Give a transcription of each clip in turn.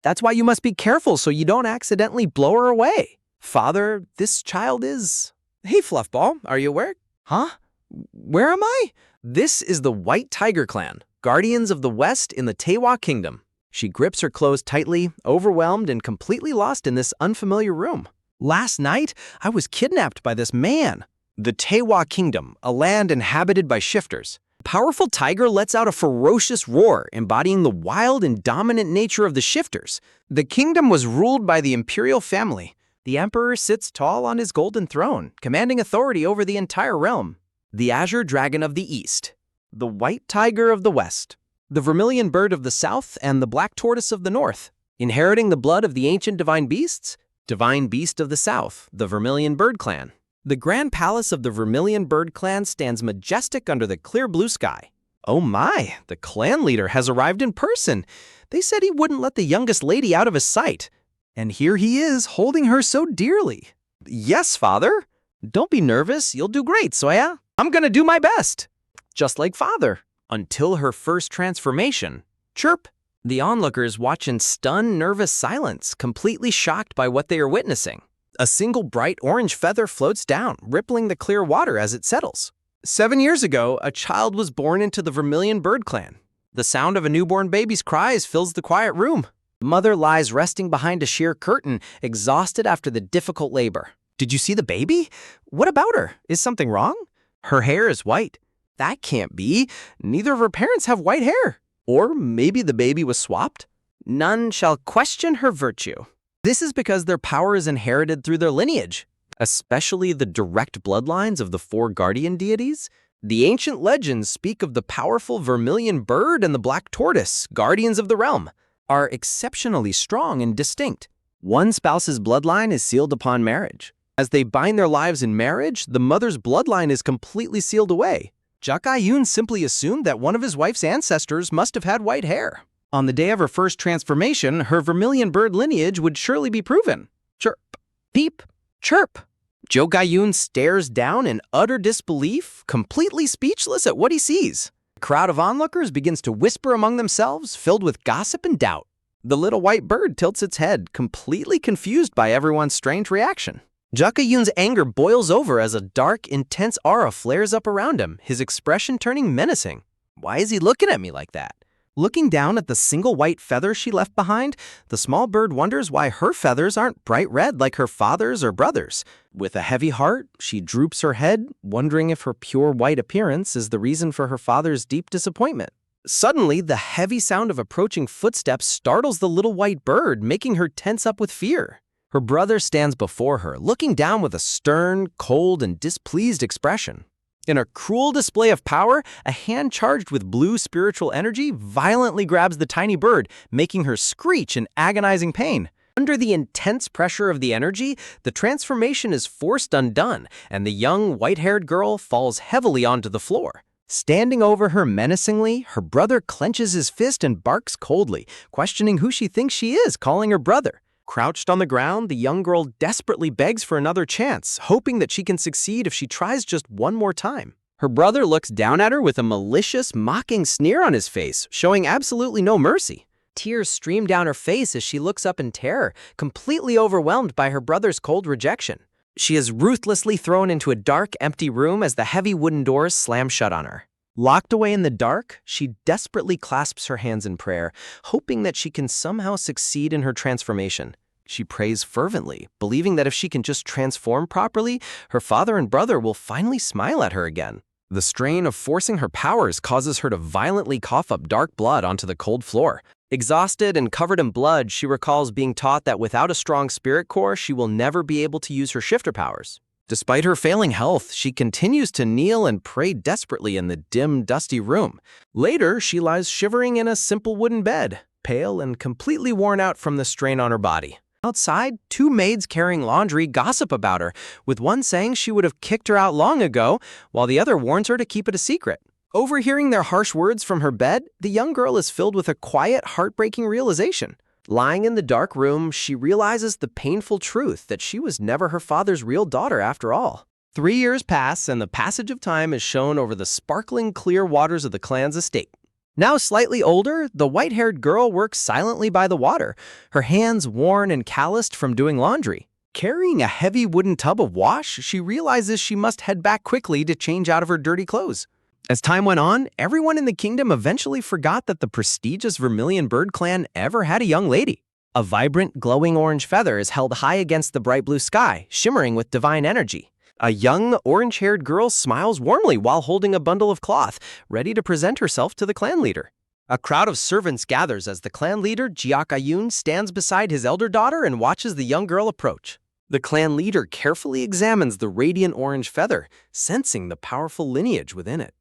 That's why you must be careful so you don't accidentally blow her away. Father, this child is... Hey, Fluffball, are you aware? Huh? Where am I? This is the White Tiger Clan, guardians of the West in the Taehwa Kingdom. She grips her clothes tightly, overwhelmed and completely lost in this unfamiliar room. Last night, I was kidnapped by this man. The Taehwa Kingdom, a land inhabited by shifters. A powerful tiger lets out a ferocious roar, embodying the wild and dominant nature of the shifters. The kingdom was ruled by the imperial family. The emperor sits tall on his golden throne, commanding authority over the entire realm. The Azure Dragon of the East, the White Tiger of the West, the Vermilion Bird of the South, and the Black Tortoise of the North. Inheriting the blood of the ancient divine beasts, Divine Beast of the South, the Vermilion Bird Clan. The Grand Palace of the Vermilion Bird Clan stands majestic under the clear blue sky. Oh my, the clan leader has arrived in person. They said he wouldn't let the youngest lady out of his sight. And here he is, holding her so dearly. Yes, father. Don't be nervous, you'll do great, Soya. I'm gonna do my best. Just like father. Until her first transformation. Chirp. The onlookers watch in stunned, nervous silence, completely shocked by what they are witnessing. A single bright orange feather floats down, rippling the clear water as it settles. 7 years ago, a child was born into the Vermilion Bird Clan. The sound of a newborn baby's cries fills the quiet room. The mother lies resting behind a sheer curtain, exhausted after the difficult labor. Did you see the baby? What about her? Is something wrong? Her hair is white. That can't be. Neither of her parents have white hair. Or maybe the baby was swapped? None shall question her virtue. This is because their power is inherited through their lineage, especially the direct bloodlines of the 4 guardian deities. The ancient legends speak of the powerful Vermilion Bird and the Black Tortoise, guardians of the realm, are exceptionally strong and distinct. One spouse's bloodline is sealed upon marriage. As they bind their lives in marriage, the mother's bloodline is completely sealed away. Jakayun simply assumed that one of his wife's ancestors must have had white hair. On the day of her first transformation, her Vermilion Bird lineage would surely be proven. Chirp, peep, chirp. Jokayun stares down in utter disbelief, completely speechless at what he sees. A crowd of onlookers begins to whisper among themselves, filled with gossip and doubt. The little white bird tilts its head, completely confused by everyone's strange reaction. Jakayun's anger boils over as a dark, intense aura flares up around him, his expression turning menacing. Why is he looking at me like that? Looking down at the single white feather she left behind, the small bird wonders why her feathers aren't bright red like her father's or brother's. With a heavy heart, she droops her head, wondering if her pure white appearance is the reason for her father's deep disappointment. Suddenly, the heavy sound of approaching footsteps startles the little white bird, making her tense up with fear. Her brother stands before her, looking down with a stern, cold, and displeased expression. In a cruel display of power, a hand charged with blue spiritual energy violently grabs the tiny bird, making her screech in agonizing pain. Under the intense pressure of the energy, the transformation is forced undone, and the young, white-haired girl falls heavily onto the floor. Standing over her menacingly, her brother clenches his fist and barks coldly, questioning who she thinks she is, calling her brother. Crouched on the ground, the young girl desperately begs for another chance, hoping that she can succeed if she tries just one more time. Her brother looks down at her with a malicious, mocking sneer on his face, showing absolutely no mercy. Tears stream down her face as she looks up in terror, completely overwhelmed by her brother's cold rejection. She is ruthlessly thrown into a dark, empty room as the heavy wooden doors slam shut on her. Locked away in the dark, she desperately clasps her hands in prayer, hoping that she can somehow succeed in her transformation. She prays fervently, believing that if she can just transform properly, her father and brother will finally smile at her again. The strain of forcing her powers causes her to violently cough up dark blood onto the cold floor. Exhausted and covered in blood, she recalls being taught that without a strong spirit core, she will never be able to use her shifter powers. Despite her failing health, she continues to kneel and pray desperately in the dim, dusty room. Later, she lies shivering in a simple wooden bed, pale and completely worn out from the strain on her body. Outside, 2 maids carrying laundry gossip about her, with one saying she would have kicked her out long ago, while the other warns her to keep it a secret. Overhearing their harsh words from her bed, the young girl is filled with a quiet, heartbreaking realization. Lying in the dark room, she realizes the painful truth that she was never her father's real daughter after all. 3 years pass, and the passage of time is shown over the sparkling clear waters of the clan's estate. Now slightly older, the white-haired girl works silently by the water, her hands worn and calloused from doing laundry. Carrying a heavy wooden tub of wash, she realizes she must head back quickly to change out of her dirty clothes. As time went on, everyone in the kingdom eventually forgot that the prestigious Vermilion Bird clan ever had a young lady. A vibrant, glowing orange feather is held high against the bright blue sky, shimmering with divine energy. A young, orange-haired girl smiles warmly while holding a bundle of cloth, ready to present herself to the clan leader. A crowd of servants gathers as the clan leader, Jiak Ayun, stands beside his elder daughter and watches the young girl approach. The clan leader carefully examines the radiant orange feather, sensing the powerful lineage within it.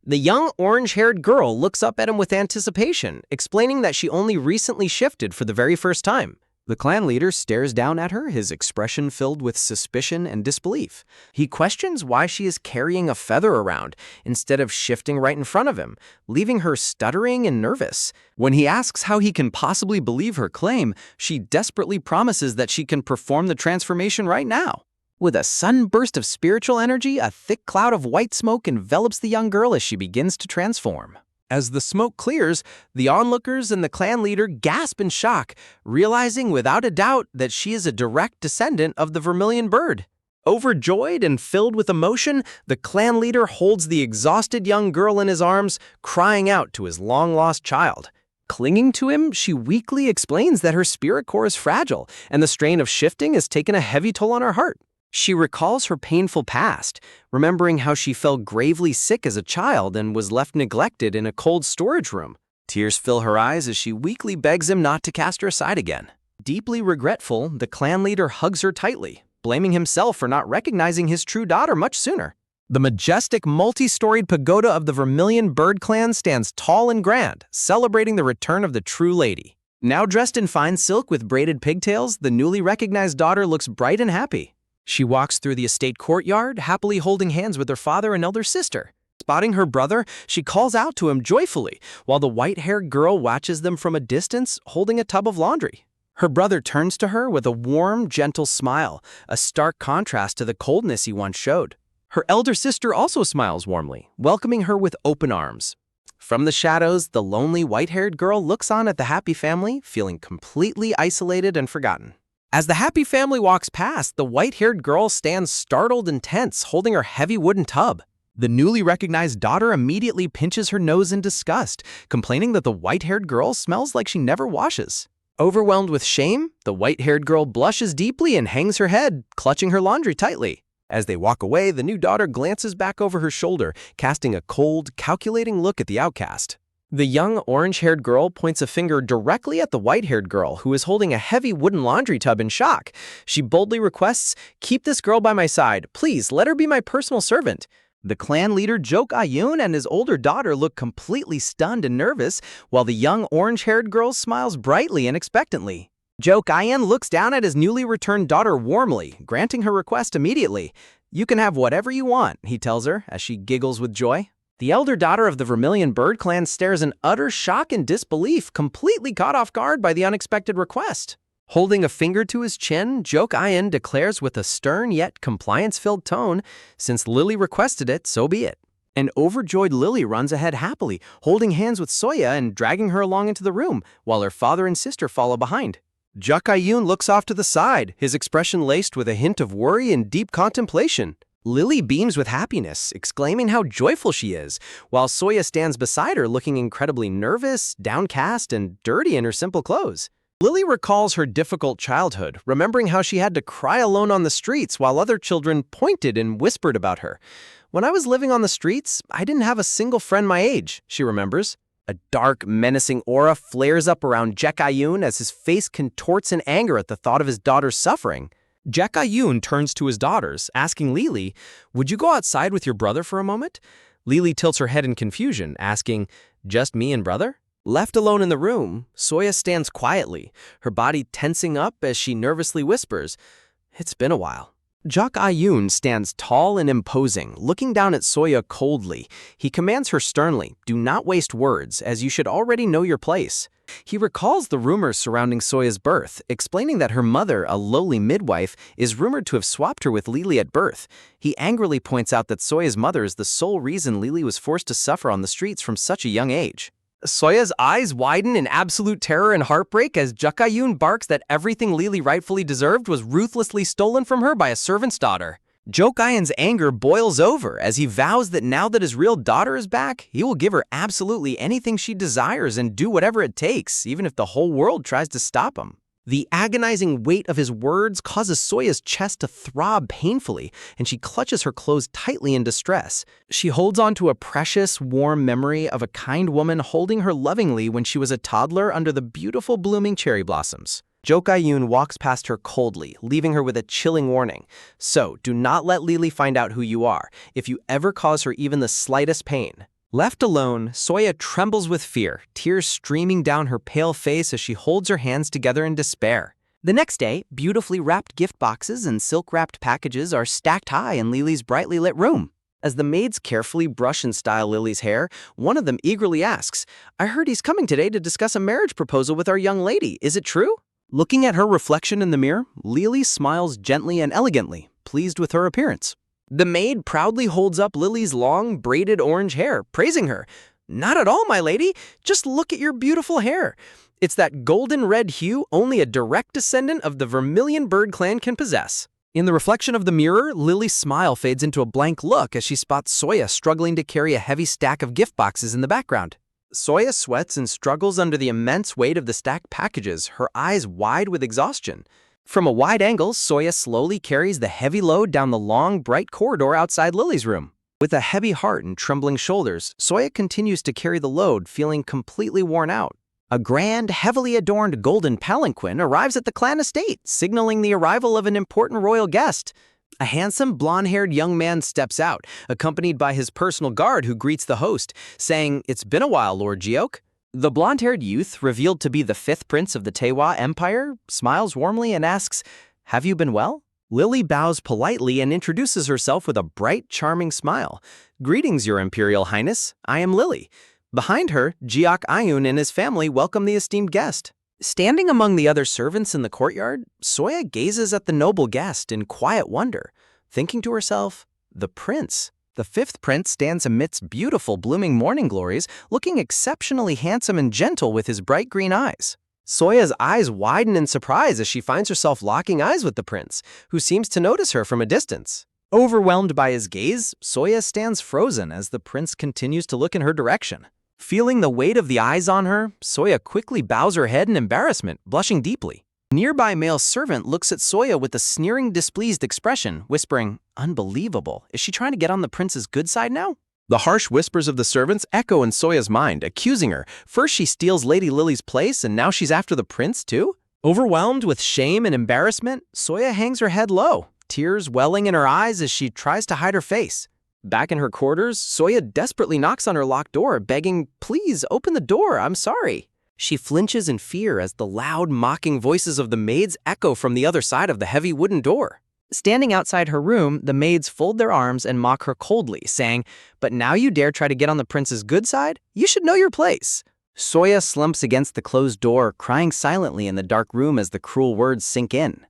The young orange-haired girl looks up at him with anticipation, explaining that she only recently shifted for the very first time. The clan leader stares down at her, his expression filled with suspicion and disbelief. He questions why she is carrying a feather around instead of shifting right in front of him, leaving her stuttering and nervous. When he asks how he can possibly believe her claim, she desperately promises that she can perform the transformation right now. With a sudden burst of spiritual energy, a thick cloud of white smoke envelops the young girl as she begins to transform. As the smoke clears, the onlookers and the clan leader gasp in shock, realizing without a doubt that she is a direct descendant of the Vermilion Bird. Overjoyed and filled with emotion, the clan leader holds the exhausted young girl in his arms, crying out to his long-lost child. Clinging to him, she weakly explains that her spirit core is fragile, and the strain of shifting has taken a heavy toll on her heart. She recalls her painful past, remembering how she fell gravely sick as a child and was left neglected in a cold storage room. Tears fill her eyes as she weakly begs him not to cast her aside again. Deeply regretful, the clan leader hugs her tightly, blaming himself for not recognizing his true daughter much sooner. The majestic, multi-storied pagoda of the Vermilion Bird clan stands tall and grand, celebrating the return of the true lady. Now dressed in fine silk with braided pigtails, the newly recognized daughter looks bright and happy. She walks through the estate courtyard, happily holding hands with her father and elder sister. Spotting her brother, she calls out to him joyfully, while the white-haired girl watches them from a distance, holding a tub of laundry. Her brother turns to her with a warm, gentle smile, a stark contrast to the coldness he once showed. Her elder sister also smiles warmly, welcoming her with open arms. From the shadows, the lonely white-haired girl looks on at the happy family, feeling completely isolated and forgotten. As the happy family walks past, the white-haired girl stands startled and tense, holding her heavy wooden tub. The newly recognized daughter immediately pinches her nose in disgust, complaining that the white-haired girl smells like she never washes. Overwhelmed with shame, the white-haired girl blushes deeply and hangs her head, clutching her laundry tightly. As they walk away, the new daughter glances back over her shoulder, casting a cold, calculating look at the outcast. The young orange-haired girl points a finger directly at the white-haired girl, who is holding a heavy wooden laundry tub in shock. She boldly requests, "Keep this girl by my side. Please, let her be my personal servant." The clan leader Jiak Ayun and his older daughter look completely stunned and nervous, while the young orange-haired girl smiles brightly and expectantly. Jiak Ayun looks down at his newly returned daughter warmly, granting her request immediately. "You can have whatever you want," he tells her as she giggles with joy. The elder daughter of the Vermilion Bird clan stares in utter shock and disbelief, completely caught off guard by the unexpected request. Holding a finger to his chin, Jiak Ayun declares with a stern yet compliance-filled tone, "Since Lily requested it, so be it." An overjoyed Lily runs ahead happily, holding hands with Soya and dragging her along into the room, while her father and sister follow behind. Jiak Ayun looks off to the side, his expression laced with a hint of worry and deep contemplation. Lily beams with happiness, exclaiming how joyful she is, while Soya stands beside her looking incredibly nervous, downcast, and dirty in her simple clothes. Lily recalls her difficult childhood, remembering how she had to cry alone on the streets while other children pointed and whispered about her. "When I was living on the streets, I didn't have a single friend my age," she remembers. A dark, menacing aura flares up around Jiak Ayun as his face contorts in anger at the thought of his daughter's suffering. Jiak Ayun turns to his daughters, asking Lily, "Would you go outside with your brother for a moment?" Lily tilts her head in confusion, asking, "Just me and brother?" Left alone in the room, Soya stands quietly, her body tensing up as she nervously whispers, "It's been a while." Jiak Ayun stands tall and imposing, looking down at Soya coldly. He commands her sternly, "Do not waste words, as you should already know your place." He recalls the rumors surrounding Soya's birth, explaining that her mother, a lowly midwife, is rumored to have swapped her with Lily at birth. He angrily points out that Soya's mother is the sole reason Lily was forced to suffer on the streets from such a young age. Soya's eyes widen in absolute terror and heartbreak as Jukayun barks that everything Lily rightfully deserved was ruthlessly stolen from her by a servant's daughter. Jokayun's anger boils over as he vows that now that his real daughter is back, he will give her absolutely anything she desires and do whatever it takes, even if the whole world tries to stop him. The agonizing weight of his words causes Soya's chest to throb painfully, and she clutches her clothes tightly in distress. She holds on to a precious, warm memory of a kind woman holding her lovingly when she was a toddler under the beautiful blooming cherry blossoms. Jokayun walks past her coldly, leaving her with a chilling warning. So, do not let Lily find out who you are, if you ever cause her even the slightest pain. Left alone, Soya trembles with fear, tears streaming down her pale face as she holds her hands together in despair. The next day, beautifully wrapped gift boxes and silk-wrapped packages are stacked high in Lily's brightly lit room. As the maids carefully brush and style Lily's hair, one of them eagerly asks, "I heard he's coming today to discuss a marriage proposal with our young lady. Is it true?" Looking at her reflection in the mirror, Lily smiles gently and elegantly, pleased with her appearance. The maid proudly holds up Lily's long, braided orange hair, praising her. "Not at all, my lady. Just look at your beautiful hair. It's that golden red hue only a direct descendant of the Vermilion Bird clan can possess." In the reflection of the mirror, Lily's smile fades into a blank look as she spots Soya struggling to carry a heavy stack of gift boxes in the background. Soya sweats and struggles under the immense weight of the stacked packages, her eyes wide with exhaustion. From a wide angle, Soya slowly carries the heavy load down the long, bright corridor outside Lily's room. With a heavy heart and trembling shoulders, Soya continues to carry the load, feeling completely worn out. A grand, heavily adorned golden palanquin arrives at the clan estate, signaling the arrival of an important royal guest. A handsome, blonde-haired young man steps out, accompanied by his personal guard who greets the host, saying, "It's been a while, Lord Geok." The blonde-haired youth, revealed to be the 5th prince of the Taehwa Empire, smiles warmly and asks, "Have you been well?" Lily bows politely and introduces herself with a bright, charming smile. "Greetings, Your Imperial Highness. I am Lily." Behind her, Geok Ayun and his family welcome the esteemed guest. Standing among the other servants in the courtyard, Soya gazes at the noble guest in quiet wonder, thinking to herself, "The prince." The 5th prince stands amidst beautiful blooming morning glories, looking exceptionally handsome and gentle with his bright green eyes. Soya's eyes widen in surprise as she finds herself locking eyes with the prince, who seems to notice her from a distance. Overwhelmed by his gaze, Soya stands frozen as the prince continues to look in her direction. Feeling the weight of the eyes on her, Soya quickly bows her head in embarrassment, blushing deeply. A nearby male servant looks at Soya with a sneering, displeased expression, whispering, "Unbelievable. Is she trying to get on the prince's good side now?" The harsh whispers of the servants echo in Soya's mind, accusing her. First she steals Lady Lily's place, and now she's after the prince too? Overwhelmed with shame and embarrassment, Soya hangs her head low, tears welling in her eyes as she tries to hide her face. Back in her quarters, Soya desperately knocks on her locked door, begging, "Please, open the door, I'm sorry." She flinches in fear as the loud, mocking voices of the maids echo from the other side of the heavy wooden door. Standing outside her room, the maids fold their arms and mock her coldly, saying, "But now you dare try to get on the prince's good side? You should know your place." Soya slumps against the closed door, crying silently in the dark room as the cruel words sink in.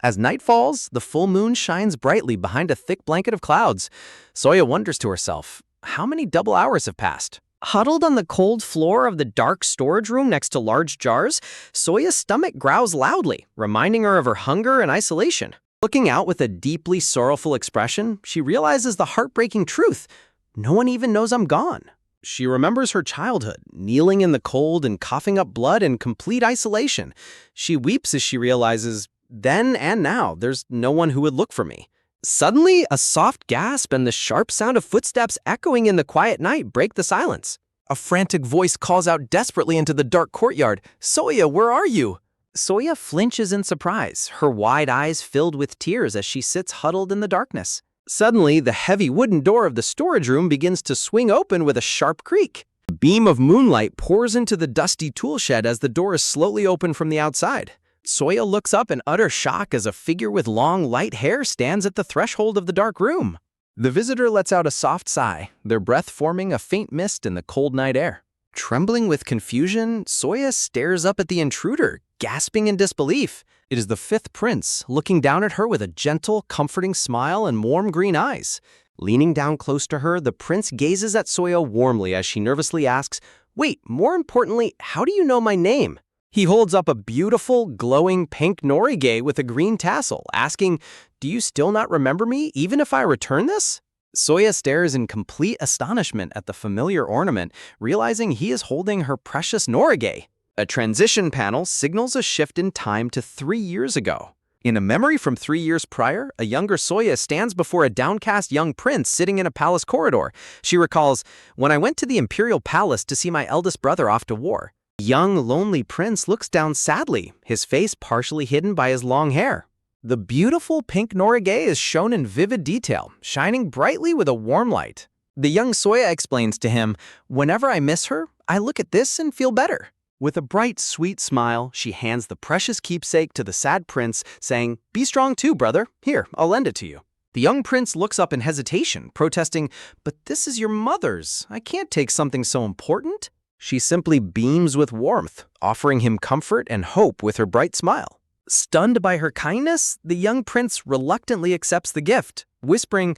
As night falls, the full moon shines brightly behind a thick blanket of clouds. Soya wonders to herself, how many double hours have passed? Huddled on the cold floor of the dark storage room next to large jars, Soya's stomach growls loudly, reminding her of her hunger and isolation. Looking out with a deeply sorrowful expression, she realizes the heartbreaking truth. No one even knows I'm gone. She remembers her childhood, kneeling in the cold and coughing up blood in complete isolation. She weeps as she realizes, then and now, there's no one who would look for me. Suddenly, a soft gasp and the sharp sound of footsteps echoing in the quiet night break the silence. A frantic voice calls out desperately into the dark courtyard, "Soya, where are you?" Soya flinches in surprise, her wide eyes filled with tears as she sits huddled in the darkness. Suddenly, the heavy wooden door of the storage room begins to swing open with a sharp creak. A beam of moonlight pours into the dusty tool shed as the door is slowly opened from the outside. Soya looks up in utter shock as a figure with long, light hair stands at the threshold of the dark room. The visitor lets out a soft sigh, their breath forming a faint mist in the cold night air. Trembling with confusion, Soya stares up at the intruder, gasping in disbelief. It is the 5th prince, looking down at her with a gentle, comforting smile and warm green eyes. Leaning down close to her, the prince gazes at Soya warmly as she nervously asks, Wait, more importantly, how do you know my name? He holds up a beautiful, glowing pink norige with a green tassel, asking, do you still not remember me, even if I return this? Soya stares in complete astonishment at the familiar ornament, realizing he is holding her precious norige. A transition panel signals a shift in time to 3 years ago. In a memory from 3 years prior, a younger Soya stands before a downcast young prince sitting in a palace corridor. She recalls, when I went to the imperial palace to see my eldest brother off to war. The young, lonely prince looks down sadly, his face partially hidden by his long hair. The beautiful pink norige is shown in vivid detail, shining brightly with a warm light. The young Soya explains to him, whenever I miss her, I look at this and feel better. With a bright, sweet smile, she hands the precious keepsake to the sad prince, saying, be strong too, brother. Here, I'll lend it to you. The young prince looks up in hesitation, protesting, but this is your mother's. I can't take something so important. She simply beams with warmth, offering him comfort and hope with her bright smile. Stunned by her kindness, the young prince reluctantly accepts the gift, whispering,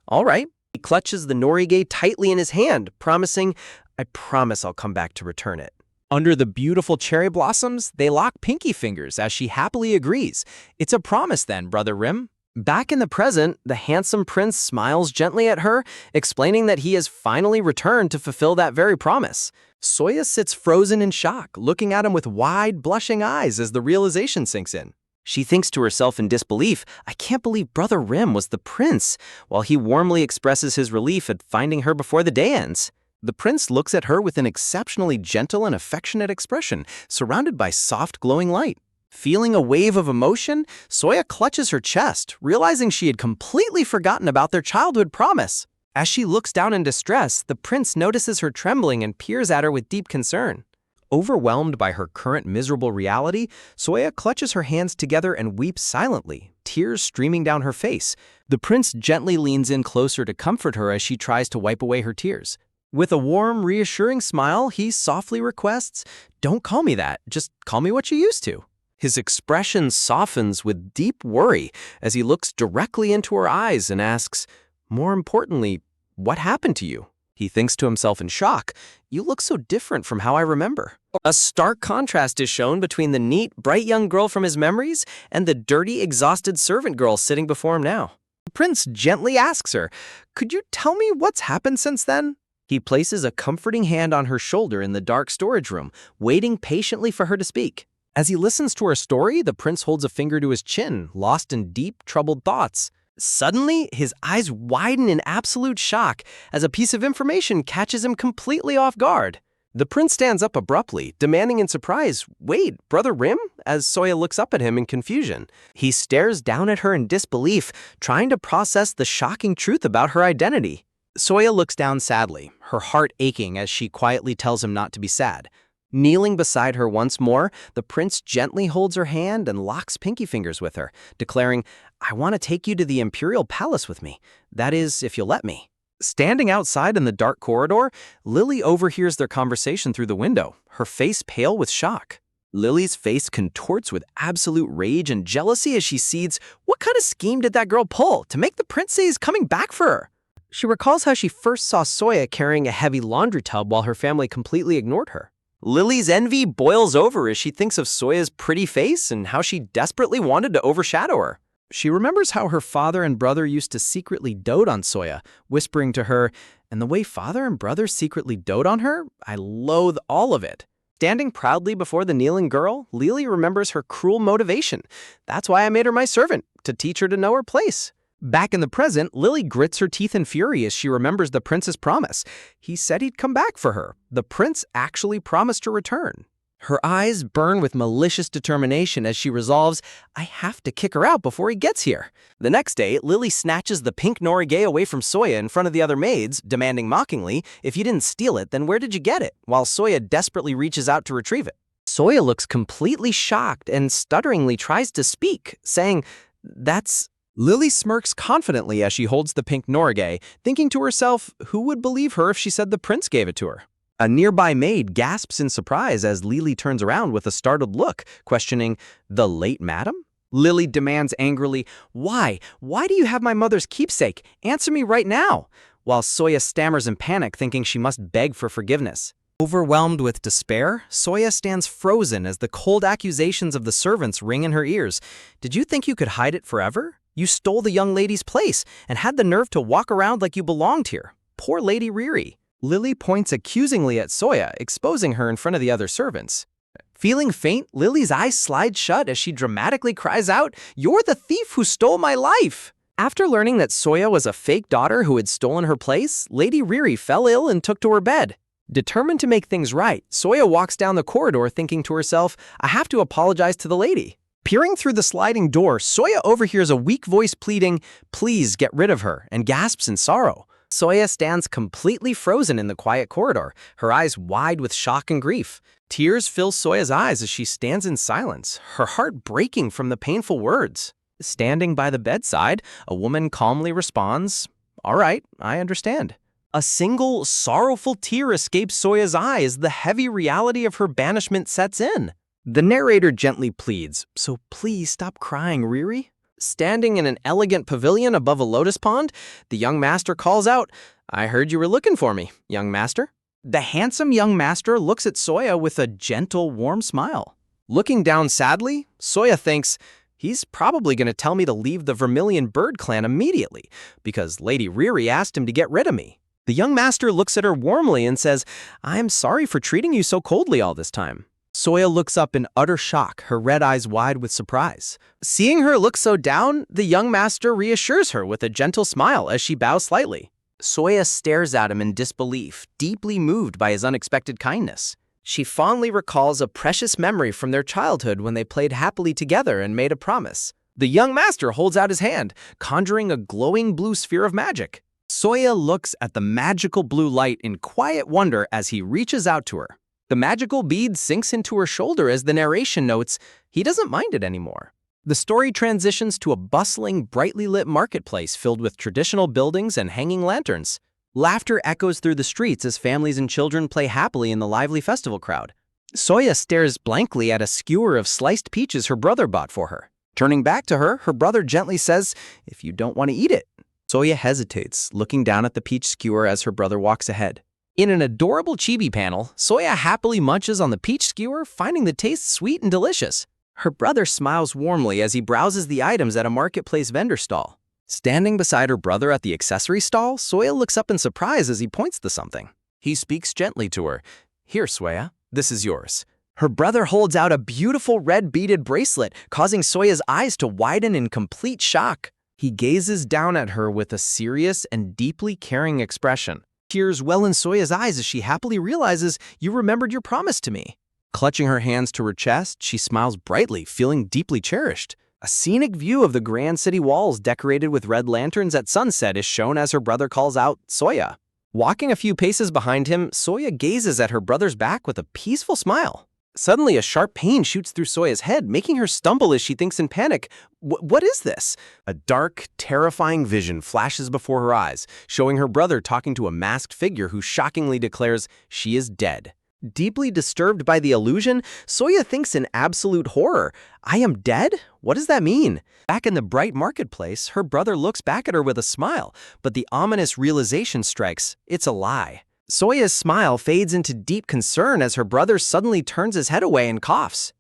all right. He clutches the norige tightly in his hand, promising, I promise I'll come back to return it. Under the beautiful cherry blossoms, they lock pinky fingers as she happily agrees. It's a promise then, Brother Rim. Back in the present, the handsome prince smiles gently at her, explaining that he has finally returned to fulfill that very promise. Soya sits frozen in shock, looking at him with wide, blushing eyes as the realization sinks in. She thinks to herself in disbelief, I can't believe Brother Rim was the prince, while he warmly expresses his relief at finding her before the day ends. The prince looks at her with an exceptionally gentle and affectionate expression, surrounded by soft, glowing light. Feeling a wave of emotion, Soya clutches her chest, realizing she had completely forgotten about their childhood promise. As she looks down in distress, the prince notices her trembling and peers at her with deep concern. Overwhelmed by her current miserable reality, Soya clutches her hands together and weeps silently, tears streaming down her face. The prince gently leans in closer to comfort her as she tries to wipe away her tears. With a warm, reassuring smile, he softly requests, don't call me that, just call me what you used to. His expression softens with deep worry as he looks directly into her eyes and asks, more importantly, what happened to you? He thinks to himself in shock, you look so different from how I remember. A stark contrast is shown between the neat, bright young girl from his memories and the dirty, exhausted servant girl sitting before him now. The prince gently asks her, could you tell me what's happened since then? He places a comforting hand on her shoulder in the dark storage room, waiting patiently for her to speak. As he listens to her story, the prince holds a finger to his chin, lost in deep, troubled thoughts. Suddenly, his eyes widen in absolute shock as a piece of information catches him completely off guard. The prince stands up abruptly, demanding in surprise, wait, Brother Rim? As Soya looks up at him in confusion. He stares down at her in disbelief, trying to process the shocking truth about her identity. Soya looks down sadly, her heart aching as she quietly tells him not to be sad. Kneeling beside her once more, the prince gently holds her hand and locks pinky fingers with her, declaring, I want to take you to the imperial palace with me. That is, if you'll let me. Standing outside in the dark corridor, Lily overhears their conversation through the window, her face pale with shock. Lily's face contorts with absolute rage and jealousy as she sees, what kind of scheme did that girl pull to make the prince say he's coming back for her? She recalls how she first saw Soya carrying a heavy laundry tub while her family completely ignored her. Lily's envy boils over as she thinks of Soya's pretty face and how she desperately wanted to overshadow her. She remembers how her father and brother used to secretly dote on Soya, whispering to her, and the way father and brother secretly dote on her, I loathe all of it. Standing proudly before the kneeling girl, Lily remembers her cruel motivation. That's why I made her my servant, to teach her to know her place. Back in the present, Lily grits her teeth in fury as she remembers the prince's promise. He said he'd come back for her. The prince actually promised to return. Her eyes burn with malicious determination as she resolves, I have to kick her out before he gets here. The next day, Lily snatches the pink norige away from Soya in front of the other maids, demanding mockingly, if you didn't steal it, then where did you get it? While Soya desperately reaches out to retrieve it. Soya looks completely shocked and stutteringly tries to speak, saying, that's... Lily smirks confidently as she holds the pink norige, thinking to herself, who would believe her if she said the prince gave it to her? A nearby maid gasps in surprise as Lily turns around with a startled look, questioning, the late madam? Lily demands angrily, why? Why do you have my mother's keepsake? Answer me right now! While Soya stammers in panic, thinking she must beg for forgiveness. Overwhelmed with despair, Soya stands frozen as the cold accusations of the servants ring in her ears. Did you think you could hide it forever? You stole the young lady's place and had the nerve to walk around like you belonged here. Poor Lady Riri. Lily points accusingly at Soya, exposing her in front of the other servants. Feeling faint, Lily's eyes slide shut as she dramatically cries out, "You're the thief who stole my life!" After learning that Soya was a fake daughter who had stolen her place, Lady Riri fell ill and took to her bed. Determined to make things right, Soya walks down the corridor thinking to herself, "I have to apologize to the lady." Peering through the sliding door, Soya overhears a weak voice pleading, "Please get rid of her," and gasps in sorrow. Soya stands completely frozen in the quiet corridor, her eyes wide with shock and grief. Tears fill Soya's eyes as she stands in silence, her heart breaking from the painful words. Standing by the bedside, a woman calmly responds, "All right, I understand." A single, sorrowful tear escapes Soya's eye as the heavy reality of her banishment sets in. The narrator gently pleads, "So please stop crying, Riri." Standing in an elegant pavilion above a lotus pond, the young master calls out, "I heard you were looking for me, young master." The handsome young master looks at Soya with a gentle, warm smile. Looking down sadly, Soya thinks, he's probably going to tell me to leave the Vermilion Bird clan immediately, because Lady Riri asked him to get rid of me. The young master looks at her warmly and says, "I'm sorry for treating you so coldly all this time." Soya looks up in utter shock, her red eyes wide with surprise. Seeing her look so down, the young master reassures her with a gentle smile as she bows slightly. Soya stares at him in disbelief, deeply moved by his unexpected kindness. She fondly recalls a precious memory from their childhood when they played happily together and made a promise. The young master holds out his hand, conjuring a glowing blue sphere of magic. Soya looks at the magical blue light in quiet wonder as he reaches out to her. The magical bead sinks into her shoulder as the narration notes, he doesn't mind it anymore. The story transitions to a bustling, brightly lit marketplace filled with traditional buildings and hanging lanterns. Laughter echoes through the streets as families and children play happily in the lively festival crowd. Soya stares blankly at a skewer of sliced peaches her brother bought for her. Turning back to her, her brother gently says, "If you don't want to eat it." Soya hesitates, looking down at the peach skewer as her brother walks ahead. In an adorable chibi panel, Soya happily munches on the peach skewer, finding the taste sweet and delicious. Her brother smiles warmly as he browses the items at a marketplace vendor stall. Standing beside her brother at the accessory stall, Soya looks up in surprise as he points to something. He speaks gently to her. "Here, Soya, this is yours." Her brother holds out a beautiful red beaded bracelet, causing Soya's eyes to widen in complete shock. He gazes down at her with a serious and deeply caring expression. Tears well in Soya's eyes as she happily realizes, "You remembered your promise to me." Clutching her hands to her chest, she smiles brightly, feeling deeply cherished. A scenic view of the grand city walls decorated with red lanterns at sunset is shown as her brother calls out, "Soya." Walking a few paces behind him, Soya gazes at her brother's back with a peaceful smile. Suddenly, a sharp pain shoots through Soya's head, making her stumble as she thinks in panic, What is this?" A dark, terrifying vision flashes before her eyes, showing her brother talking to a masked figure who shockingly declares she is dead. Deeply disturbed by the illusion, Soya thinks in absolute horror, "I am dead? What does that mean?" Back in the bright marketplace, her brother looks back at her with a smile, but the ominous realization strikes, it's a lie. Soya's smile fades into deep concern as her brother suddenly turns his head away and coughs.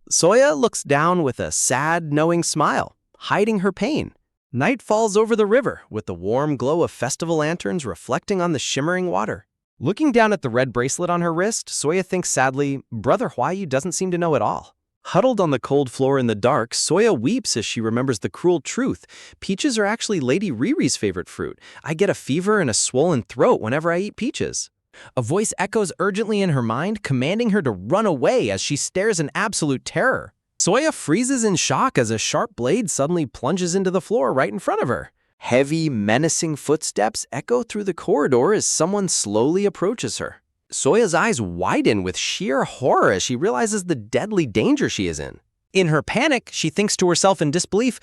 Soya looks down with a sad, knowing smile, hiding her pain. Night falls over the river, with the warm glow of festival lanterns reflecting on the shimmering water. Looking down at the red bracelet on her wrist, Soya thinks sadly, Brother Huayu doesn't seem to know it all. Huddled on the cold floor in the dark, Soya weeps as she remembers the cruel truth. Peaches are actually Lady Riri's favorite fruit. I get a fever and a swollen throat whenever I eat peaches. A voice echoes urgently in her mind, commanding her to run away as she stares in absolute terror. Soya freezes in shock as a sharp blade suddenly plunges into the floor right in front of her. Heavy, menacing footsteps echo through the corridor as someone slowly approaches her. Soya's eyes widen with sheer horror as she realizes the deadly danger she is in. In her panic, she thinks to herself in disbelief,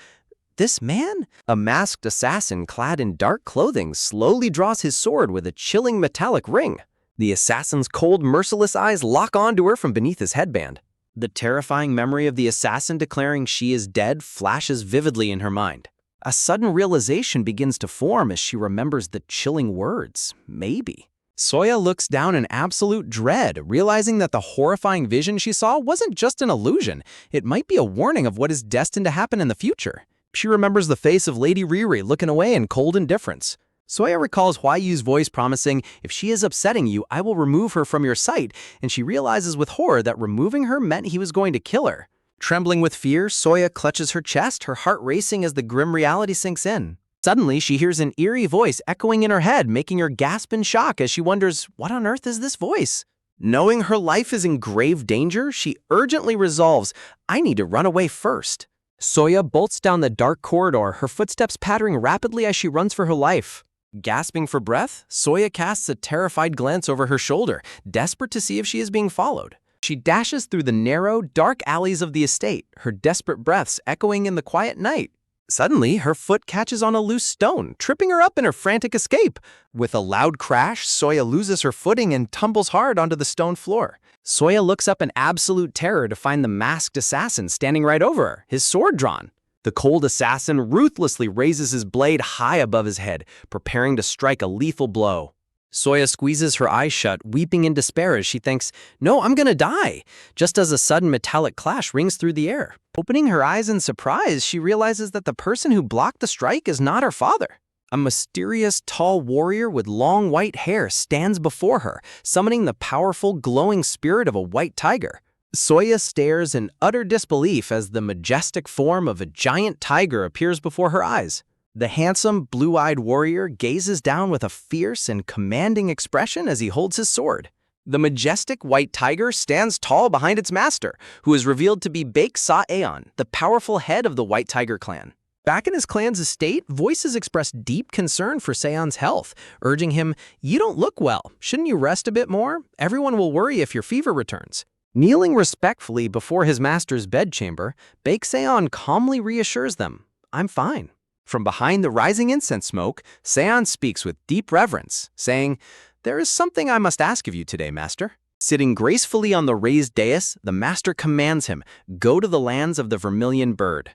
"This man?" A masked assassin clad in dark clothing slowly draws his sword with a chilling metallic ring. The assassin's cold, merciless eyes lock onto her from beneath his headband. The terrifying memory of the assassin declaring she is dead flashes vividly in her mind. A sudden realization begins to form as she remembers the chilling words, maybe. Soya looks down in absolute dread, realizing that the horrifying vision she saw wasn't just an illusion. It might be a warning of what is destined to happen in the future. She remembers the face of Lady Riri looking away in cold indifference. Soya recalls Hua Yu's voice promising, "If she is upsetting you, I will remove her from your sight," and she realizes with horror that removing her meant he was going to kill her. Trembling with fear, Soya clutches her chest, her heart racing as the grim reality sinks in. Suddenly, she hears an eerie voice echoing in her head, making her gasp in shock as she wonders, what on earth is this voice? Knowing her life is in grave danger, she urgently resolves, I need to run away first. Soya bolts down the dark corridor, her footsteps pattering rapidly as she runs for her life. Gasping for breath, Soya casts a terrified glance over her shoulder, desperate to see if she is being followed. She dashes through the narrow, dark alleys of the estate, her desperate breaths echoing in the quiet night. Suddenly, her foot catches on a loose stone, tripping her up in her frantic escape. With a loud crash, Soya loses her footing and tumbles hard onto the stone floor. Soya looks up in absolute terror to find the masked assassin standing right over her, his sword drawn. The cold assassin ruthlessly raises his blade high above his head, preparing to strike a lethal blow. Soya squeezes her eyes shut, weeping in despair as she thinks, "No, I'm gonna die," just as a sudden metallic clash rings through the air. Opening her eyes in surprise, she realizes that the person who blocked the strike is not her father. A mysterious, tall warrior with long white hair stands before her, summoning the powerful, glowing spirit of a white tiger. Soya stares in utter disbelief as the majestic form of a giant tiger appears before her eyes. The handsome, blue-eyed warrior gazes down with a fierce and commanding expression as he holds his sword. The majestic white tiger stands tall behind its master, who is revealed to be Baek-sa-eon, the powerful head of the White Tiger clan. Back in his clan's estate, voices express deep concern for Seon's health, urging him, "You don't look well. Shouldn't you rest a bit more? Everyone will worry if your fever returns." Kneeling respectfully before his master's bedchamber, Baek-seon calmly reassures them, "I'm fine." From behind the rising incense smoke, Seon speaks with deep reverence, saying, "There is something I must ask of you today, master." Sitting gracefully on the raised dais, the master commands him, "Go to the lands of the Vermilion Bird."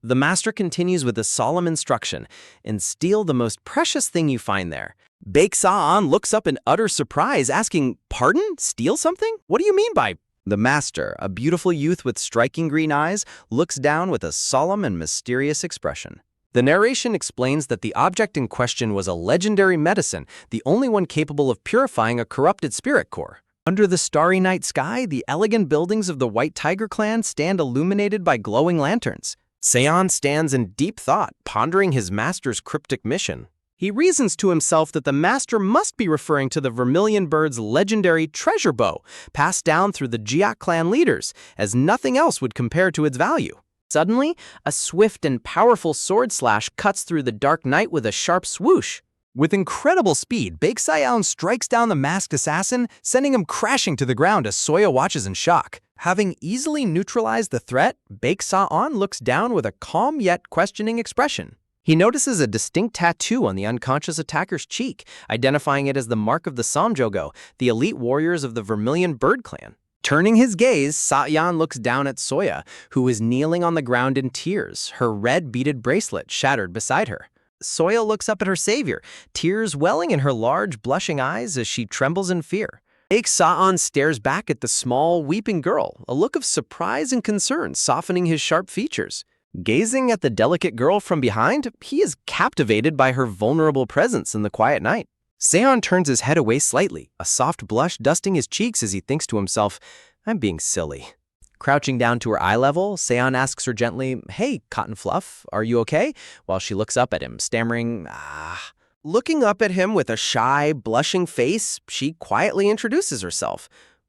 The master continues with a solemn instruction, "And steal the most precious thing you find there." Baek-sa-eon looks up in utter surprise, asking, "Pardon? Steal something? What do you mean by—" The master, a beautiful youth with striking green eyes, looks down with a solemn and mysterious expression. The narration explains that the object in question was a legendary medicine, the only one capable of purifying a corrupted spirit core. Under the starry night sky, the elegant buildings of the White Tiger clan stand illuminated by glowing lanterns. Seon stands in deep thought, pondering his master's cryptic mission. He reasons to himself that the master must be referring to the Vermilion Bird's legendary treasure bow, passed down through the Jiak clan leaders, as nothing else would compare to its value. Suddenly, a swift and powerful sword slash cuts through the dark night with a sharp swoosh. With incredible speed, Baek-sa-eon strikes down the masked assassin, sending him crashing to the ground as Soya watches in shock. Having easily neutralized the threat, Baek-sa-eon looks down with a calm yet questioning expression. He notices a distinct tattoo on the unconscious attacker's cheek, identifying it as the mark of the Samjogo, the elite warriors of the Vermilion Bird clan. Turning his gaze, Sa-eon looks down at Soya, who is kneeling on the ground in tears, her red beaded bracelet shattered beside her. Soya looks up at her savior, tears welling in her large, blushing eyes as she trembles in fear. Baek-sa-eon stares back at the small, weeping girl, a look of surprise and concern softening his sharp features. Gazing at the delicate girl from behind, he is captivated by her vulnerable presence in the quiet night. Seon turns his head away slightly, a soft blush dusting his cheeks as he thinks to himself, "I'm being silly." Crouching down to her eye level, Seon asks her gently, "Hey, Cotton Fluff, are you okay?" While she looks up at him, stammering, "Ah." Looking up at him with a shy, blushing face, she quietly introduces herself.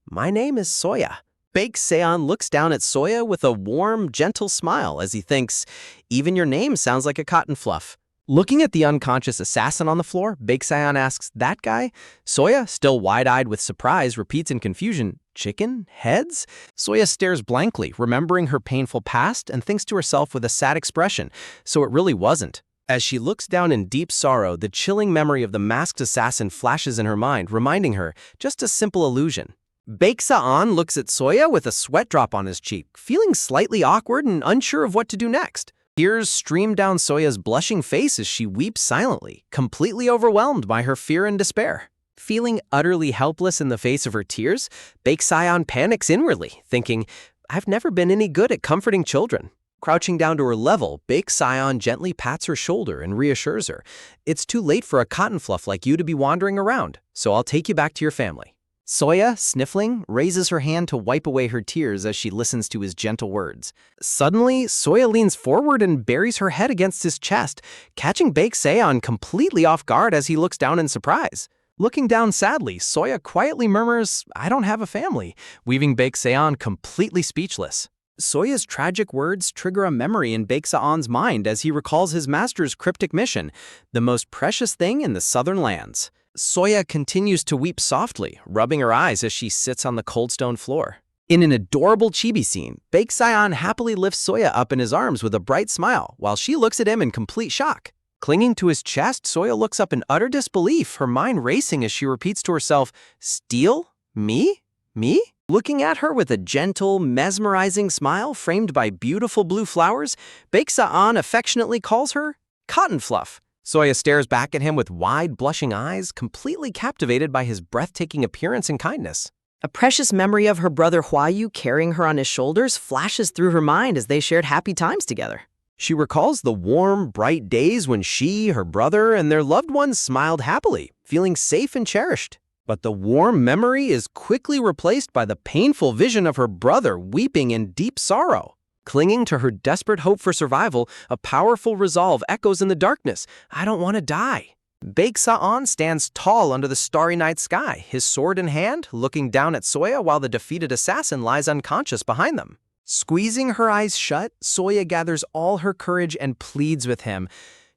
"My name is Soya." Baek-seon looks down at Soya with a warm, gentle smile as he thinks, "Even your name sounds like a cotton fluff." Looking at the unconscious assassin on the floor, Baek-seon asks, "That guy?" Soya, still wide-eyed with surprise, repeats in confusion, "Chicken? Heads?" Soya stares blankly, remembering her painful past, and thinks to herself with a sad expression, so it really wasn't. As she looks down in deep sorrow, the chilling memory of the masked assassin flashes in her mind, reminding her, just a simple illusion. Baek-seon looks at Soya with a sweat drop on his cheek, feeling slightly awkward and unsure of what to do next. Tears stream down Soya's blushing face as she weeps silently, completely overwhelmed by her fear and despair. Feeling utterly helpless in the face of her tears, Baek Sion panics inwardly, thinking, I've never been any good at comforting children. Crouching down to her level, Baek Sion gently pats her shoulder and reassures her, It's too late for a cotton fluff like you to be wandering around, so I'll take you back to your family. Soya, sniffling, raises her hand to wipe away her tears as she listens to his gentle words. Suddenly, Soya leans forward and buries her head against his chest, catching Baek Sion completely off guard as he looks down in surprise. Looking down sadly, Soya quietly murmurs, I don't have a family, leaving Baek Sion completely speechless. Soya's tragic words trigger a memory in Baek Sion's mind as he recalls his master's cryptic mission, the most precious thing in the southern lands. Soya continues to weep softly, rubbing her eyes as she sits on the cold stone floor. In an adorable chibi scene, Baek Sion happily lifts Soya up in his arms with a bright smile while she looks at him in complete shock. Clinging to his chest, Soya looks up in utter disbelief, her mind racing as she repeats to herself, Steal? Me? Me? Looking at her with a gentle, mesmerizing smile framed by beautiful blue flowers, Baek Sion affectionately calls her Cotton Fluff. Soya stares back at him with wide, blushing eyes, completely captivated by his breathtaking appearance and kindness. A precious memory of her brother Hwayu carrying her on his shoulders flashes through her mind as they shared happy times together. She recalls the warm, bright days when she, her brother, and their loved ones smiled happily, feeling safe and cherished. But the warm memory is quickly replaced by the painful vision of her brother weeping in deep sorrow. Clinging to her desperate hope for survival, a powerful resolve echoes in the darkness. I don't want to die. Baek Sion stands tall under the starry night sky, his sword in hand, looking down at Soya while the defeated assassin lies unconscious behind them. Squeezing her eyes shut, Soya gathers all her courage and pleads with him.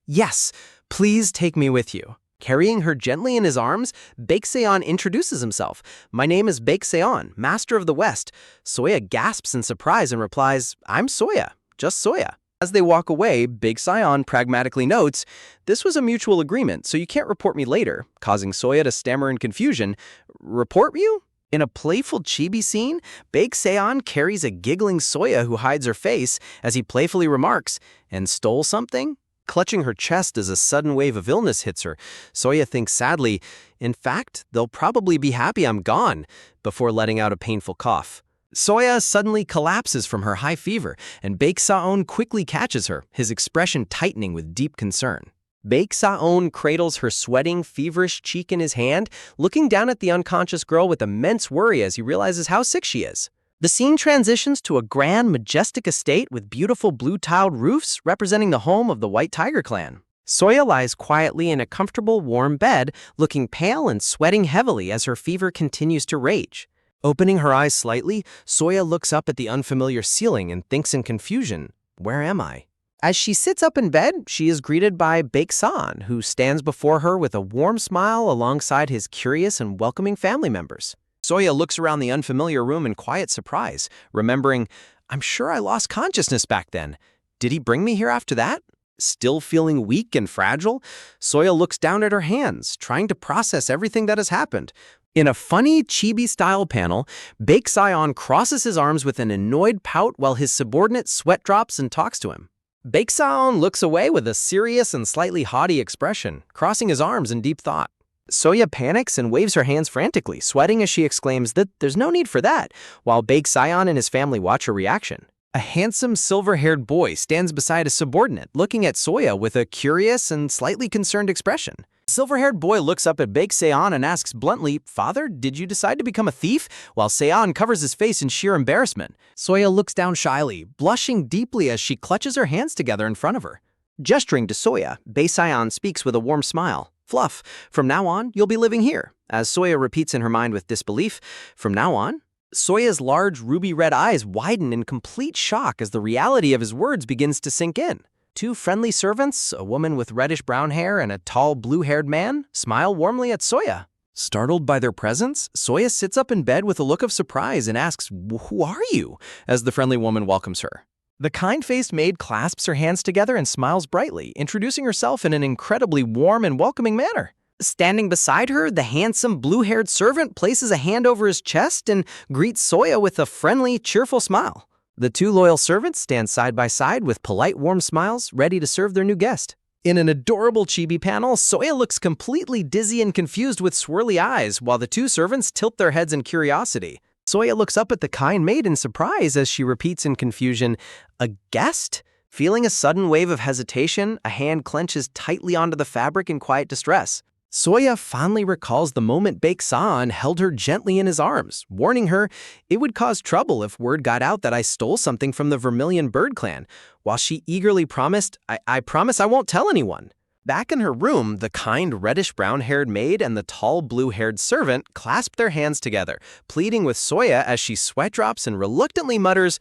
Yes, please take me with you. Carrying her gently in his arms, Baek Sion introduces himself. My name is Baek Sion, Master of the West. Soya gasps in surprise and replies, I'm Soya, just Soya. As they walk away, Baek Sion pragmatically notes, this was a mutual agreement, so you can't report me later, causing Soya to stammer in confusion. Report you? In a playful chibi scene, Baek Sion carries a giggling Soya who hides her face as he playfully remarks, and stole something? Clutching her chest as a sudden wave of illness hits her, Soya thinks sadly, in fact, they'll probably be happy I'm gone, before letting out a painful cough. Soya suddenly collapses from her high fever, and Baek Sion quickly catches her, his expression tightening with deep concern. Baek Sion cradles her sweating, feverish cheek in his hand, looking down at the unconscious girl with immense worry as he realizes how sick she is. The scene transitions to a grand, majestic estate with beautiful blue-tiled roofs representing the home of the White Tiger clan. Soya lies quietly in a comfortable, warm bed, looking pale and sweating heavily as her fever continues to rage. Opening her eyes slightly, Soya looks up at the unfamiliar ceiling and thinks in confusion, where am I? As she sits up in bed, she is greeted by Baek Sion, who stands before her with a warm smile alongside his curious and welcoming family members. Soya looks around the unfamiliar room in quiet surprise, remembering, I'm sure I lost consciousness back then. Did he bring me here after that? Still feeling weak and fragile, Soya looks down at her hands, trying to process everything that has happened. In a funny, chibi-style panel, Baek Sion crosses his arms with an annoyed pout while his subordinate sweat drops and talks to him. Baek Sion looks away with a serious and slightly haughty expression, crossing his arms in deep thought. Soya panics and waves her hands frantically, sweating as she exclaims that there's no need for that, while Baek Sion and his family watch her reaction. A handsome silver-haired boy stands beside a subordinate, looking at Soya with a curious and slightly concerned expression. The silver-haired boy looks up at Baek Sion and asks bluntly, Father, did you decide to become a thief? While Sion covers his face in sheer embarrassment. Soya looks down shyly, blushing deeply as she clutches her hands together in front of her. Gesturing to Soya, Baek Sion speaks with a warm smile. Fluff, from now on, you'll be living here. As Soya repeats in her mind with disbelief, from now on? Soya's large ruby-red eyes widen in complete shock as the reality of his words begins to sink in. Two friendly servants, a woman with reddish-brown hair and a tall blue-haired man, smile warmly at Soya. Startled by their presence, Soya sits up in bed with a look of surprise and asks, Who are you? As the friendly woman welcomes her. The kind-faced maid clasps her hands together and smiles brightly, introducing herself in an incredibly warm and welcoming manner. Standing beside her, the handsome blue-haired servant places a hand over his chest and greets Soya with a friendly, cheerful smile. The two loyal servants stand side by side with polite, warm smiles, ready to serve their new guest. In an adorable chibi panel, Soya looks completely dizzy and confused with swirly eyes, while the two servants tilt their heads in curiosity. Soya looks up at the kind maid in surprise as she repeats in confusion, "A guest?" Feeling a sudden wave of hesitation, a hand clenches tightly onto the fabric in quiet distress. Soya fondly recalls the moment Baek-san held her gently in his arms, warning her it would cause trouble if word got out that I stole something from the Vermilion Bird clan, while she eagerly promised, I promise I won't tell anyone. Back in her room, the kind reddish-brown-haired maid and the tall blue-haired servant clasp their hands together, pleading with Soya as she sweat drops and reluctantly mutters,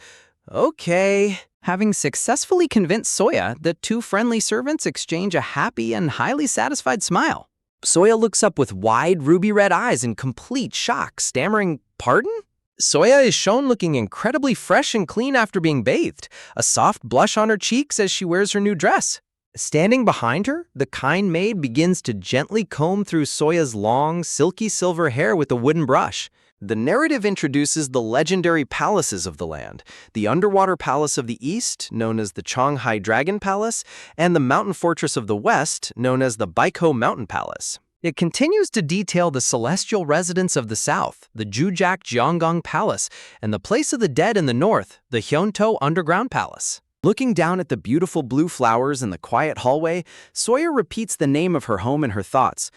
"Okay." Having successfully convinced Soya, the two friendly servants exchange a happy and highly satisfied smile. Soya looks up with wide, ruby-red eyes in complete shock, stammering, "Pardon?" Soya is shown looking incredibly fresh and clean after being bathed, a soft blush on her cheeks as she wears her new dress. Standing behind her, the kind maid begins to gently comb through Soya's long, silky silver hair with a wooden brush. The narrative introduces the legendary palaces of the land, the underwater palace of the east, known as the Changhai Dragon Palace, and the mountain fortress of the west, known as the Baiko Mountain Palace. It continues to detail the celestial residence of the south, the Jujak Jeonggong Palace, and the place of the dead in the north, the Hyunto Underground Palace. Looking down at the beautiful blue flowers in the quiet hallway, Soya repeats the name of her home in her thoughts,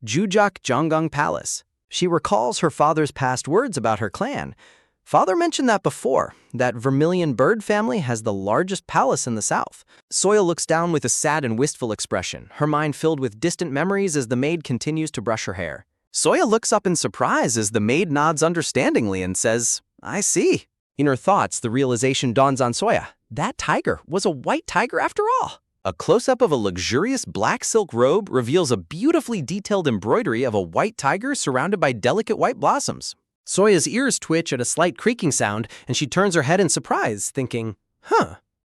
Jujak Jeonggong Palace. She recalls her father's past words about her clan. Father mentioned that before, that Vermilion Bird family has the largest palace in the south. Soya looks down with a sad and wistful expression, her mind filled with distant memories as the maid continues to brush her hair. Soya looks up in surprise as the maid nods understandingly and says, "I see." In her thoughts, the realization dawns on Soya. That tiger was a white tiger after all. A close-up of a luxurious black silk robe reveals a beautifully detailed embroidery of a white tiger surrounded by delicate white blossoms. Soya's ears twitch at a slight creaking sound, and she turns her head in surprise, thinking,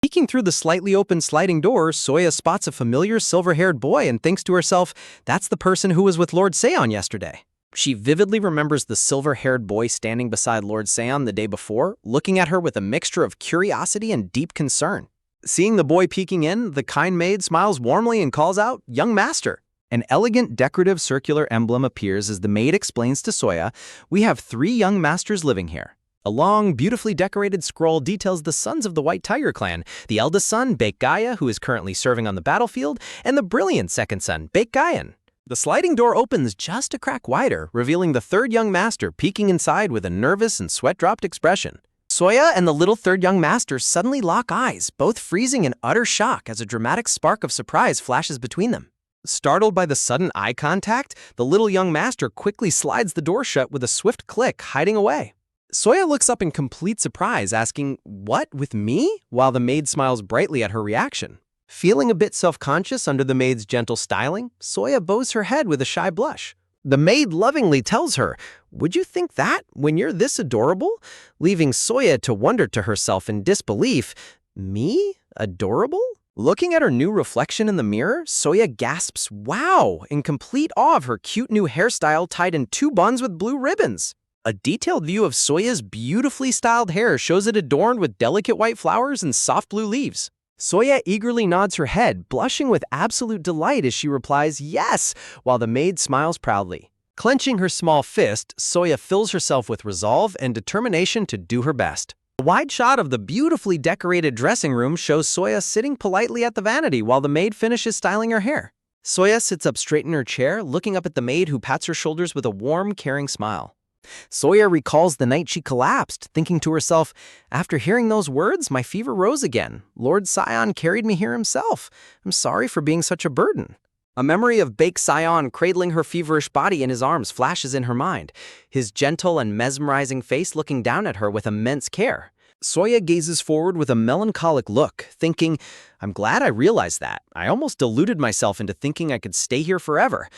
Peeking through the slightly open sliding door, Soya spots a familiar silver-haired boy and thinks to herself, that's the person who was with Lord Seon yesterday. She vividly remembers the silver-haired boy standing beside Lord Seon the day before, looking at her with a mixture of curiosity and deep concern. Seeing the boy peeking in, the kind maid smiles warmly and calls out, "Young master." An elegant decorative circular emblem appears as the maid explains to Soya, "We have 3 young masters living here." A long, beautifully decorated scroll details the sons of the White Tiger clan, the eldest son, Baek-gaya, who is currently serving on the battlefield, and the brilliant second son, Baek-gayan. The sliding door opens just a crack wider, revealing the third young master peeking inside with a nervous and sweat-dropped expression. Soya and the little third young master suddenly lock eyes, both freezing in utter shock as a dramatic spark of surprise flashes between them. Startled by the sudden eye contact, the little young master quickly slides the door shut with a swift click, hiding away. Soya looks up in complete surprise, asking, "What, with me?" while the maid smiles brightly at her reaction. Feeling a bit self-conscious under the maid's gentle styling, Soya bows her head with a shy blush. The maid lovingly tells her, "Would you think that when you're this adorable?" leaving Soya to wonder to herself in disbelief, "Me? Adorable?" Looking at her new reflection in the mirror, Soya gasps, "Wow!" in complete awe of her cute new hairstyle tied in 2 buns with blue ribbons. A detailed view of Soya's beautifully styled hair shows it adorned with delicate white flowers and soft blue leaves. Soya eagerly nods her head, blushing with absolute delight as she replies, "Yes," while the maid smiles proudly. Clenching her small fist, Soya fills herself with resolve and determination to do her best. A wide shot of the beautifully decorated dressing room shows Soya sitting politely at the vanity while the maid finishes styling her hair. Soya sits up straight in her chair, looking up at the maid who pats her shoulders with a warm, caring smile. Soya recalls the night she collapsed, thinking to herself, "After hearing those words, my fever rose again. Lord Seon carried me here himself. I'm sorry for being such a burden." A memory of Baek-seon cradling her feverish body in his arms flashes in her mind, his gentle and mesmerizing face looking down at her with immense care. Soya gazes forward with a melancholic look, thinking, "I'm glad I realized that. I almost deluded myself into thinking I could stay here forever.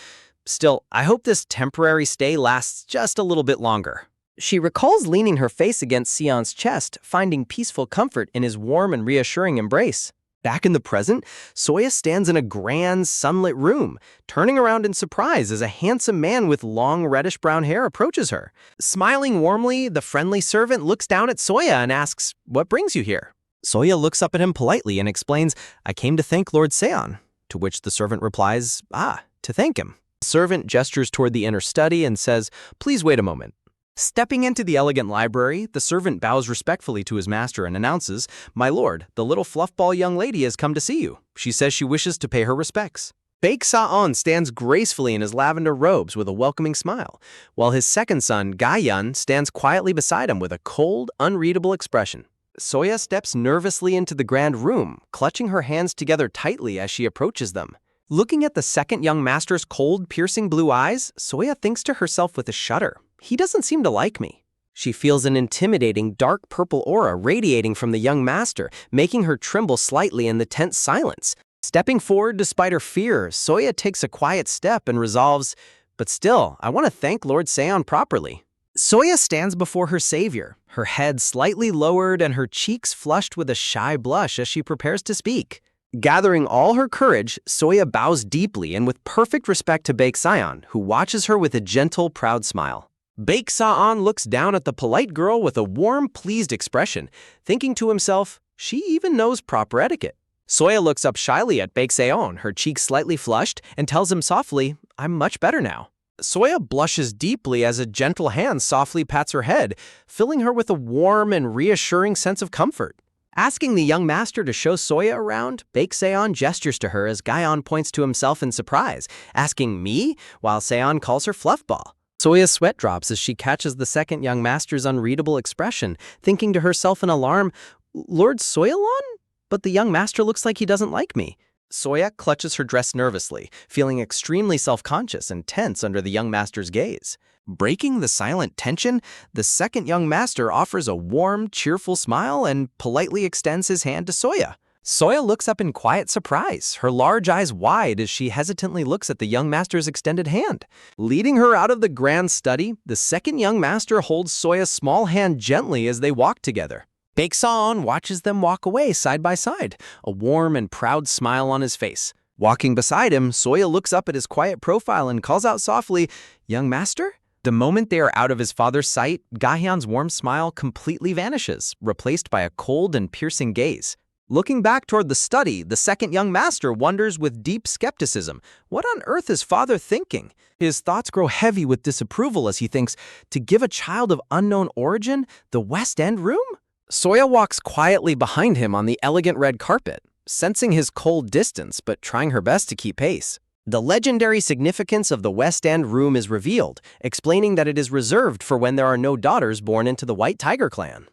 Still, I hope this temporary stay lasts just a little bit longer." She recalls leaning her face against Seon's chest, finding peaceful comfort in his warm and reassuring embrace. Back in the present, Soya stands in a grand, sunlit room, turning around in surprise as a handsome man with long reddish-brown hair approaches her. Smiling warmly, the friendly servant looks down at Soya and asks, "What brings you here?" Soya looks up at him politely and explains, "I came to thank Lord Seon." to which the servant replies, to thank him. The servant gestures toward the inner study and says, please wait a moment. Stepping into the elegant library, the servant bows respectfully to his master and announces, my lord, the little fluffball young lady has come to see you. She says she wishes to pay her respects. Baek Sa-on stands gracefully in his lavender robes with a welcoming smile, while his second son, Ga-yeon, stands quietly beside him with a cold, unreadable expression. Soya steps nervously into the grand room, clutching her hands together tightly as she approaches them. Looking at the second young master's cold, piercing blue eyes, Soya thinks to herself with a shudder, he doesn't seem to like me. She feels an intimidating, dark purple aura radiating from the young master, making her tremble slightly in the tense silence. Stepping forward despite her fear, Soya takes a quiet step and resolves, but still, I want to thank Lord Seon properly. Soya stands before her savior, her head slightly lowered and her cheeks flushed with a shy blush as she prepares to speak. Gathering all her courage, Soya bows deeply and with perfect respect to Baek Sa-on, who watches her with a gentle, proud smile. Baek Sa-on looks down at the polite girl with a warm, pleased expression, thinking to himself, she even knows proper etiquette. Soya looks up shyly at Baek Sa-on, her cheeks slightly flushed, and tells him softly, I'm much better now. Soya blushes deeply as a gentle hand softly pats her head, filling her with a warm and reassuring sense of comfort. Asking the young master to show Soya around, Baek Sa-on gestures to her as Ga-yeon points to himself in surprise, asking me, while Seon calls her fluffball. Soya's sweat drops as she catches the second young master's unreadable expression, thinking to herself in alarm, Lord Soyalon? But the young master looks like he doesn't like me. Soya clutches her dress nervously, feeling extremely self-conscious and tense under the young master's gaze. Breaking the silent tension, the second young master offers a warm, cheerful smile and politely extends his hand to Soya. Soya looks up in quiet surprise, her large eyes wide as she hesitantly looks at the young master's extended hand. Leading her out of the grand study, the second young master holds Soya's small hand gently as they walk together. Baek Sa-on watches them walk away side by side, a warm and proud smile on his face. Walking beside him, Soya looks up at his quiet profile and calls out softly, young master? The moment they are out of his father's sight, Ga-yeon's warm smile completely vanishes, replaced by a cold and piercing gaze. Looking back toward the study, the second young master wonders with deep skepticism, what on earth is father thinking? His thoughts grow heavy with disapproval as he thinks, to give a child of unknown origin the West End room? Soya walks quietly behind him on the elegant red carpet, sensing his cold distance but trying her best to keep pace. The legendary significance of the West End room is revealed, explaining that it is reserved for when there are no daughters born into the White Tiger clan.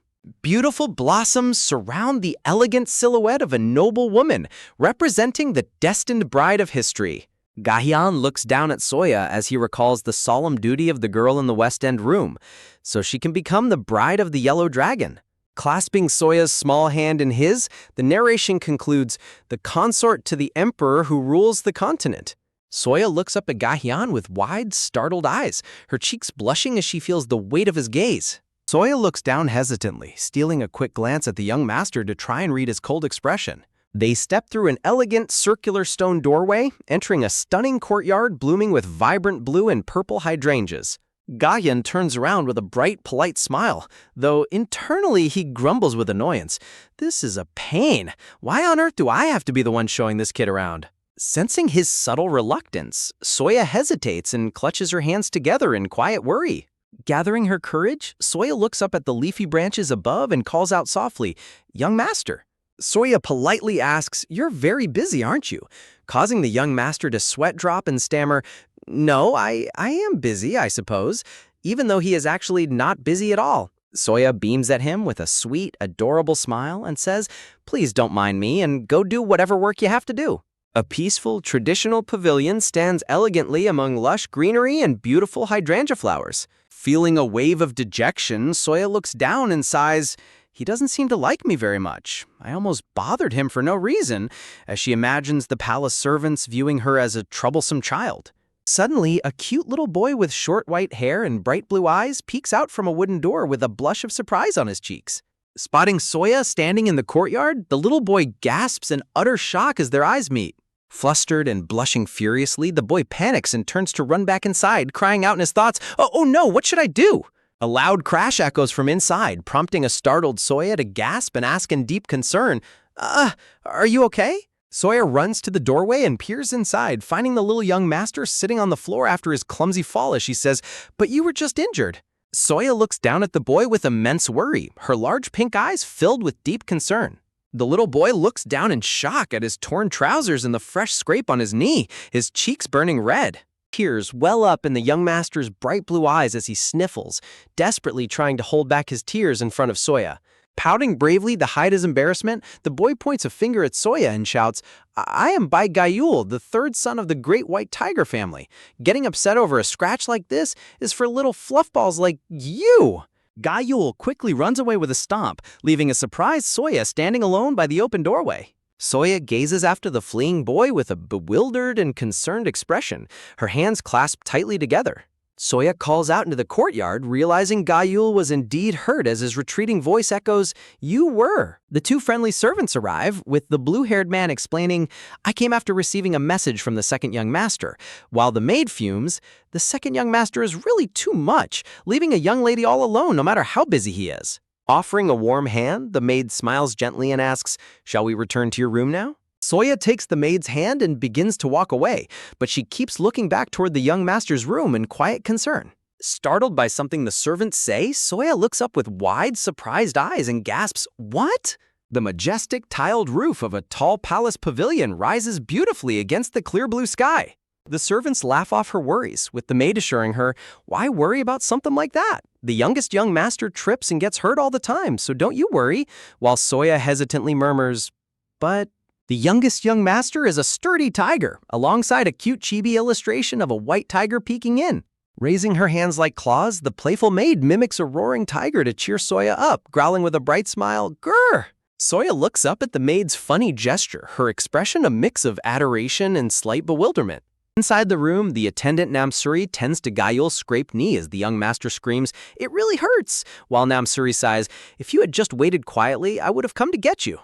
Beautiful blossoms surround the elegant silhouette of a noble woman, representing the destined bride of history. Ga-yeon looks down at Soya as he recalls the solemn duty of the girl in the West End room, so she can become the bride of the Yellow Dragon. Clasping Soya's small hand in his, the narration concludes, the consort to the emperor who rules the continent. Soya looks up at Ga-yeon with wide, startled eyes, her cheeks blushing as she feels the weight of his gaze. Soya looks down hesitantly, stealing a quick glance at the young master to try and read his cold expression. They step through an elegant circular stone doorway, entering a stunning courtyard blooming with vibrant blue and purple hydrangeas. Ga-yeon turns around with a bright, polite smile, though internally he grumbles with annoyance. This is a pain. Why on earth do I have to be the one showing this kid around? Sensing his subtle reluctance, Soya hesitates and clutches her hands together in quiet worry. Gathering her courage, Soya looks up at the leafy branches above and calls out softly, young master. Soya politely asks, you're very busy, aren't you? Causing the young master to sweat drop and stammer, no, I am busy, I suppose, even though he is actually not busy at all. Soya beams at him with a sweet, adorable smile and says, please don't mind me and go do whatever work you have to do. A peaceful, traditional pavilion stands elegantly among lush greenery and beautiful hydrangea flowers. Feeling a wave of dejection, Soya looks down and sighs, he doesn't seem to like me very much. I almost bothered him for no reason, as she imagines the palace servants viewing her as a troublesome child. Suddenly, a cute little boy with short white hair and bright blue eyes peeks out from a wooden door with a blush of surprise on his cheeks. Spotting Soya standing in the courtyard, the little boy gasps in utter shock as their eyes meet. Flustered and blushing furiously, the boy panics and turns to run back inside, crying out in his thoughts, oh no, what should I do? A loud crash echoes from inside, prompting a startled Soya to gasp and ask in deep concern, are you okay? Soya runs to the doorway and peers inside, finding the little young master sitting on the floor after his clumsy fall as she says, "But you were just injured." Soya looks down at the boy with immense worry, her large pink eyes filled with deep concern. The little boy looks down in shock at his torn trousers and the fresh scrape on his knee, his cheeks burning red. Tears well up in the young master's bright blue eyes as he sniffles, desperately trying to hold back his tears in front of Soya. Pouting bravely to hide his embarrassment, the boy points a finger at Soya and shouts, "I am Bai Gayul, the third son of the great white tiger family. Getting upset over a scratch like this is for little fluffballs like you." Gayul quickly runs away with a stomp, leaving a surprised Soya standing alone by the open doorway. Soya gazes after the fleeing boy with a bewildered and concerned expression, her hands clasped tightly together. Soya calls out into the courtyard, realizing Gayul was indeed hurt as his retreating voice echoes, "You were." The two friendly servants arrive, with the blue-haired man explaining, "I came after receiving a message from the second young master." While the maid fumes, "The second young master is really too much, leaving a young lady all alone no matter how busy he is." Offering a warm hand, the maid smiles gently and asks, "Shall we return to your room now?" Soya takes the maid's hand and begins to walk away, but she keeps looking back toward the young master's room in quiet concern. Startled by something the servants say, Soya looks up with wide, surprised eyes and gasps, "What?" The majestic tiled roof of a tall palace pavilion rises beautifully against the clear blue sky. The servants laugh off her worries, with the maid assuring her, "Why worry about something like that? The youngest young master trips and gets hurt all the time, so don't you worry," while Soya hesitantly murmurs, "But..." The youngest young master is a sturdy tiger, alongside a cute chibi illustration of a white tiger peeking in. Raising her hands like claws, the playful maid mimics a roaring tiger to cheer Soya up, growling with a bright smile, "Grr!" Soya looks up at the maid's funny gesture, her expression a mix of adoration and slight bewilderment. Inside the room, the attendant Namsuri tends to Gayul's scraped knee as the young master screams, "It really hurts!" While Namsuri sighs, "If you had just waited quietly, I would have come to get you."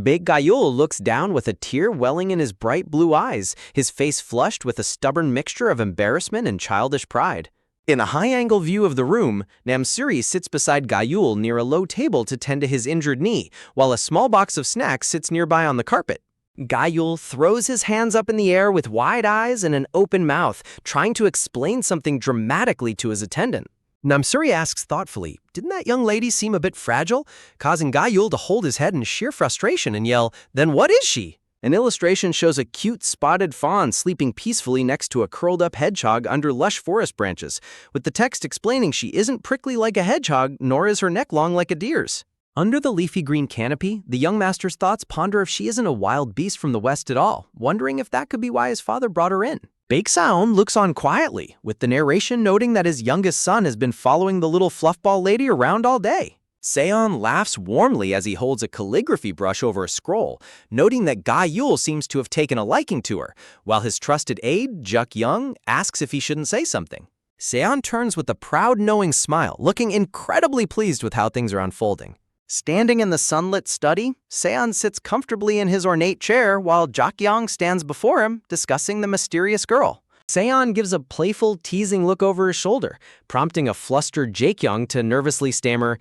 Big Gayul looks down with a tear welling in his bright blue eyes, his face flushed with a stubborn mixture of embarrassment and childish pride. In a high-angle view of the room, Namsuri sits beside Gayul near a low table to tend to his injured knee, while a small box of snacks sits nearby on the carpet. Gayul throws his hands up in the air with wide eyes and an open mouth, trying to explain something dramatically to his attendant. Namsuri asks thoughtfully, "Didn't that young lady seem a bit fragile?" causing Gayul to hold his head in sheer frustration and yell, "Then what is she?" An illustration shows a cute spotted fawn sleeping peacefully next to a curled-up hedgehog under lush forest branches, with the text explaining she isn't prickly like a hedgehog, nor is her neck long like a deer's. Under the leafy green canopy, the young master's thoughts ponder if she isn't a wild beast from the west at all, wondering if that could be why his father brought her in. Baeksaon looks on quietly, with the narration noting that his youngest son has been following the little fluffball lady around all day. Seon laughs warmly as he holds a calligraphy brush over a scroll, noting that Gayul seems to have taken a liking to her, while his trusted aide, Juk Young, asks if he shouldn't say something. Seon turns with a proud, knowing smile, looking incredibly pleased with how things are unfolding. Standing in the sunlit study, Seon sits comfortably in his ornate chair while Jakyong stands before him, discussing the mysterious girl. Seon gives a playful, teasing look over his shoulder, prompting a flustered Jakyong to nervously stammer,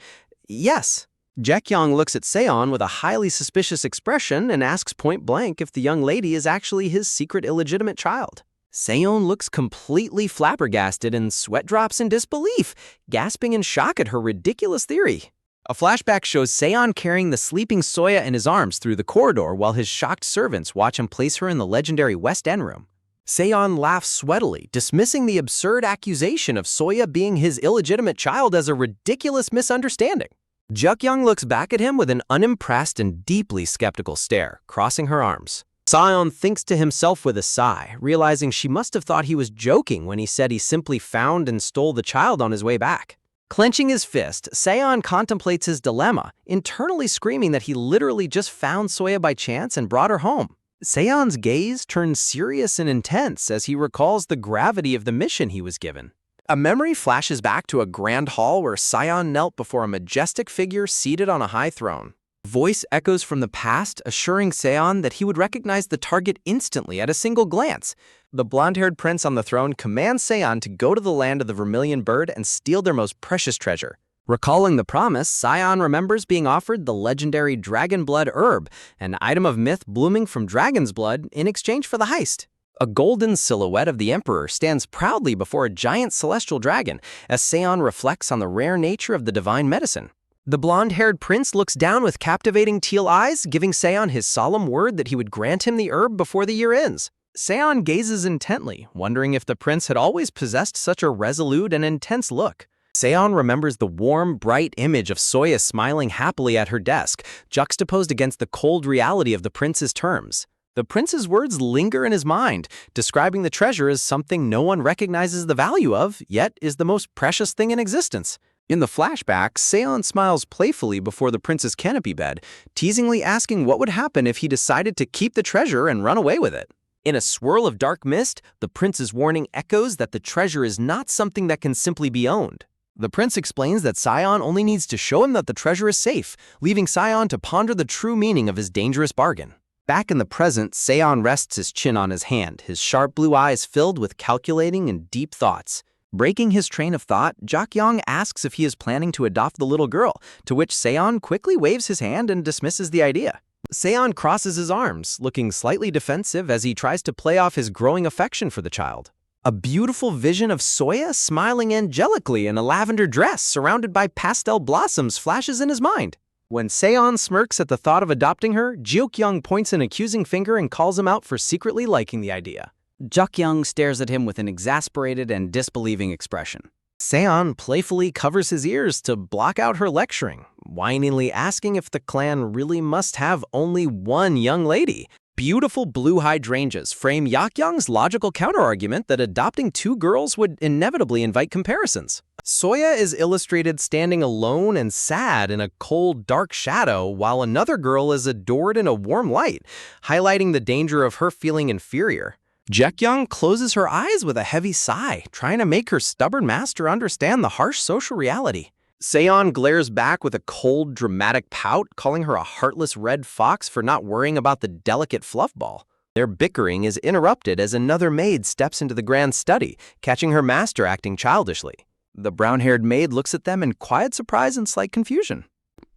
"Yes." Jakyong looks at Seon with a highly suspicious expression and asks point blank if the young lady is actually his secret illegitimate child. Seon looks completely flabbergasted and sweat drops in disbelief, gasping in shock at her ridiculous theory. A flashback shows Seon carrying the sleeping Soya in his arms through the corridor while his shocked servants watch him place her in the legendary West End room. Seon laughs sweatily, dismissing the absurd accusation of Soya being his illegitimate child as a ridiculous misunderstanding. Jukyoung looks back at him with an unimpressed and deeply skeptical stare, crossing her arms. Seon thinks to himself with a sigh, realizing she must have thought he was joking when he said he simply found and stole the child on his way back. Clenching his fist, Seon contemplates his dilemma, internally screaming that he literally just found Soya by chance and brought her home. Seon's gaze turns serious and intense as he recalls the gravity of the mission he was given. A memory flashes back to a grand hall where Seon knelt before a majestic figure seated on a high throne. Voice echoes from the past, assuring Seon that he would recognize the target instantly at a single glance. The blonde-haired prince on the throne commands Seon to go to the land of the Vermilion Bird and steal their most precious treasure. Recalling the promise, Scion remembers being offered the legendary dragon blood herb, an item of myth blooming from dragon's blood in exchange for the heist. A golden silhouette of the Emperor stands proudly before a giant celestial dragon as Scion reflects on the rare nature of the divine medicine. The blonde-haired prince looks down with captivating teal eyes, giving Scion his solemn word that he would grant him the herb before the year ends. Scion gazes intently, wondering if the prince had always possessed such a resolute and intense look. Scion remembers the warm, bright image of Soya smiling happily at her desk, juxtaposed against the cold reality of the prince's terms. The prince's words linger in his mind, describing the treasure as something no one recognizes the value of, yet is the most precious thing in existence. In the flashback, Scion smiles playfully before the prince's canopy bed, teasingly asking what would happen if he decided to keep the treasure and run away with it. In a swirl of dark mist, the prince's warning echoes that the treasure is not something that can simply be owned. The prince explains that Scion only needs to show him that the treasure is safe, leaving Scion to ponder the true meaning of his dangerous bargain. Back in the present, Scion rests his chin on his hand, his sharp blue eyes filled with calculating and deep thoughts. Breaking his train of thought, Jakyong asks if he is planning to adopt the little girl, to which Scion quickly waves his hand and dismisses the idea. Scion crosses his arms, looking slightly defensive as he tries to play off his growing affection for the child. A beautiful vision of Soya smiling angelically in a lavender dress surrounded by pastel blossoms flashes in his mind. When Scion smirks at the thought of adopting her, Jakyong points an accusing finger and calls him out for secretly liking the idea. Jakyong stares at him with an exasperated and disbelieving expression. Scion playfully covers his ears to block out her lecturing, whiningly asking if the clan really must have only one young lady. Beautiful blue hydrangeas frame Jakyong's logical counterargument that adopting two girls would inevitably invite comparisons. Soya is illustrated standing alone and sad in a cold, dark shadow, while another girl is adored in a warm light, highlighting the danger of her feeling inferior. Jakyong closes her eyes with a heavy sigh, trying to make her stubborn master understand the harsh social reality. Scion glares back with a cold, dramatic pout, calling her a heartless red fox for not worrying about the delicate fluffball. Their bickering is interrupted as another maid steps into the grand study, catching her master acting childishly. The brown-haired maid looks at them in quiet surprise and slight confusion.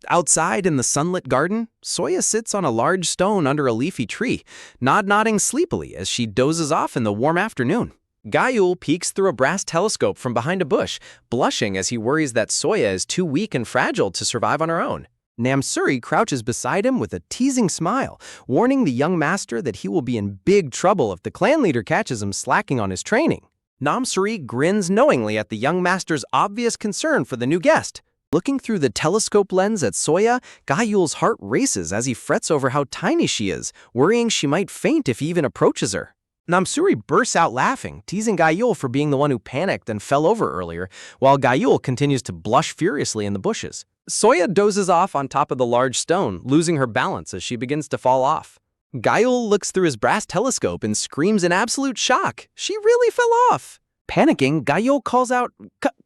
Outside in the sunlit garden, Soya sits on a large stone under a leafy tree, nodding sleepily as she dozes off in the warm afternoon. Gayul peeks through a brass telescope from behind a bush, blushing as he worries that Soya is too weak and fragile to survive on her own. Namsuri crouches beside him with a teasing smile, warning the young master that he will be in big trouble if the clan leader catches him slacking on his training. Namsuri grins knowingly at the young master's obvious concern for the new guest. Looking through the telescope lens at Soya, Gayul's heart races as he frets over how tiny she is, worrying she might faint if he even approaches her. Namsuri bursts out laughing, teasing Gayul for being the one who panicked and fell over earlier, while Gayul continues to blush furiously in the bushes. Soya dozes off on top of the large stone, losing her balance as she begins to fall off. Gayul looks through his brass telescope and screams in absolute shock. She really fell off. Panicking, Gayul calls out,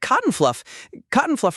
Cotton Fluff,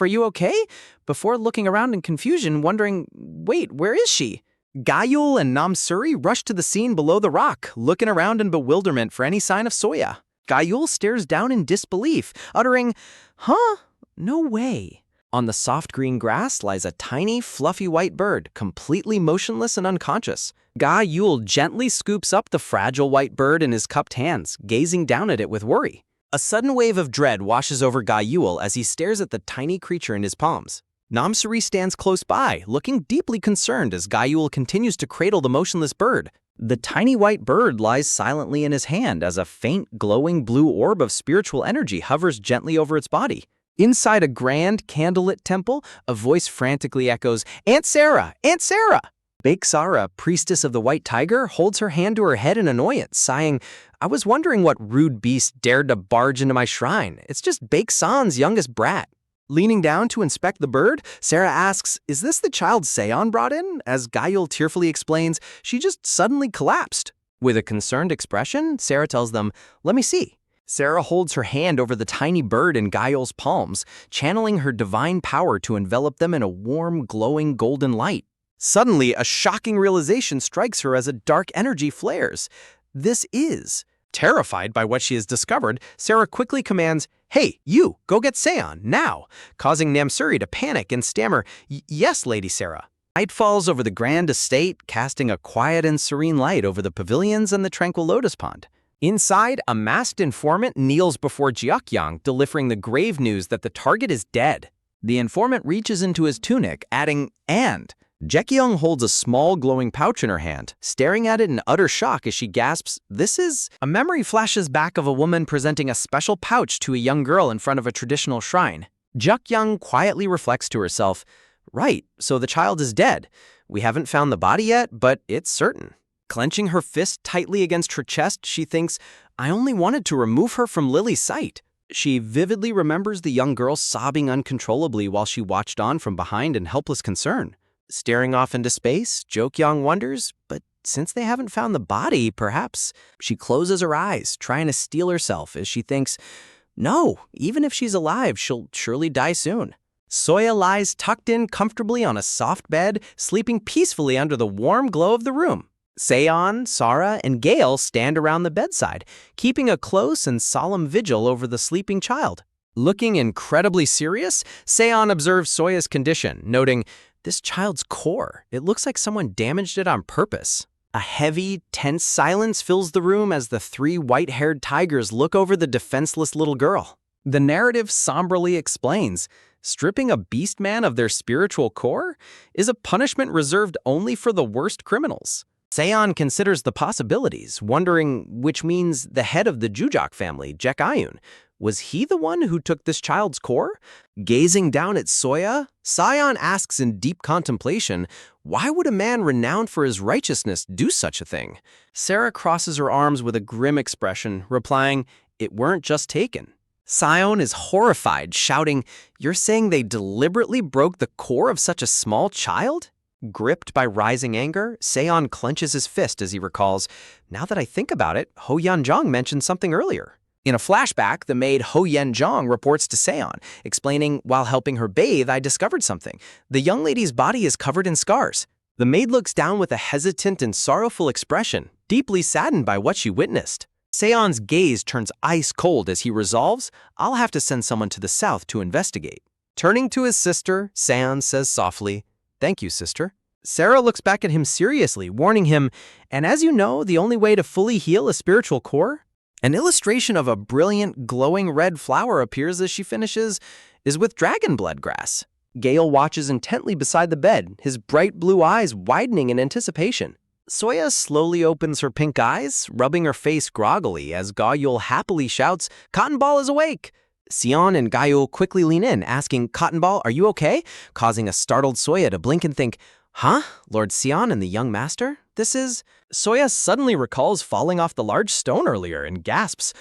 are you okay? Before looking around in confusion, wondering, wait, where is she? Gayul and Namsuri rush to the scene below the rock, looking around in bewilderment for any sign of Soya. Gayul stares down in disbelief, uttering, huh? No way. On the soft green grass lies a tiny, fluffy white bird, completely motionless and unconscious. Gayul gently scoops up the fragile white bird in his cupped hands, gazing down at it with worry. A sudden wave of dread washes over Gayul as he stares at the tiny creature in his palms. Namsuri stands close by, looking deeply concerned as Gayul continues to cradle the motionless bird. The tiny white bird lies silently in his hand as a faint, glowing blue orb of spiritual energy hovers gently over its body. Inside a grand, candlelit temple, a voice frantically echoes, Aunt Sarah! Aunt Sarah! Bakesara, priestess of the white tiger, holds her hand to her head in annoyance, sighing, I was wondering what rude beast dared to barge into my shrine. It's just Bakesan's youngest brat. Leaning down to inspect the bird, Sarah asks, is this the child Scion brought in? As Gayul tearfully explains, she just suddenly collapsed. With a concerned expression, Sarah tells them, let me see. Sarah holds her hand over the tiny bird in Gayul's palms, channeling her divine power to envelop them in a warm, glowing golden light. Suddenly, a shocking realization strikes her as a dark energy flares. This is Terrified by what she has discovered, Sarah quickly commands, "Hey, you, go get Seon, now," causing Namsuri to panic and stammer, "Yes, Lady Sarah." Night falls over the grand estate, casting a quiet and serene light over the pavilions and the tranquil lotus pond. Inside, a masked informant kneels before Jeokyeong, delivering the grave news that the target is dead. The informant reaches into his tunic, adding, "and." Jeokyeong holds a small glowing pouch in her hand, staring at it in utter shock as she gasps, "This is—" A memory flashes back of a woman presenting a special pouch to a young girl in front of a traditional shrine. Jeokyeong quietly reflects to herself, "Right, so the child is dead. We haven't found the body yet, but it's certain." Clenching her fist tightly against her chest, she thinks, "I only wanted to remove her from Lily's sight." She vividly remembers the young girl sobbing uncontrollably while she watched on from behind in helpless concern. Staring off into space, Jeokyeong wonders, but since they haven't found the body, perhaps. She closes her eyes, trying to steel herself as she thinks, "No, even if she's alive, she'll surely die soon." Soya lies tucked in comfortably on a soft bed, sleeping peacefully under the warm glow of the room. Seon, Sara, and Gale stand around the bedside, keeping a close and solemn vigil over the sleeping child. Looking incredibly serious, Seon observes Soya's condition, noting, "This child's core, it looks like someone damaged it on purpose." A heavy, tense silence fills the room as the three white-haired tigers look over the defenseless little girl. The narrative somberly explains, stripping a beast man of their spiritual core is a punishment reserved only for the worst criminals. Seon considers the possibilities, wondering which means the head of the Jujok family, Jek-ayun. Was he the one who took this child's core? Gazing down at Soya, Seon asks in deep contemplation, why would a man renowned for his righteousness do such a thing? Sarah crosses her arms with a grim expression, replying, "It weren't just taken." Seon is horrified, shouting, "You're saying they deliberately broke the core of such a small child?" Gripped by rising anger, Seon clenches his fist as he recalls, "Now that I think about it, Ho Yeon-jong mentioned something earlier." In a flashback, the maid Ho Yeon-jong reports to Seon, explaining, "While helping her bathe, I discovered something. The young lady's body is covered in scars." The maid looks down with a hesitant and sorrowful expression, deeply saddened by what she witnessed. Seon's gaze turns ice cold as he resolves, "I'll have to send someone to the south to investigate." Turning to his sister, Seon says softly, "Thank you, sister." Sarah looks back at him seriously, warning him, "And as you know, the only way to fully heal a spiritual core?" An illustration of a brilliant, glowing red flower appears as she finishes, is with dragon blood grass. Gale watches intently beside the bed, his bright blue eyes widening in anticipation. Soya slowly opens her pink eyes, rubbing her face groggily as Gayul happily shouts, "Cotton Ball is awake!" Seon and Gayul quickly lean in, asking, "Cotton Ball, are you okay?" causing a startled Soya to blink and think, "Huh? Lord Seon and the young master? This is—" Soya suddenly recalls falling off the large stone earlier and gasps,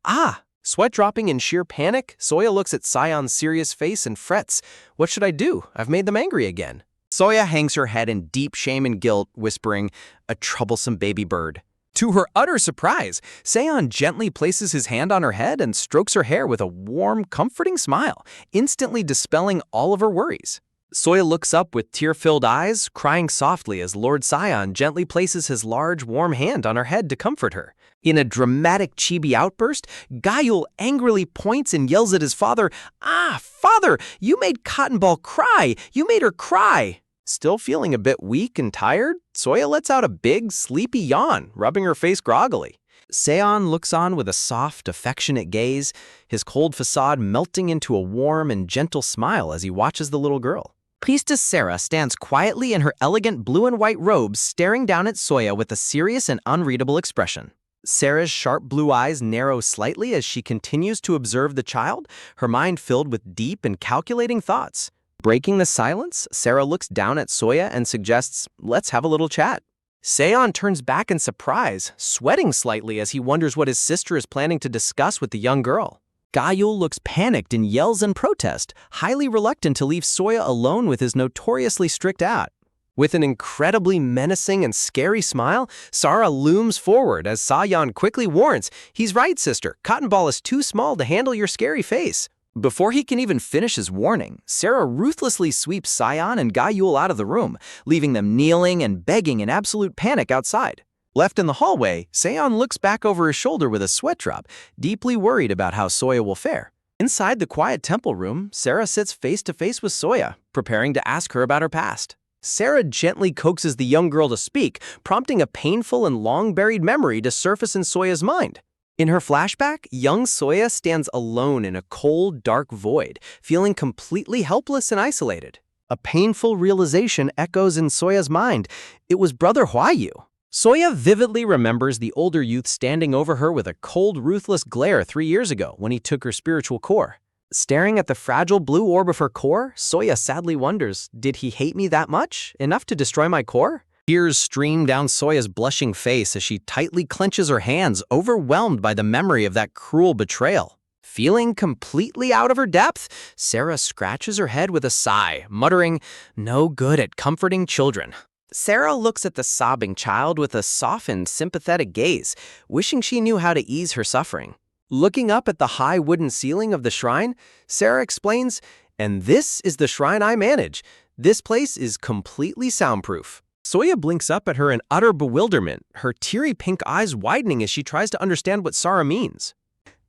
"Ah!" Sweat dropping in sheer panic, Soya looks at Seon's serious face and frets, "What should I do? I've made them angry again." Soya hangs her head in deep shame and guilt, whispering, "A troublesome baby bird." To her utter surprise, Seon gently places his hand on her head and strokes her hair with a warm, comforting smile, instantly dispelling all of her worries. Soya looks up with tear-filled eyes, crying softly as Lord Seon gently places his large, warm hand on her head to comfort her. In a dramatic chibi outburst, Gayul angrily points and yells at his father, "Ah, father, you made Cotton Ball cry! You made her cry!" Still feeling a bit weak and tired, Soya lets out a big, sleepy yawn, rubbing her face groggily. Seon looks on with a soft, affectionate gaze, his cold facade melting into a warm and gentle smile as he watches the little girl. Priestess Sarah stands quietly in her elegant blue and white robes, staring down at Soya with a serious and unreadable expression. Sarah's sharp blue eyes narrow slightly as she continues to observe the child, her mind filled with deep and calculating thoughts. Breaking the silence, Sarah looks down at Soya and suggests, "Let's have a little chat." Seon turns back in surprise, sweating slightly as he wonders what his sister is planning to discuss with the young girl. Gayul looks panicked and yells in protest, highly reluctant to leave Soya alone with his notoriously strict aunt. With an incredibly menacing and scary smile, Sara looms forward as Sayan quickly warns, "He's right, sister. Cotton Ball is too small to handle your scary face." Before he can even finish his warning, Sarah ruthlessly sweeps Sayan and Gayul out of the room, leaving them kneeling and begging in absolute panic outside. Left in the hallway, Seon looks back over his shoulder with a sweat drop, deeply worried about how Soya will fare. Inside the quiet temple room, Sarah sits face to face with Soya, preparing to ask her about her past. Sarah gently coaxes the young girl to speak, prompting a painful and long-buried memory to surface in Soya's mind. In her flashback, young Soya stands alone in a cold, dark void, feeling completely helpless and isolated. A painful realization echoes in Soya's mind. It was Brother Hwayu. Soya vividly remembers the older youth standing over her with a cold, ruthless glare 3 years ago when he took her spiritual core. Staring at the fragile blue orb of her core, Soya sadly wonders, did he hate me that much? Enough to destroy my core? Tears stream down Soya's blushing face as she tightly clenches her hands, overwhelmed by the memory of that cruel betrayal. Feeling completely out of her depth, Sarah scratches her head with a sigh, muttering, "No good at comforting children." Sarah looks at the sobbing child with a softened, sympathetic gaze, wishing she knew how to ease her suffering. Looking up at the high wooden ceiling of the shrine, Sarah explains, "And this is the shrine I manage. This place is completely soundproof." Soya blinks up at her in utter bewilderment, her teary pink eyes widening as she tries to understand what Sarah means.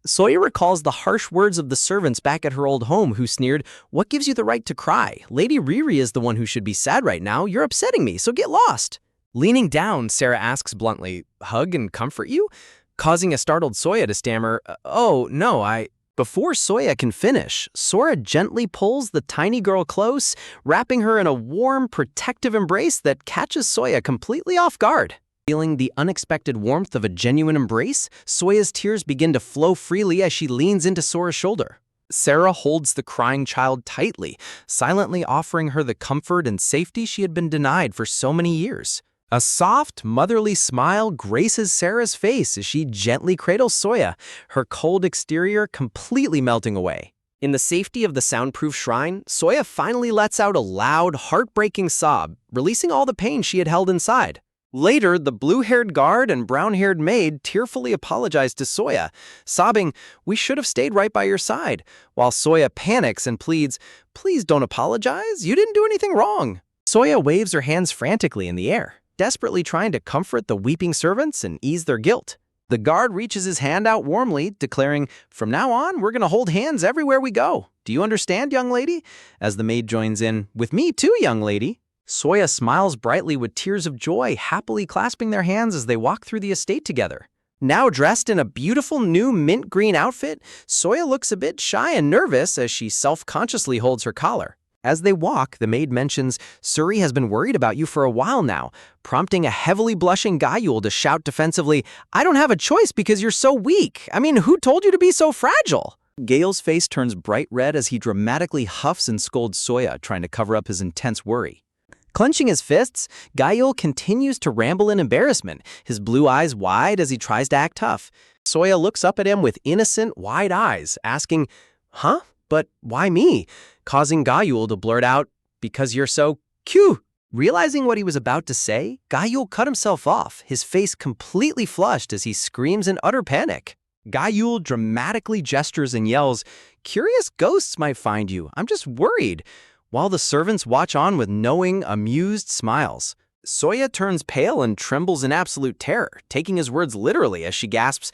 Soya recalls the harsh words of the servants back at her old home who sneered, "What gives you the right to cry? Lady Riri is the one who should be sad right now. You're upsetting me, so get lost." Leaning down, Sarah asks bluntly, "Hug and comfort you?" Causing a startled Soya to stammer, "Oh, no, I—" Before Soya can finish, Sora gently pulls the tiny girl close, wrapping her in a warm, protective embrace that catches Soya completely off guard. Feeling the unexpected warmth of a genuine embrace, Soya's tears begin to flow freely as she leans into Sora's shoulder. Sarah holds the crying child tightly, silently offering her the comfort and safety she had been denied for so many years. A soft, motherly smile graces Sarah's face as she gently cradles Soya, her cold exterior completely melting away. In the safety of the soundproof shrine, Soya finally lets out a loud, heartbreaking sob, releasing all the pain she had held inside. Later, the blue-haired guard and brown-haired maid tearfully apologize to Soya, sobbing, "We should have stayed right by your side," while Soya panics and pleads, "Please don't apologize, you didn't do anything wrong." Soya waves her hands frantically in the air, desperately trying to comfort the weeping servants and ease their guilt. The guard reaches his hand out warmly, declaring, "From now on, we're going to hold hands everywhere we go. Do you understand, young lady?" As the maid joins in, "With me too, young lady." Soya smiles brightly with tears of joy, happily clasping their hands as they walk through the estate together. Now dressed in a beautiful new mint green outfit, Soya looks a bit shy and nervous as she self-consciously holds her collar. As they walk, the maid mentions, "Suri has been worried about you for a while now," prompting a heavily blushing Gayul to shout defensively, "I don't have a choice because you're so weak. I mean, who told you to be so fragile?" Gayul's face turns bright red as he dramatically huffs and scolds Soya, trying to cover up his intense worry. Clenching his fists, Gayul continues to ramble in embarrassment, his blue eyes wide as he tries to act tough. Soya looks up at him with innocent, wide eyes, asking, "Huh? But why me?" Causing Gayul to blurt out, "Because you're so cute." Realizing what he was about to say, Gayul cut himself off, his face completely flushed as he screams in utter panic. Gayul dramatically gestures and yells, "Curious ghosts might find you. I'm just worried," while the servants watch on with knowing, amused smiles. Soya turns pale and trembles in absolute terror, taking his words literally as she gasps,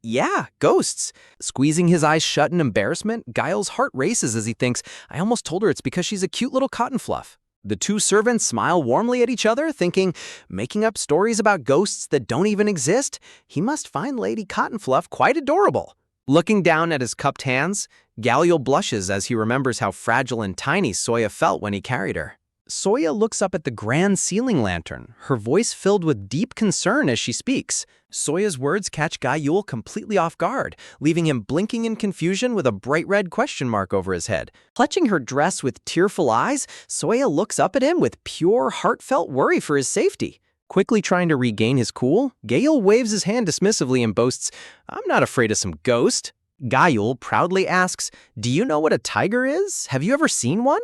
"Yeah, ghosts." Squeezing his eyes shut in embarrassment, Gayul's heart races as he thinks, "I almost told her it's because she's a cute little cotton fluff." The two servants smile warmly at each other, thinking, making up stories about ghosts that don't even exist, he must find Lady Cottonfluff quite adorable. Looking down at his cupped hands, Gayul blushes as he remembers how fragile and tiny Soya felt when he carried her. Soya looks up at the grand ceiling lantern, her voice filled with deep concern as she speaks. Soya's words catch Gayul completely off guard, leaving him blinking in confusion with a bright red question mark over his head. Clutching her dress with tearful eyes, Soya looks up at him with pure, heartfelt worry for his safety. Quickly trying to regain his cool, Gayul waves his hand dismissively and boasts, "I'm not afraid of some ghost." Gayul proudly asks, "Do you know what a tiger is? Have you ever seen one?"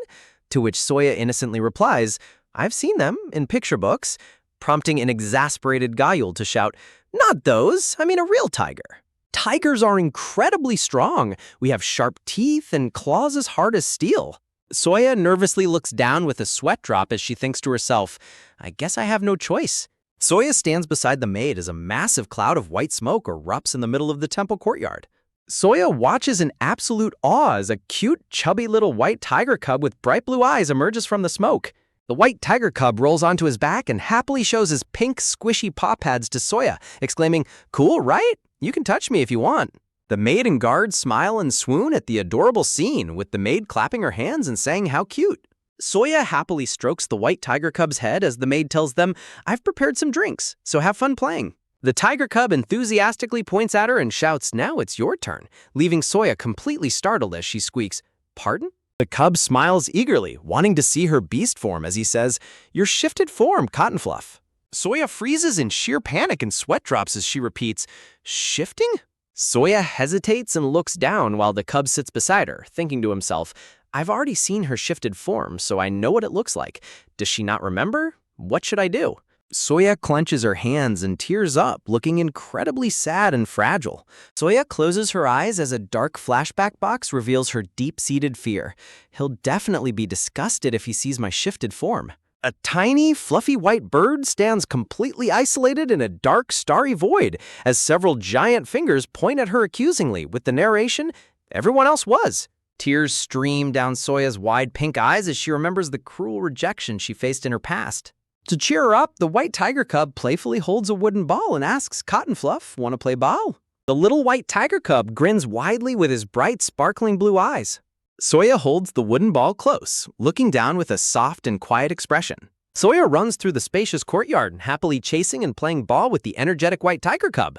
To which Soya innocently replies, "I've seen them in picture books," prompting an exasperated Gayul to shout, "Not those, I mean a real tiger." Tigers are incredibly strong. We have sharp teeth and claws as hard as steel. Soya nervously looks down with a sweat drop as she thinks to herself, "I guess I have no choice." Soya stands beside the maid as a massive cloud of white smoke erupts in the middle of the temple courtyard. Soya watches in absolute awe as a cute, chubby little white tiger cub with bright blue eyes emerges from the smoke. The white tiger cub rolls onto his back and happily shows his pink, squishy paw pads to Soya, exclaiming, "Cool, right? You can touch me if you want." The maid and guard smile and swoon at the adorable scene, with the maid clapping her hands and saying how cute. Soya happily strokes the white tiger cub's head as the maid tells them, "I've prepared some drinks, so have fun playing." The tiger cub enthusiastically points at her and shouts, "Now it's your turn," leaving Soya completely startled as she squeaks, "Pardon?" The cub smiles eagerly, wanting to see her beast form as he says, "Your shifted form, Cotton Fluff." Soya freezes in sheer panic and sweat drops as she repeats, "Shifting?" Soya hesitates and looks down while the cub sits beside her, thinking to himself, "I've already seen her shifted form, so I know what it looks like. Does she not remember? What should I do?" Soya clenches her hands and tears up, looking incredibly sad and fragile. Soya closes her eyes as a dark flashback box reveals her deep-seated fear. "He'll definitely be disgusted if he sees my shifted form." A tiny, fluffy white bird stands completely isolated in a dark, starry void as several giant fingers point at her accusingly with the narration, "Everyone else was." Tears stream down Soya's wide pink eyes as she remembers the cruel rejection she faced in her past. To cheer her up, the white tiger cub playfully holds a wooden ball and asks, "Cotton Fluff, want to play ball?" The little white tiger cub grins widely with his bright, sparkling blue eyes. Soya holds the wooden ball close, looking down with a soft and quiet expression. Soya runs through the spacious courtyard, happily chasing and playing ball with the energetic white tiger cub.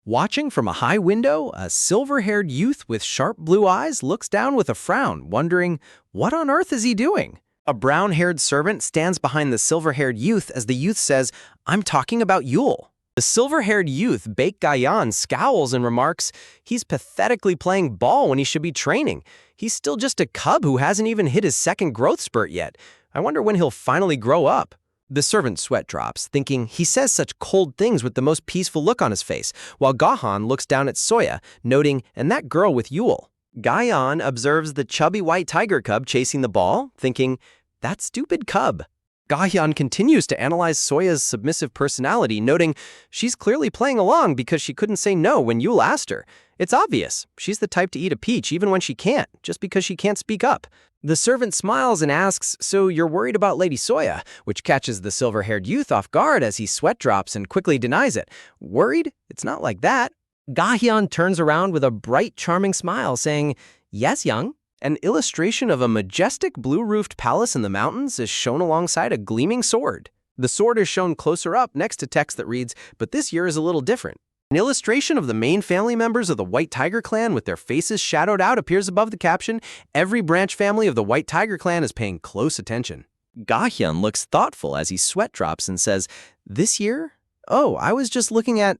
Watching from a high window, a silver-haired youth with sharp blue eyes looks down with a frown, wondering, what on earth is he doing? A brown-haired servant stands behind the silver-haired youth as the youth says, "I'm talking about Yule." The silver-haired youth, Baek Gayan, scowls and remarks, "He's pathetically playing ball when he should be training. He's still just a cub who hasn't even hit his second growth spurt yet. I wonder when he'll finally grow up." The servant's sweat drops, thinking he says such cold things with the most peaceful look on his face, while Gahan looks down at Soya, noting, "And that girl with Yule." Gayan observes the chubby white tiger cub chasing the ball, thinking, "That stupid cub." Gahan continues to analyze Soya's submissive personality, noting she's clearly playing along because she couldn't say no when Yule asked her. It's obvious, she's the type to eat a peach even when she can't, just because she can't speak up. The servant smiles and asks, "So you're worried about Lady Soya," which catches the silver-haired youth off guard as he sweat drops and quickly denies it. "Worried? It's not like that." Gahyun turns around with a bright, charming smile, saying, "Yes, young." An illustration of a majestic blue-roofed palace in the mountains is shown alongside a gleaming sword. The sword is shown closer up next to text that reads, "But this year is a little different." An illustration of the main family members of the White Tiger Clan with their faces shadowed out appears above the caption, "Every branch family of the White Tiger Clan is paying close attention." Gahyun looks thoughtful as he sweat drops and says, "This year? Oh, I was just looking at..."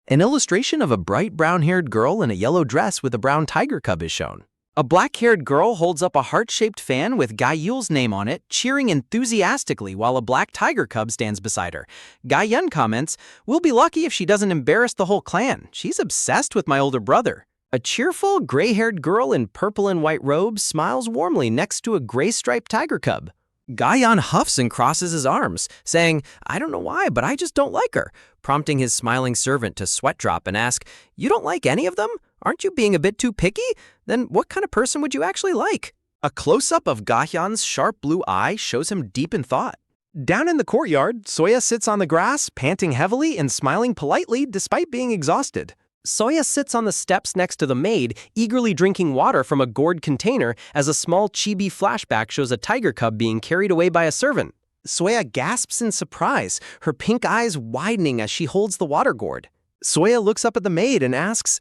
An illustration of a bright brown-haired girl in a yellow dress with a brown tiger cub is shown. A black-haired girl holds up a heart-shaped fan with Gayul's name on it, cheering enthusiastically while a black tiger cub stands beside her. Gayun comments, "We'll be lucky if she doesn't embarrass the whole clan. She's obsessed with my older brother." A cheerful, gray-haired girl in purple and white robes smiles warmly next to a gray-striped tiger cub. Gayan huffs and crosses his arms, saying, "I don't know why, but I just don't like her," prompting his smiling servant to sweat drop and ask, "You don't like any of them? Aren't you being a bit too picky? Then what kind of person would you actually like?" A close-up of Gahyun's sharp blue eye shows him deep in thought. Down in the courtyard, Soya sits on the grass, panting heavily and smiling politely despite being exhausted. Soya sits on the steps next to the maid, eagerly drinking water from a gourd container as a small chibi flashback shows a tiger cub being carried away by a servant. Soya gasps in surprise, her pink eyes widening as she holds the water gourd. Soya looks up at the maid and asks,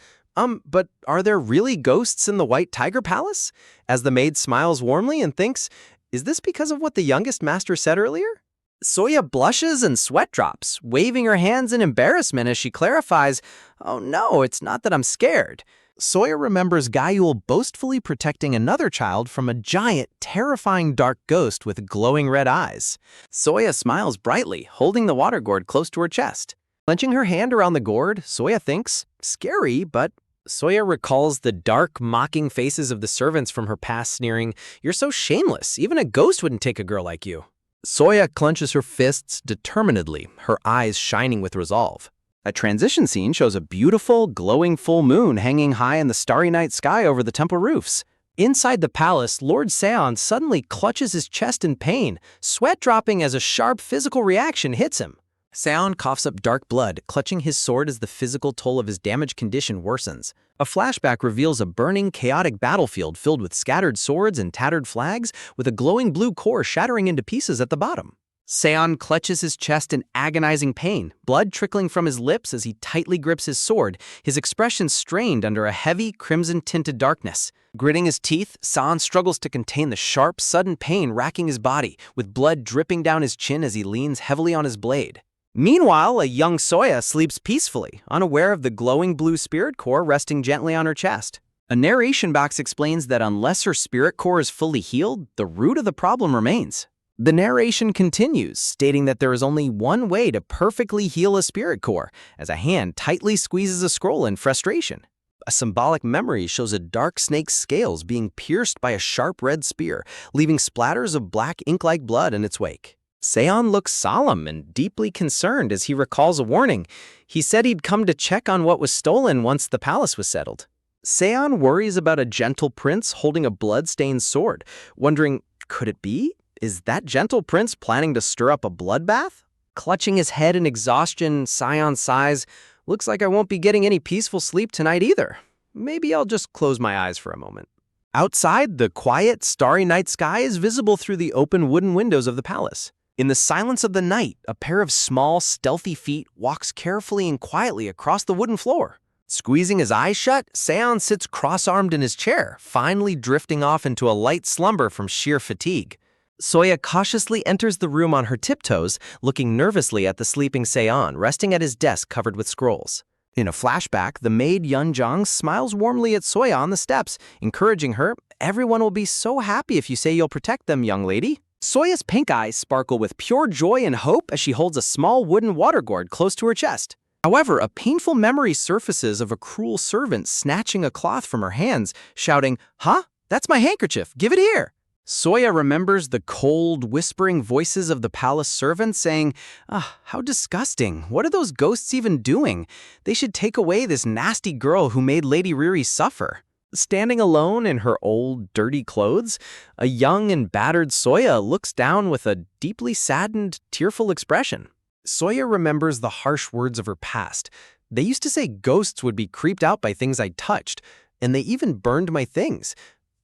But are there really ghosts in the White Tiger Palace?" As the maid smiles warmly and thinks, "Is this because of what the youngest master said earlier?" Soya blushes and sweat drops, waving her hands in embarrassment as she clarifies, "Oh no, it's not that I'm scared." Soya remembers Gayul boastfully protecting another child from a giant, terrifying dark ghost with glowing red eyes. Soya smiles brightly, holding the water gourd close to her chest. Clenching her hand around the gourd, Soya thinks, "Scary, but..." Soya recalls the dark, mocking faces of the servants from her past, sneering, "You're so shameless, even a ghost wouldn't take a girl like you." Soya clenches her fists determinedly, her eyes shining with resolve. A transition scene shows a beautiful, glowing full moon hanging high in the starry night sky over the temple roofs. Inside the palace, Lord Seon suddenly clutches his chest in pain, sweat dropping as a sharp physical reaction hits him. Seon coughs up dark blood, clutching his sword as the physical toll of his damaged condition worsens. A flashback reveals a burning, chaotic battlefield filled with scattered swords and tattered flags, with a glowing blue core shattering into pieces at the bottom. Seon clutches his chest in agonizing pain, blood trickling from his lips as he tightly grips his sword, his expression strained under a heavy, crimson-tinted darkness. Gritting his teeth, Seon struggles to contain the sharp, sudden pain racking his body, with blood dripping down his chin as he leans heavily on his blade. Meanwhile, a young Soya sleeps peacefully, unaware of the glowing blue spirit core resting gently on her chest. A narration box explains that unless her spirit core is fully healed, the root of the problem remains. The narration continues, stating that there is only one way to perfectly heal a spirit core, as a hand tightly squeezes a scroll in frustration. A symbolic memory shows a dark snake's scales being pierced by a sharp red spear, leaving splatters of black ink-like blood in its wake. Seon looks solemn and deeply concerned as he recalls a warning. He said he'd come to check on what was stolen once the palace was settled. Seon worries about a gentle prince holding a blood-stained sword, wondering, could it be? Is that gentle prince planning to stir up a bloodbath? Clutching his head in exhaustion, Seon sighs, looks like I won't be getting any peaceful sleep tonight either. Maybe I'll just close my eyes for a moment. Outside, the quiet, starry night sky is visible through the open wooden windows of the palace. In the silence of the night, a pair of small, stealthy feet walks carefully and quietly across the wooden floor. Squeezing his eyes shut, Seon sits cross-armed in his chair, finally drifting off into a light slumber from sheer fatigue. Soya cautiously enters the room on her tiptoes, looking nervously at the sleeping Seon, resting at his desk covered with scrolls. In a flashback, the maid Yeonjong smiles warmly at Soya on the steps, encouraging her, "Everyone will be so happy if you say you'll protect them, young lady." Soya's pink eyes sparkle with pure joy and hope as she holds a small wooden water gourd close to her chest. However, a painful memory surfaces of a cruel servant snatching a cloth from her hands, shouting, "Huh? That's my handkerchief, give it here!" Soya remembers the cold, whispering voices of the palace servants saying, how disgusting. What are those ghosts even doing? They should take away this nasty girl who made Lady Riri suffer. Standing alone in her old, dirty clothes, a young and battered Soya looks down with a deeply saddened, tearful expression. Soya remembers the harsh words of her past. They used to say ghosts would be creeped out by things I touched, and they even burned my things.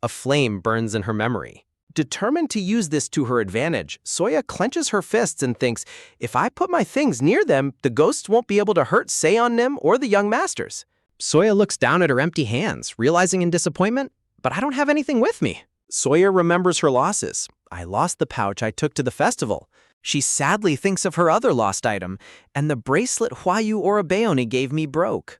A flame burns in her memory. Determined to use this to her advantage, Soya clenches her fists and thinks, if I put my things near them, the ghosts won't be able to hurt Seon-nim or the young masters. Soya looks down at her empty hands, realizing in disappointment, but I don't have anything with me. Soya remembers her losses. I lost the pouch I took to the festival. She sadly thinks of her other lost item, and the bracelet Hwayu Orabeone gave me broke.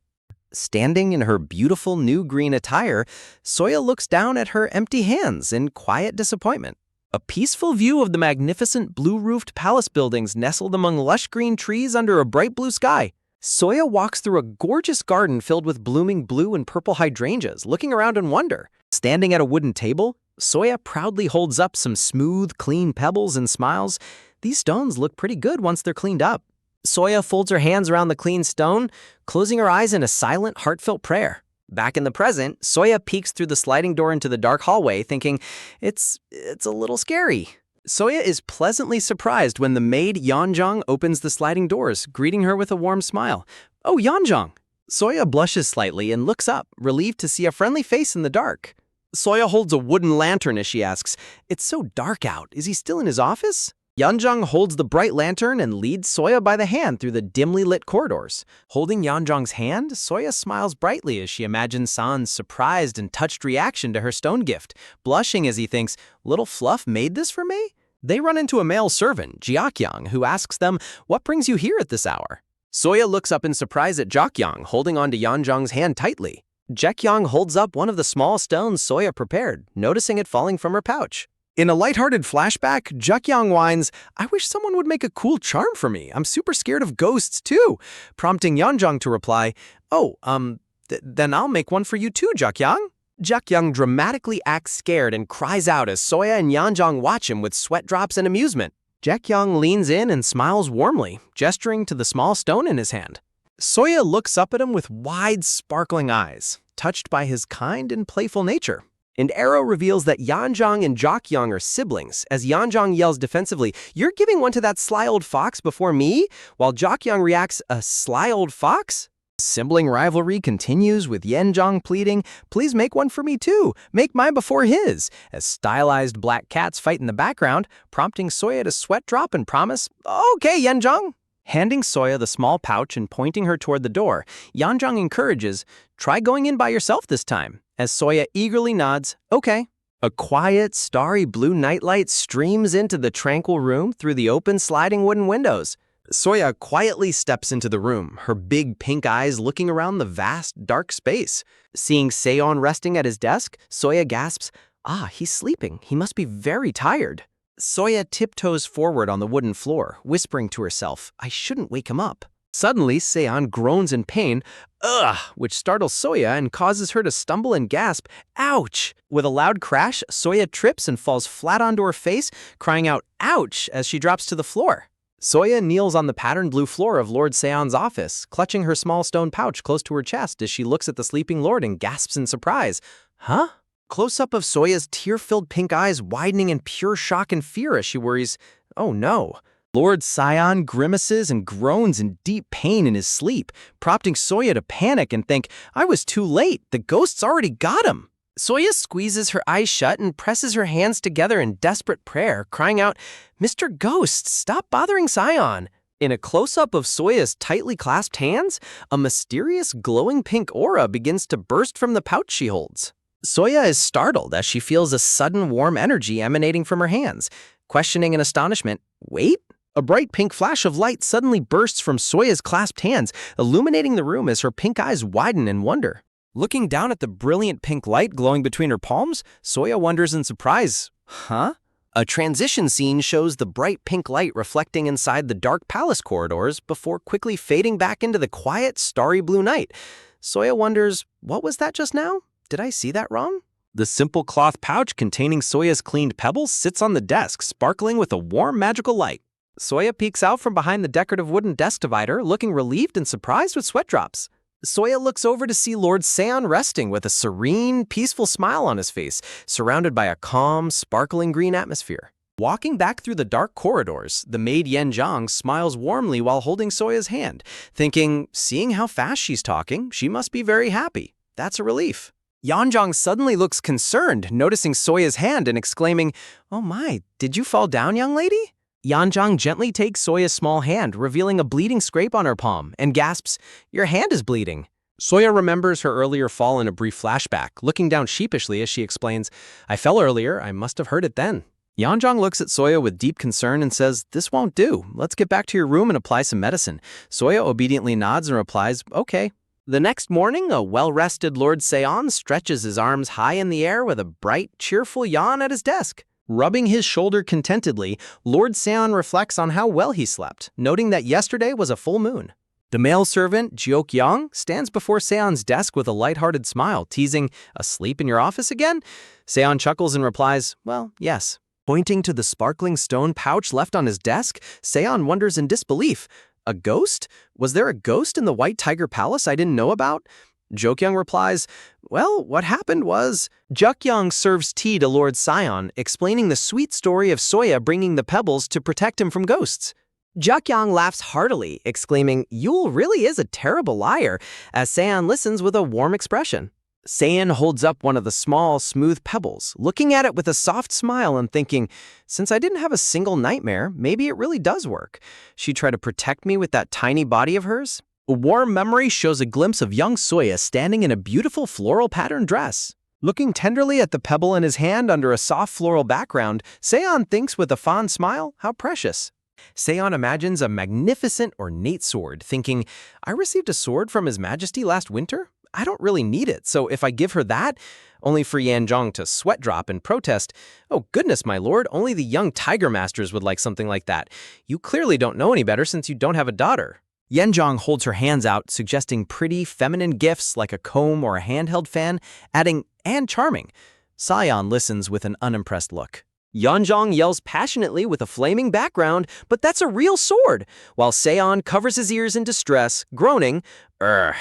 Standing in her beautiful new green attire, Soya looks down at her empty hands in quiet disappointment. A peaceful view of the magnificent blue-roofed palace buildings nestled among lush green trees under a bright blue sky. Soya walks through a gorgeous garden filled with blooming blue and purple hydrangeas, looking around in wonder. Standing at a wooden table, Soya proudly holds up some smooth, clean pebbles and smiles. These stones look pretty good once they're cleaned up. Soya folds her hands around the clean stone, closing her eyes in a silent, heartfelt prayer. Back in the present, Soya peeks through the sliding door into the dark hallway, thinking, it's a little scary. Soya is pleasantly surprised when the maid Yeonjong opens the sliding doors, greeting her with a warm smile. "Oh, Yeonjong!" Soya blushes slightly and looks up, relieved to see a friendly face in the dark. Soya holds a wooden lantern as she asks, "It's so dark out. Is he still in his office?" Yeonjong holds the bright lantern and leads Soya by the hand through the dimly lit corridors. Holding Yeonjong's hand, Soya smiles brightly as she imagines San's surprised and touched reaction to her stone gift, blushing as he thinks, "Little Fluff made this for me?" They run into a male servant, Jiakyang, who asks them, "What brings you here at this hour?" Soya looks up in surprise at Jiakyang, holding onto Yeonjong's hand tightly. Jiakyang holds up one of the small stones Soya prepared, noticing it falling from her pouch. In a lighthearted flashback, Jiakyang whines, "I wish someone would make a cool charm for me. I'm super scared of ghosts too," prompting Yeonjong to reply, then I'll make one for you too, Jiakyang." Jiakyang dramatically acts scared and cries out as Soya and Yeonjong watch him with sweat drops and amusement. Jaekyong leans in and smiles warmly, gesturing to the small stone in his hand. Soya looks up at him with wide, sparkling eyes, touched by his kind and playful nature. And Arrow reveals that Yeonjong and Jaekyong are siblings, as Yeonjong yells defensively, "You're giving one to that sly old fox before me?" While Jaekyong reacts, "A sly old fox?" Sibling rivalry continues with Yeonjong pleading, "Please make one for me too, make mine before his," as stylized black cats fight in the background, prompting Soya to sweat drop and promise, "Okay, Yeonjong." Handing Soya the small pouch and pointing her toward the door, Yeonjong encourages, "Try going in by yourself this time," as Soya eagerly nods, "Okay." A quiet, starry blue nightlight streams into the tranquil room through the open sliding wooden windows. Soya quietly steps into the room, her big pink eyes looking around the vast, dark space. Seeing Seon resting at his desk, Soya gasps, "Ah, he's sleeping. He must be very tired." Soya tiptoes forward on the wooden floor, whispering to herself, "I shouldn't wake him up." Suddenly, Seon groans in pain, "Ugh," which startles Soya and causes her to stumble and gasp, "Ouch!" With a loud crash, Soya trips and falls flat onto her face, crying out, "Ouch!" as she drops to the floor. Soya kneels on the patterned blue floor of Lord Seon's office, clutching her small stone pouch close to her chest as she looks at the sleeping lord and gasps in surprise. "Huh?" Close-up of Soya's tear-filled pink eyes widening in pure shock and fear as she worries, "Oh no." Lord Seon grimaces and groans in deep pain in his sleep, prompting Soya to panic and think, "I was too late, the ghost's already got him." Soya squeezes her eyes shut and presses her hands together in desperate prayer, crying out, "Mr. Ghost, stop bothering Seon." In a close-up of Soya's tightly clasped hands, a mysterious glowing pink aura begins to burst from the pouch she holds. Soya is startled as she feels a sudden warm energy emanating from her hands, questioning in astonishment, "Wait?" A bright pink flash of light suddenly bursts from Soya's clasped hands, illuminating the room as her pink eyes widen in wonder. Looking down at the brilliant pink light glowing between her palms, Soya wonders in surprise, "Huh?" A transition scene shows the bright pink light reflecting inside the dark palace corridors before quickly fading back into the quiet, starry blue night. Soya wonders, "What was that just now? Did I see that wrong?" The simple cloth pouch containing Soya's cleaned pebbles sits on the desk, sparkling with a warm, magical light. Soya peeks out from behind the decorative wooden desk divider, looking relieved and surprised with sweat drops. Soya looks over to see Lord Seon resting with a serene, peaceful smile on his face, surrounded by a calm, sparkling green atmosphere. Walking back through the dark corridors, the maid Yeonjong smiles warmly while holding Soya's hand, thinking, seeing how fast she's talking, she must be very happy. That's a relief. Yeonjong suddenly looks concerned, noticing Soya's hand and exclaiming, "Oh my, did you fall down, young lady?" Yeonjong gently takes Soya's small hand, revealing a bleeding scrape on her palm, and gasps, "Your hand is bleeding." Soya remembers her earlier fall in a brief flashback, looking down sheepishly as she explains, "I fell earlier, I must have hurt it then." Yeonjong looks at Soya with deep concern and says, "This won't do. Let's get back to your room and apply some medicine." Soya obediently nods and replies, "Okay." The next morning, a well-rested Lord Seon stretches his arms high in the air with a bright, cheerful yawn at his desk. Rubbing his shoulder contentedly, Lord Seon reflects on how well he slept, noting that yesterday was a full moon. The male servant, Jeok-young, stands before Seon's desk with a lighthearted smile, teasing, "Asleep in your office again?" Seon chuckles and replies, "Well, yes." Pointing to the sparkling stone pouch left on his desk, Seon wonders in disbelief. "A ghost? Was there a ghost in the White Tiger Palace I didn't know about?" Jeok-young replies, "Well, what happened was..." Jeok-young serves tea to Lord Seon, explaining the sweet story of Soya bringing the pebbles to protect him from ghosts. Jeok-young laughs heartily, exclaiming, "Yul really is a terrible liar," as Seon listens with a warm expression. Seon holds up one of the small, smooth pebbles, looking at it with a soft smile and thinking, "Since I didn't have a single nightmare, maybe it really does work. She'd try to protect me with that tiny body of hers." A warm memory shows a glimpse of young Soya standing in a beautiful floral patterned dress. Looking tenderly at the pebble in his hand under a soft floral background, Seon thinks with a fond smile, how precious. Seon imagines a magnificent, ornate sword, thinking, "I received a sword from His Majesty last winter? I don't really need it, so if I give her that," only for Yeonjong to sweat drop and protest, "Oh goodness, my lord, only the young tiger masters would like something like that. You clearly don't know any better since you don't have a daughter." Yeonjong holds her hands out, suggesting pretty, feminine gifts like a comb or a handheld fan, adding, "and charming." Seon listens with an unimpressed look. Yeonjong yells passionately with a flaming background, but that's a real sword, while Seon covers his ears in distress, groaning, "Urgh."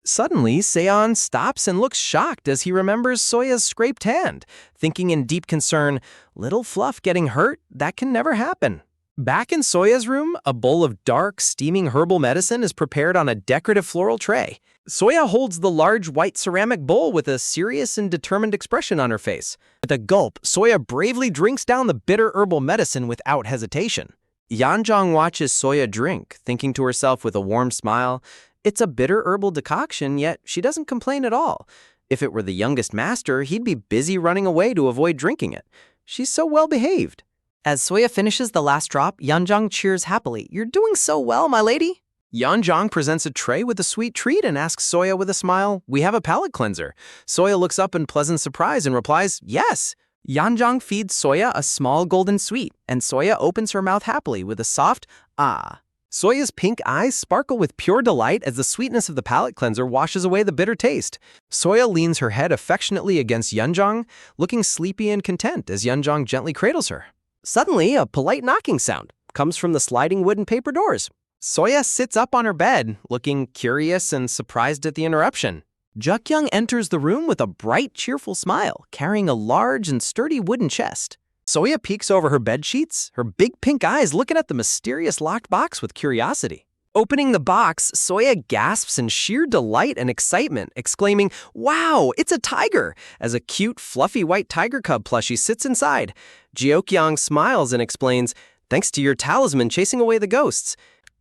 Suddenly, Seon stops and looks shocked as he remembers Soya's scraped hand, thinking in deep concern, little Fluff getting hurt? That can never happen. Back in Soya's room, a bowl of dark, steaming herbal medicine is prepared on a decorative floral tray. Soya holds the large white ceramic bowl with a serious and determined expression on her face. With a gulp, Soya bravely drinks down the bitter herbal medicine without hesitation. Yeonjong watches Soya drink, thinking to herself with a warm smile, it's a bitter herbal decoction, yet she doesn't complain at all. If it were the youngest master, he'd be busy running away to avoid drinking it. She's so well behaved. As Soya finishes the last drop, Yeonjong cheers happily. You're doing so well, my lady. Yeonjong presents a tray with a sweet treat and asks Soya with a smile, we have a palate cleanser. Soya looks up in pleasant surprise and replies, yes. Yeonjong feeds Soya a small golden sweet, and Soya opens her mouth happily with a soft, ah. Soya's pink eyes sparkle with pure delight as the sweetness of the palate cleanser washes away the bitter taste. Soya leans her head affectionately against Yeonjong, looking sleepy and content as Yeonjong gently cradles her. Suddenly, a polite knocking sound comes from the sliding wood and paper doors. Soya sits up on her bed, looking curious and surprised at the interruption. Jukyoung enters the room with a bright, cheerful smile, carrying a large and sturdy wooden chest. Soya peeks over her bed sheets, her big pink eyes looking at the mysterious locked box with curiosity. Opening the box, Soya gasps in sheer delight and excitement, exclaiming, wow, it's a tiger, as a cute, fluffy white tiger cub plushie sits inside. Jukyoung smiles and explains, thanks to your talisman chasing away the ghosts.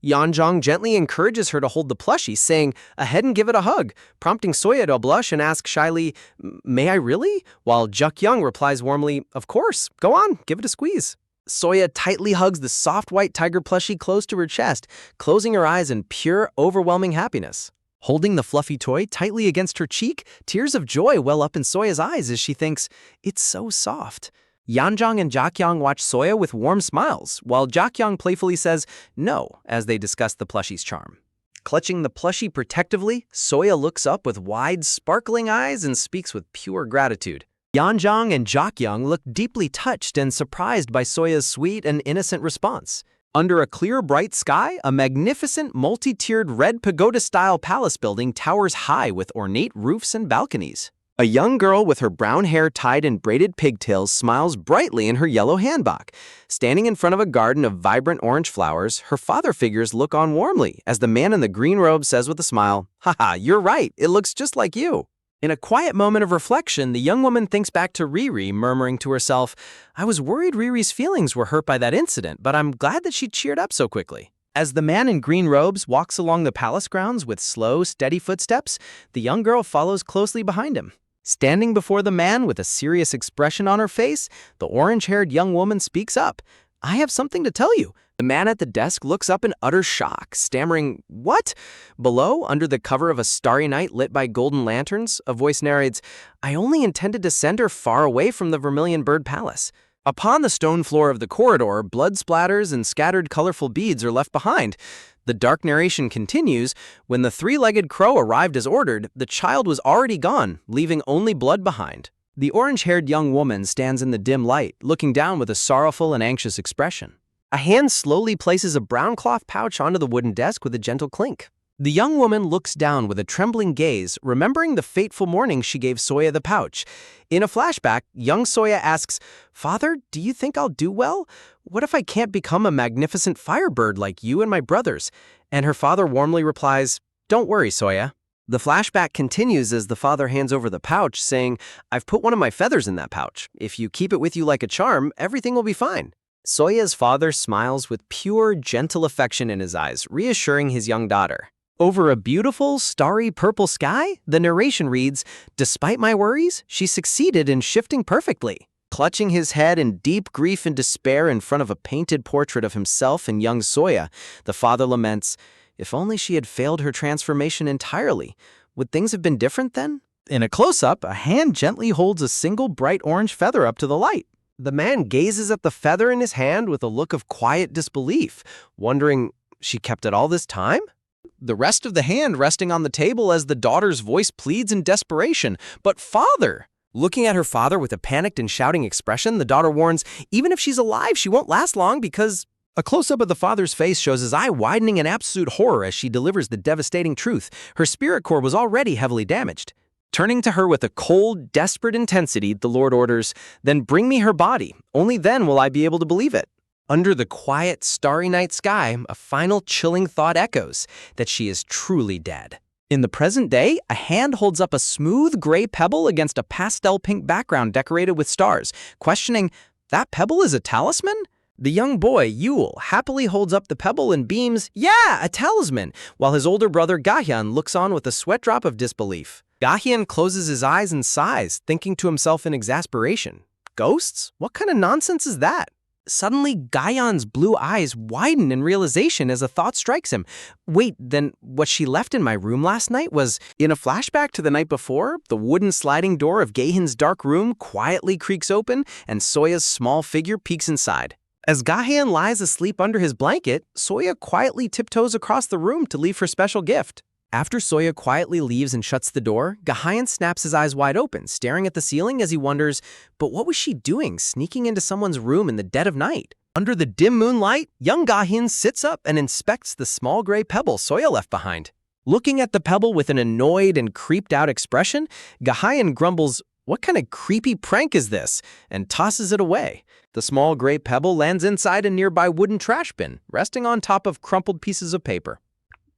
Yeonjong gently encourages her to hold the plushie, saying, ahead and give it a hug, prompting Soya to blush and ask shyly, may I really? While Jukyoung replies warmly, of course, go on, give it a squeeze. Soya tightly hugs the soft white tiger plushie close to her chest, closing her eyes in pure, overwhelming happiness. Holding the fluffy toy tightly against her cheek, tears of joy well up in Soya's eyes as she thinks, it's so soft. Yeonjong and Jukyoung watch Soya with warm smiles, while Jukyoung playfully says no as they discuss the plushie's charm. Clutching the plushie protectively, Soya looks up with wide, sparkling eyes and speaks with pure gratitude. Yeonjong and Jukyoung look deeply touched and surprised by Soya's sweet and innocent response. Under a clear, bright sky, a magnificent, multi-tiered red pagoda-style palace building towers high with ornate roofs and balconies. A young girl with her brown hair tied in braided pigtails smiles brightly in her yellow hanbok. Standing in front of a garden of vibrant orange flowers, her father figures look on warmly as the man in the green robe says with a smile, haha, you're right, it looks just like you. In a quiet moment of reflection, the young woman thinks back to Riri, murmuring to herself, I was worried Riri's feelings were hurt by that incident, but I'm glad that she cheered up so quickly. As the man in green robes walks along the palace grounds with slow, steady footsteps, the young girl follows closely behind him. Standing before the man with a serious expression on her face, the orange-haired young woman speaks up. I have something to tell you. The man at the desk looks up in utter shock, stammering, what? Below, under the cover of a starry night lit by golden lanterns, a voice narrates, I only intended to send her far away from the Vermilion Bird Palace. Upon the stone floor of the corridor, blood splatters and scattered colorful beads are left behind. The dark narration continues, when the three-legged crow arrived as ordered, the child was already gone, leaving only blood behind. The orange-haired young woman stands in the dim light, looking down with a sorrowful and anxious expression. A hand slowly places a brown cloth pouch onto the wooden desk with a gentle clink. The young woman looks down with a trembling gaze, remembering the fateful morning she gave Soya the pouch. In a flashback, young Soya asks, Father, do you think I'll do well? What if I can't become a magnificent firebird like you and my brothers? And her father warmly replies, don't worry, Soya. The flashback continues as the father hands over the pouch, saying, I've put one of my feathers in that pouch. If you keep it with you like a charm, everything will be fine. Soya's father smiles with pure, gentle affection in his eyes, reassuring his young daughter. Over a beautiful, starry purple sky, the narration reads, despite my worries, she succeeded in shifting perfectly. Clutching his head in deep grief and despair in front of a painted portrait of himself and young Soya, the father laments, if only she had failed her transformation entirely. Would things have been different then? In a close-up, a hand gently holds a single bright orange feather up to the light. The man gazes at the feather in his hand with a look of quiet disbelief, wondering, she kept it all this time? The rest of the hand resting on the table as the daughter's voice pleads in desperation, but father! Looking at her father with a panicked and shouting expression, the daughter warns, even if she's alive, she won't last long because... A close-up of the father's face shows his eye widening in absolute horror as she delivers the devastating truth. Her spirit core was already heavily damaged. Turning to her with a cold, desperate intensity, the Lord orders, "Then bring me her body. Only then will I be able to believe it." Under the quiet, starry night sky, a final chilling thought echoes, that she is truly dead. In the present day, a hand holds up a smooth gray pebble against a pastel pink background decorated with stars, questioning, "That pebble is a talisman?" The young boy, Yul, happily holds up the pebble and beams, "Yeah, a talisman," while his older brother Gahyun looks on with a sweat drop of disbelief. Gahyun closes his eyes and sighs, thinking to himself in exasperation, "Ghosts? What kind of nonsense is that?" Suddenly, Gahyun's blue eyes widen in realization as a thought strikes him. Wait, then what she left in my room last night was... In a flashback to the night before, the wooden sliding door of Gahyun's dark room quietly creaks open and Soya's small figure peeks inside. As Gahyun lies asleep under his blanket, Soya quietly tiptoes across the room to leave her special gift. After Soya quietly leaves and shuts the door, Gahyun snaps his eyes wide open, staring at the ceiling as he wonders, but what was she doing sneaking into someone's room in the dead of night? Under the dim moonlight, young Gahyun sits up and inspects the small gray pebble Soya left behind. Looking at the pebble with an annoyed and creeped out expression, Gahyun grumbles, "What kind of creepy prank is this?" and tosses it away. The small gray pebble lands inside a nearby wooden trash bin, resting on top of crumpled pieces of paper.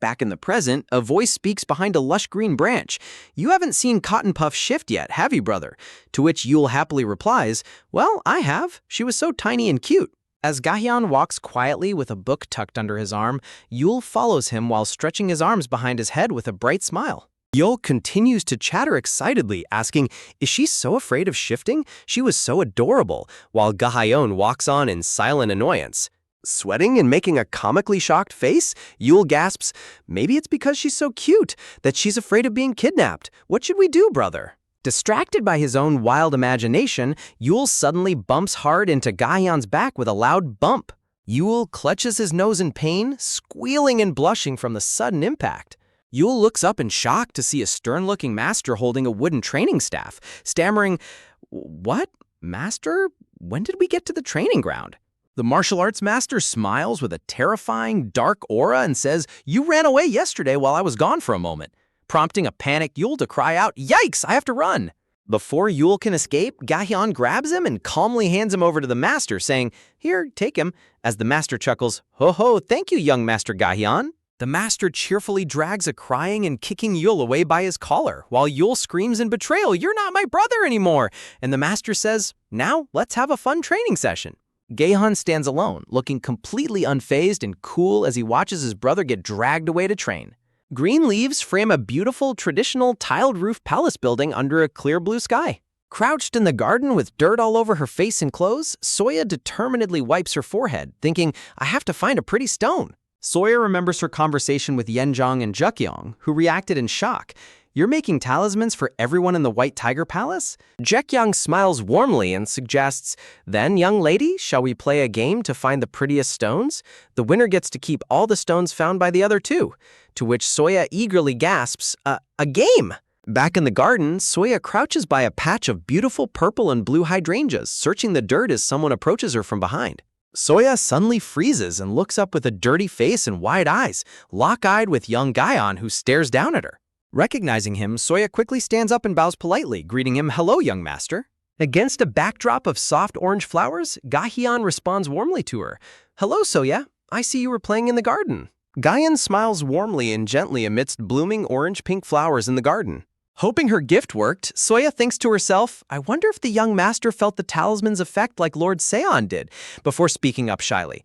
Back in the present, a voice speaks behind a lush green branch. "You haven't seen Cotton Puff shift yet, have you, brother?" To which Yul happily replies, "Well, I have. She was so tiny and cute." As Gahyun walks quietly with a book tucked under his arm, Yul follows him while stretching his arms behind his head with a bright smile. Yul continues to chatter excitedly, asking, "Is she so afraid of shifting? She was so adorable," while Gahyun walks on in silent annoyance. Sweating and making a comically shocked face, Yul gasps, "Maybe it's because she's so cute, that she's afraid of being kidnapped. What should we do, brother?" Distracted by his own wild imagination, Yul suddenly bumps hard into Gahyun's back with a loud bump. Yul clutches his nose in pain, squealing and blushing from the sudden impact. Yul looks up in shock to see a stern-looking master holding a wooden training staff, stammering, "What? Master? When did we get to the training ground?" The martial arts master smiles with a terrifying, dark aura and says, "You ran away yesterday while I was gone for a moment," prompting a panicked Yul to cry out, "Yikes, I have to run!" Before Yul can escape, Gahyun grabs him and calmly hands him over to the master, saying, "Here, take him," as the master chuckles, "Ho ho, thank you, young Master Gahyun." The master cheerfully drags a crying and kicking Yul away by his collar, while Yul screams in betrayal, "You're not my brother anymore!" And the master says, "Now, let's have a fun training session." Gahyun stands alone, looking completely unfazed and cool as he watches his brother get dragged away to train. Green leaves frame a beautiful, traditional, tiled-roof palace building under a clear blue sky. Crouched in the garden with dirt all over her face and clothes, Soya determinedly wipes her forehead, thinking, "I have to find a pretty stone." Soya remembers her conversation with Yenjong and Jekyong, who reacted in shock. "You're making talismans for everyone in the White Tiger Palace?" Jekyong smiles warmly and suggests, "Then, young lady, shall we play a game to find the prettiest stones? The winner gets to keep all the stones found by the other two." To which Soya eagerly gasps, A game!" Back in the garden, Soya crouches by a patch of beautiful purple and blue hydrangeas, searching the dirt as someone approaches her from behind. Soya suddenly freezes and looks up with a dirty face and wide eyes, lock-eyed with young Gahyun, who stares down at her. Recognizing him, Soya quickly stands up and bows politely, greeting him, "Hello, young master." Against a backdrop of soft orange flowers, Gahyun responds warmly to her. "Hello, Soya. I see you were playing in the garden." Gahyun smiles warmly and gently amidst blooming orange-pink flowers in the garden. Hoping her gift worked, Soya thinks to herself, "I wonder if the young master felt the talisman's effect like Lord Seon did," before speaking up shyly.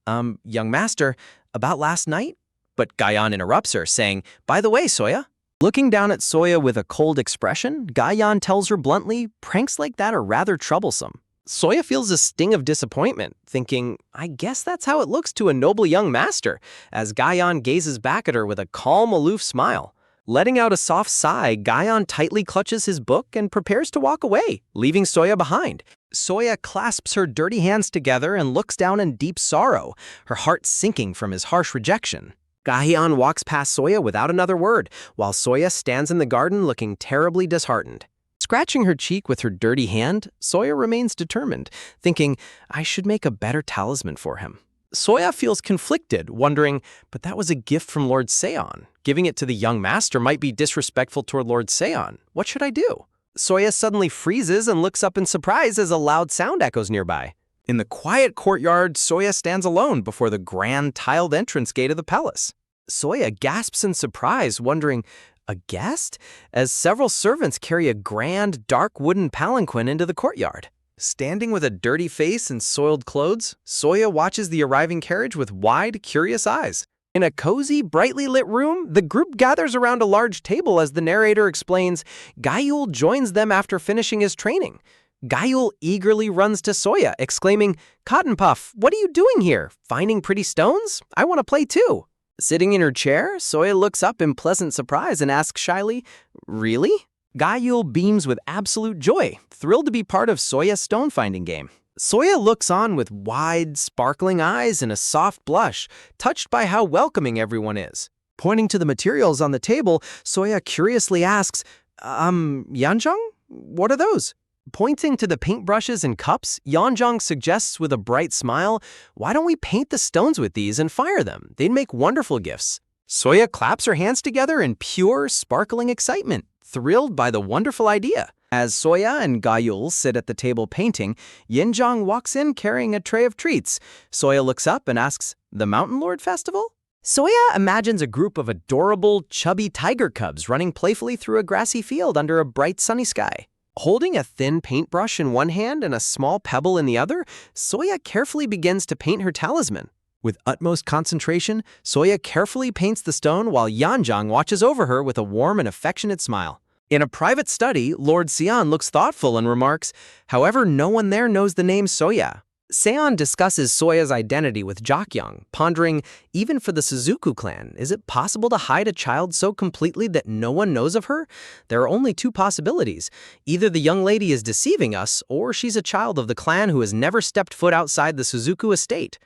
Young master, about last night?" But Gahyun interrupts her, saying, "By the way, Soya." Looking down at Soya with a cold expression, Gahyun tells her bluntly, "Pranks like that are rather troublesome." Soya feels a sting of disappointment, thinking, "I guess that's how it looks to a noble young master," as Gahyun gazes back at her with a calm, aloof smile. Letting out a soft sigh, Gahyun tightly clutches his book and prepares to walk away, leaving Soya behind. Soya clasps her dirty hands together and looks down in deep sorrow, her heart sinking from his harsh rejection. Gahyun walks past Soya without another word, while Soya stands in the garden looking terribly disheartened. Scratching her cheek with her dirty hand, Soya remains determined, thinking, I should make a better talisman for him. Soya feels conflicted, wondering, but that was a gift from Lord Seon. Giving it to the young master might be disrespectful toward Lord Seon. What should I do? Soya suddenly freezes and looks up in surprise as a loud sound echoes nearby. In the quiet courtyard, Soya stands alone before the grand tiled entrance gate of the palace. Soya gasps in surprise, wondering, a guest? As several servants carry a grand, dark wooden palanquin into the courtyard. Standing with a dirty face and soiled clothes, Soya watches the arriving carriage with wide, curious eyes. In a cozy, brightly lit room, the group gathers around a large table as the narrator explains, Gayul joins them after finishing his training. Gayul eagerly runs to Soya, exclaiming, Cotton Puff, what are you doing here? Finding pretty stones? I want to play too. Sitting in her chair, Soya looks up in pleasant surprise and asks shyly, Really? Gayul beams with absolute joy, thrilled to be part of Soya's stone-finding game. Soya looks on with wide, sparkling eyes and a soft blush, touched by how welcoming everyone is. Pointing to the materials on the table, Soya curiously asks, Yanjong? What are those? Pointing to the paintbrushes and cups, Yanjong suggests with a bright smile, why don't we paint the stones with these and fire them? They'd make wonderful gifts. Soya claps her hands together in pure, sparkling excitement, thrilled by the wonderful idea. As Soya and Gayul sit at the table painting, Yanjong walks in carrying a tray of treats. Soya looks up and asks, the Mountain Lord Festival? Soya imagines a group of adorable, chubby tiger cubs running playfully through a grassy field under a bright sunny sky. Holding a thin paintbrush in one hand and a small pebble in the other, Soya carefully begins to paint her talisman. With utmost concentration, Soya carefully paints the stone while Yanjong watches over her with a warm and affectionate smile. In a private study, Lord Seon looks thoughtful and remarks, however, no one there knows the name Soya. Seon discusses Soya's identity with Jokyung, pondering, even for the Suzuku clan, is it possible to hide a child so completely that no one knows of her? There are only two possibilities. Either the young lady is deceiving us, or she's a child of the clan who has never stepped foot outside the Suzuku estate.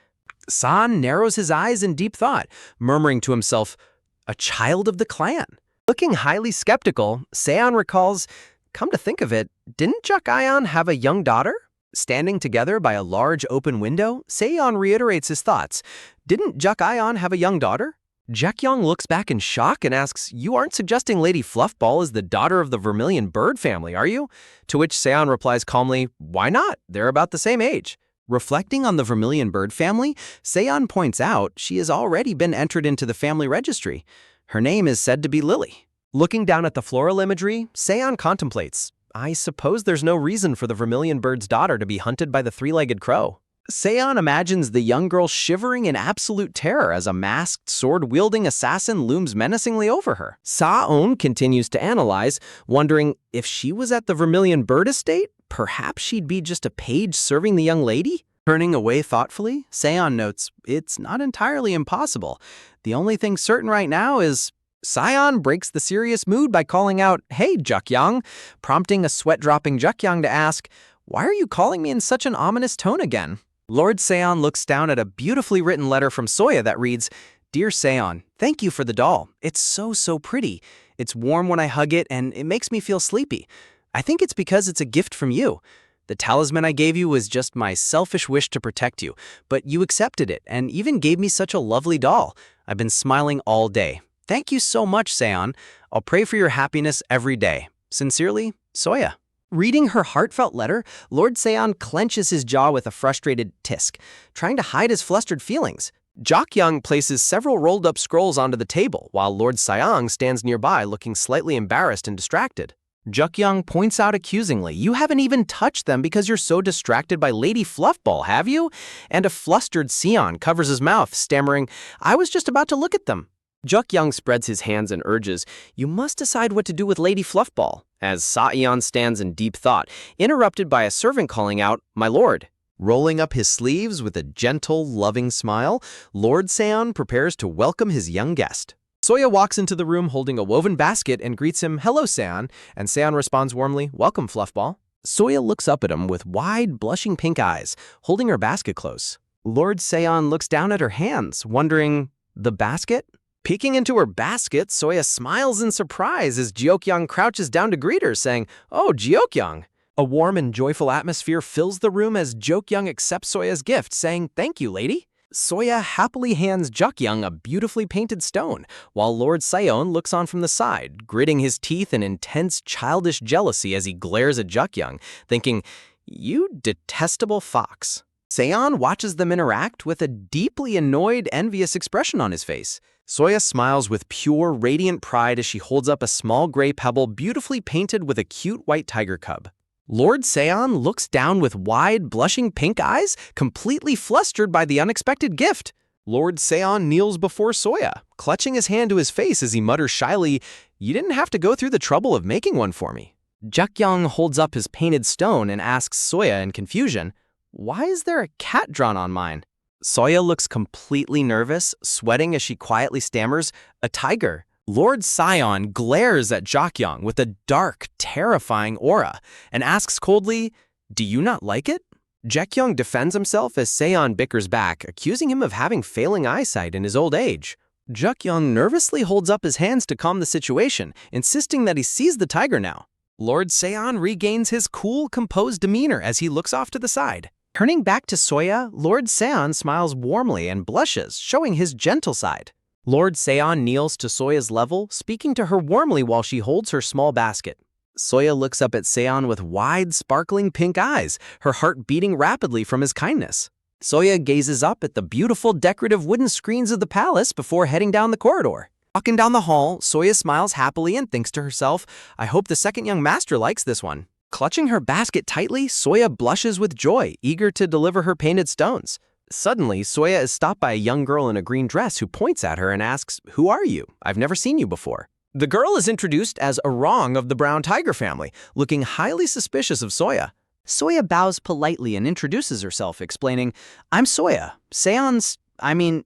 San narrows his eyes in deep thought, murmuring to himself, a child of the clan. Looking highly skeptical, Seon recalls, come to think of it, didn't Jokyung have a young daughter? Standing together by a large open window, Seon reiterates his thoughts. Didn't Jokyung have a young daughter? Jokyung looks back in shock and asks, you aren't suggesting Lady Fluffball is the daughter of the Vermilion Bird family, are you? To which Seon replies calmly, why not? They're about the same age. Reflecting on the Vermilion Bird family, Seon points out she has already been entered into the family registry. Her name is said to be Lily. Looking down at the floral imagery, Seon contemplates, I suppose there's no reason for the Vermilion Bird's daughter to be hunted by the three-legged crow. Seon imagines the young girl shivering in absolute terror as a masked, sword-wielding assassin looms menacingly over her. Saon continues to analyze, wondering if she was at the Vermilion Bird estate, perhaps she'd be just a page serving the young lady? Turning away thoughtfully, Seon notes, it's not entirely impossible. The only thing certain right now is Seon breaks the serious mood by calling out, hey, Jokyung, prompting a sweat-dropping Jokyung to ask, why are you calling me in such an ominous tone again? Lord Seon looks down at a beautifully written letter from Soya that reads, Dear Seon, thank you for the doll. It's so pretty. It's warm when I hug it, and it makes me feel sleepy. I think it's because it's a gift from you. The talisman I gave you was just my selfish wish to protect you, but you accepted it and even gave me such a lovely doll. I've been smiling all day. Thank you so much, Seon. I'll pray for your happiness every day. Sincerely, Soya. Reading her heartfelt letter, Lord Seon clenches his jaw with a frustrated tisk, trying to hide his flustered feelings. Jokyung places several rolled-up scrolls onto the table, while Lord Seong stands nearby looking slightly embarrassed and distracted. Jokyung points out accusingly, you haven't even touched them because you're so distracted by Lady Fluffball, have you? And a flustered Seon covers his mouth, stammering, I was just about to look at them. Jokyung spreads his hands and urges, you must decide what to do with Lady Fluffball, as Saeon stands in deep thought, interrupted by a servant calling out, my lord. Rolling up his sleeves with a gentle, loving smile, Lord Seon prepares to welcome his young guest. Soya walks into the room holding a woven basket and greets him, hello, Seon, and Seon responds warmly, welcome, Fluffball. Soya looks up at him with wide, blushing pink eyes, holding her basket close. Lord Seon looks down at her hands, wondering, the basket? Peeking into her basket, Soya smiles in surprise as Jeokyoung crouches down to greet her, saying, "Oh, Jeokyoung." A warm and joyful atmosphere fills the room as Jeokyoung accepts Soya's gift, saying, "Thank you, lady." Soya happily hands Jeokyoung a beautifully painted stone, while Lord Seon looks on from the side, gritting his teeth in intense childish jealousy as he glares at Jeokyoung, thinking, "You detestable fox." Seon watches them interact with a deeply annoyed, envious expression on his face. Soya smiles with pure, radiant pride as she holds up a small gray pebble beautifully painted with a cute white tiger cub. Lord Seon looks down with wide, blushing pink eyes, completely flustered by the unexpected gift. Lord Seon kneels before Soya, clutching his hand to his face as he mutters shyly, "You didn't have to go through the trouble of making one for me." Jeokyoung holds up his painted stone and asks Soya in confusion, "Why is there a cat drawn on mine?" Soya looks completely nervous, sweating as she quietly stammers, "A tiger." Lord Seon glares at Jeokyoung with a dark, terrifying aura and asks coldly, "Do you not like it?" Jeokyoung defends himself as Seon bickers back, accusing him of having failing eyesight in his old age. Jeokyoung nervously holds up his hands to calm the situation, insisting that he sees the tiger now. Lord Seon regains his cool, composed demeanor as he looks off to the side. Turning back to Soya, Lord Seon smiles warmly and blushes, showing his gentle side. Lord Seon kneels to Soya's level, speaking to her warmly while she holds her small basket. Soya looks up at Seon with wide, sparkling pink eyes, her heart beating rapidly from his kindness. Soya gazes up at the beautiful decorative wooden screens of the palace before heading down the corridor. Walking down the hall, Soya smiles happily and thinks to herself, "I hope the second young master likes this one." Clutching her basket tightly, Soya blushes with joy, eager to deliver her painted stones. Suddenly, Soya is stopped by a young girl in a green dress who points at her and asks, "Who are you? I've never seen you before." The girl is introduced as Arang of the brown tiger family, looking highly suspicious of Soya. Soya bows politely and introduces herself, explaining, "I'm Soya.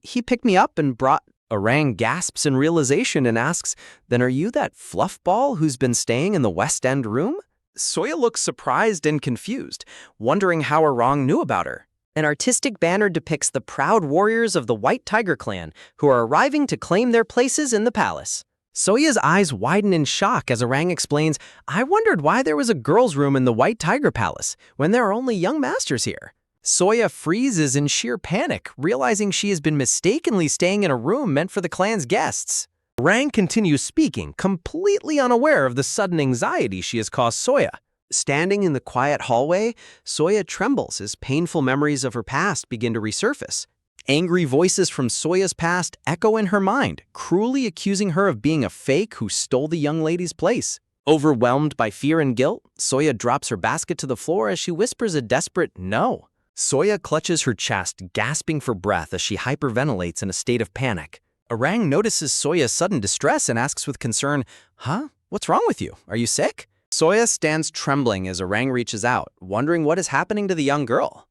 He picked me up and brought—" Arang gasps in realization and asks, "Then are you that fluffball who's been staying in the West End room?" Soya looks surprised and confused, wondering how Arang knew about her. An artistic banner depicts the proud warriors of the White Tiger clan who are arriving to claim their places in the palace. Soya's eyes widen in shock as Arang explains, "I wondered why there was a girl's room in the White Tiger Palace when there are only young masters here." Soya freezes in sheer panic, realizing she has been mistakenly staying in a room meant for the clan's guests. Arang continues speaking, completely unaware of the sudden anxiety she has caused Soya. Standing in the quiet hallway, Soya trembles as painful memories of her past begin to resurface. Angry voices from Soya's past echo in her mind, cruelly accusing her of being a fake who stole the young lady's place. Overwhelmed by fear and guilt, Soya drops her basket to the floor as she whispers a desperate "no." Soya clutches her chest, gasping for breath as she hyperventilates in a state of panic. Arang notices Soya's sudden distress and asks with concern, "Huh? What's wrong with you? Are you sick?" Soya stands trembling as Arang reaches out, wondering what is happening to the young girl.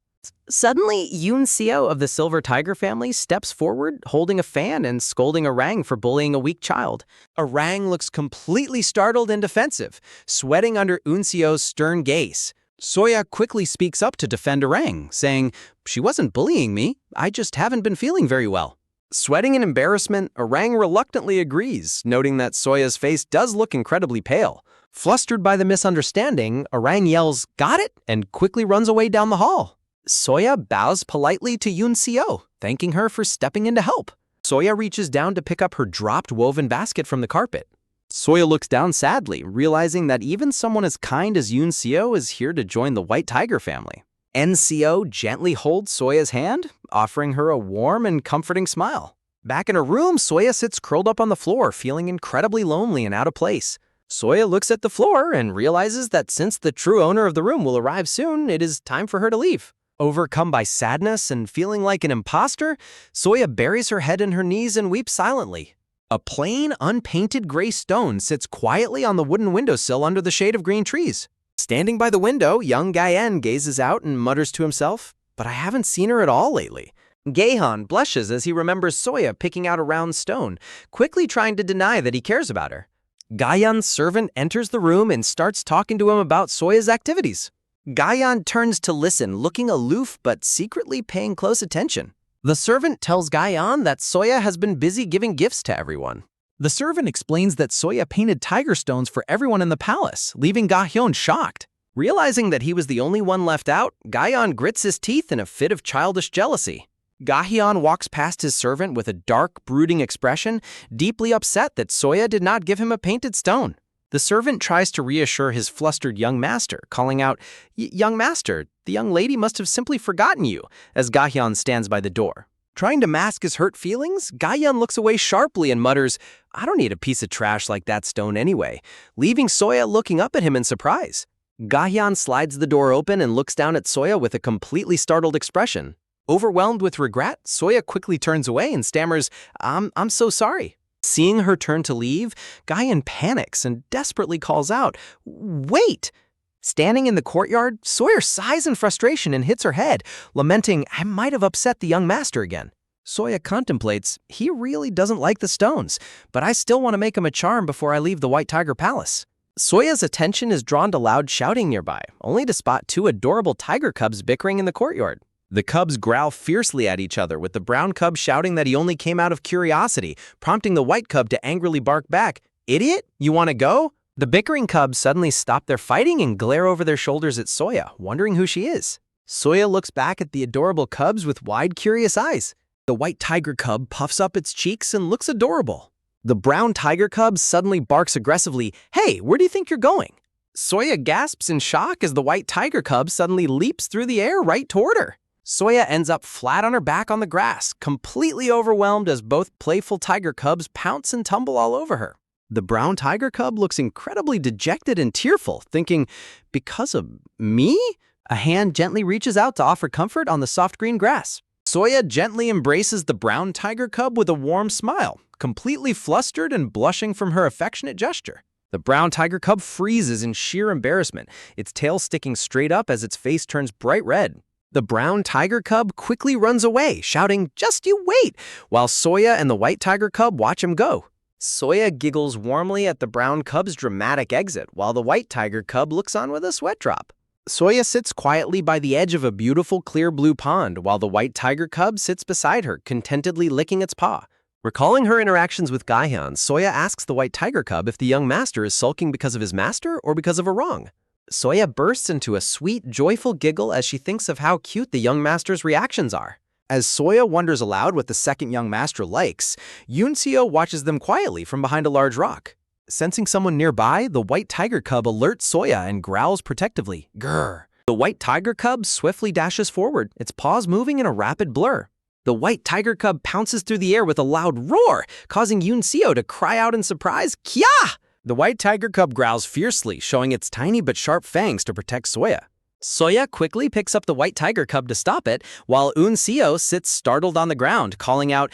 Suddenly, Yoon Seo of the Silver Tiger family steps forward, holding a fan and scolding Arang for bullying a weak child. Arang looks completely startled and defensive, sweating under Yoon Seo's stern gaze. Soya quickly speaks up to defend Arang, saying, "She wasn't bullying me, I just haven't been feeling very well." Sweating in embarrassment, Arang reluctantly agrees, noting that Soya's face does look incredibly pale. Flustered by the misunderstanding, Arang yells, "Got it!" and quickly runs away down the hall. Soya bows politely to Yoon Seo, thanking her for stepping in to help. Soya reaches down to pick up her dropped woven basket from the carpet. Soya looks down sadly, realizing that even someone as kind as Yoon Seo is here to join the White Tiger family. Seo gently holds Soya's hand, offering her a warm and comforting smile. Back in her room, Soya sits curled up on the floor, feeling incredibly lonely and out of place. Soya looks at the floor and realizes that since the true owner of the room will arrive soon, it is time for her to leave. Overcome by sadness and feeling like an imposter, Soya buries her head in her knees and weeps silently. A plain, unpainted gray stone sits quietly on the wooden windowsill under the shade of green trees. Standing by the window, young Gayen gazes out and mutters to himself, "But I haven't seen her at all lately." Gaehan blushes as he remembers Soya picking out a round stone, quickly trying to deny that he cares about her. Gayan's servant enters the room and starts talking to him about Soya's activities. Gayan turns to listen, looking aloof but secretly paying close attention. The servant tells Gayan that Soya has been busy giving gifts to everyone. The servant explains that Soya painted tiger stones for everyone in the palace, leaving Gahyun shocked. Realizing that he was the only one left out, Gayan grits his teeth in a fit of childish jealousy. Gahyun walks past his servant with a dark, brooding expression, deeply upset that Soya did not give him a painted stone. The servant tries to reassure his flustered young master, calling out, "Young master, the young lady must have simply forgotten you," as Gahyun stands by the door. Trying to mask his hurt feelings, Gahyun looks away sharply and mutters, "I don't need a piece of trash like that stone anyway," leaving Soya looking up at him in surprise. Gahyun slides the door open and looks down at Soya with a completely startled expression. Overwhelmed with regret, Soya quickly turns away and stammers, I'm so sorry." Seeing her turn to leave, Gahyun panics and desperately calls out, "Wait!" Standing in the courtyard, Soya sighs in frustration and hits her head, lamenting, "I might have upset the young master again." Soya contemplates, he really doesn't like the stones, but I still want to make him a charm before I leave the White Tiger Palace. Soya's attention is drawn to loud shouting nearby, only to spot two adorable tiger cubs bickering in the courtyard. The cubs growl fiercely at each other, with the brown cub shouting that he only came out of curiosity, prompting the white cub to angrily bark back, "Idiot, you want to go?" The bickering cubs suddenly stop their fighting and glare over their shoulders at Soya, wondering who she is. Soya looks back at the adorable cubs with wide, curious eyes. The white tiger cub puffs up its cheeks and looks adorable. The brown tiger cub suddenly barks aggressively, "Hey, where do you think you're going?" Soya gasps in shock as the white tiger cub suddenly leaps through the air right toward her. Soya ends up flat on her back on the grass, completely overwhelmed as both playful tiger cubs pounce and tumble all over her. The brown tiger cub looks incredibly dejected and tearful, thinking, "Because of me?" A hand gently reaches out to offer comfort on the soft green grass. Soya gently embraces the brown tiger cub with a warm smile, completely flustered and blushing from her affectionate gesture. The brown tiger cub freezes in sheer embarrassment, its tail sticking straight up as its face turns bright red. The brown tiger cub quickly runs away, shouting, "Just you wait," while Soya and the white tiger cub watch him go. Soya giggles warmly at the brown cub's dramatic exit, while the white tiger cub looks on with a sweat drop. Soya sits quietly by the edge of a beautiful clear blue pond, while the white tiger cub sits beside her, contentedly licking its paw. Recalling her interactions with Gahyun, Soya asks the white tiger cub if the young master is sulking because of his master or because of a wrong. Soya bursts into a sweet, joyful giggle as she thinks of how cute the young master's reactions are. As Soya wonders aloud what the second young master likes, Yoon-seo watches them quietly from behind a large rock. Sensing someone nearby, the white tiger cub alerts Soya and growls protectively, "Grr." The white tiger cub swiftly dashes forward, its paws moving in a rapid blur. The white tiger cub pounces through the air with a loud roar, causing Yoon-seo to cry out in surprise, "Kya!" The white tiger cub growls fiercely, showing its tiny but sharp fangs to protect Soya. Soya quickly picks up the white tiger cub to stop it, while Yoon-seo sits startled on the ground, calling out,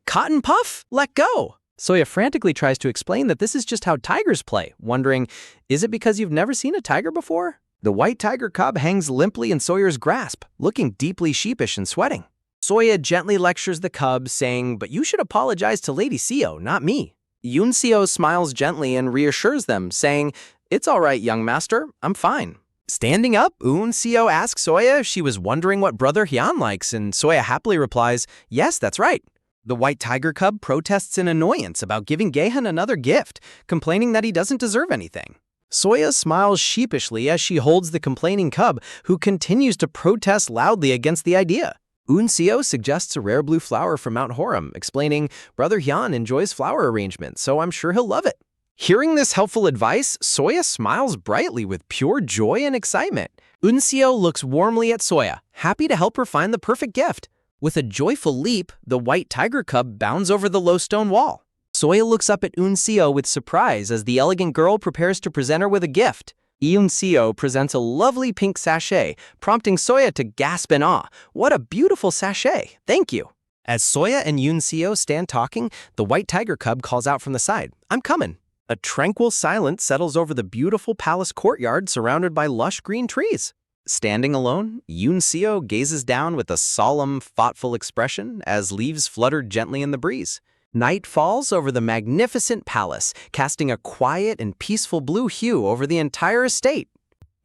"Cotton Puff, let go!" Soya frantically tries to explain that this is just how tigers play, wondering, is it because you've never seen a tiger before? The white tiger cub hangs limply in Soya's grasp, looking deeply sheepish and sweating. Soya gently lectures the cub, saying, "But you should apologize to Lady Seo, not me." Yoon-seo smiles gently and reassures them, saying, "It's all right, young master, I'm fine." Standing up, Yoon-seo asks Soya if she was wondering what brother Hyun likes, and Soya happily replies, "Yes, that's right." The white tiger cub protests in annoyance about giving Gaehan another gift, complaining that he doesn't deserve anything. Soya smiles sheepishly as she holds the complaining cub, who continues to protest loudly against the idea. Yoon-seo suggests a rare blue flower from Mount Horam, explaining, "Brother Hyun enjoys flower arrangement, so I'm sure he'll love it." Hearing this helpful advice, Soya smiles brightly with pure joy and excitement. Yoon-seo looks warmly at Soya, happy to help her find the perfect gift. With a joyful leap, the white tiger cub bounds over the low stone wall. Soya looks up at Yoon-seo with surprise as the elegant girl prepares to present her with a gift. Yoon-seo presents a lovely pink sachet, prompting Soya to gasp in awe. "What a beautiful sachet! Thank you." As Soya and Yoon-seo stand talking, the white tiger cub calls out from the side, "I'm coming." A tranquil silence settles over the beautiful palace courtyard surrounded by lush green trees. Standing alone, Yoon-seo gazes down with a solemn, thoughtful expression as leaves flutter gently in the breeze. Night falls over the magnificent palace, casting a quiet and peaceful blue hue over the entire estate.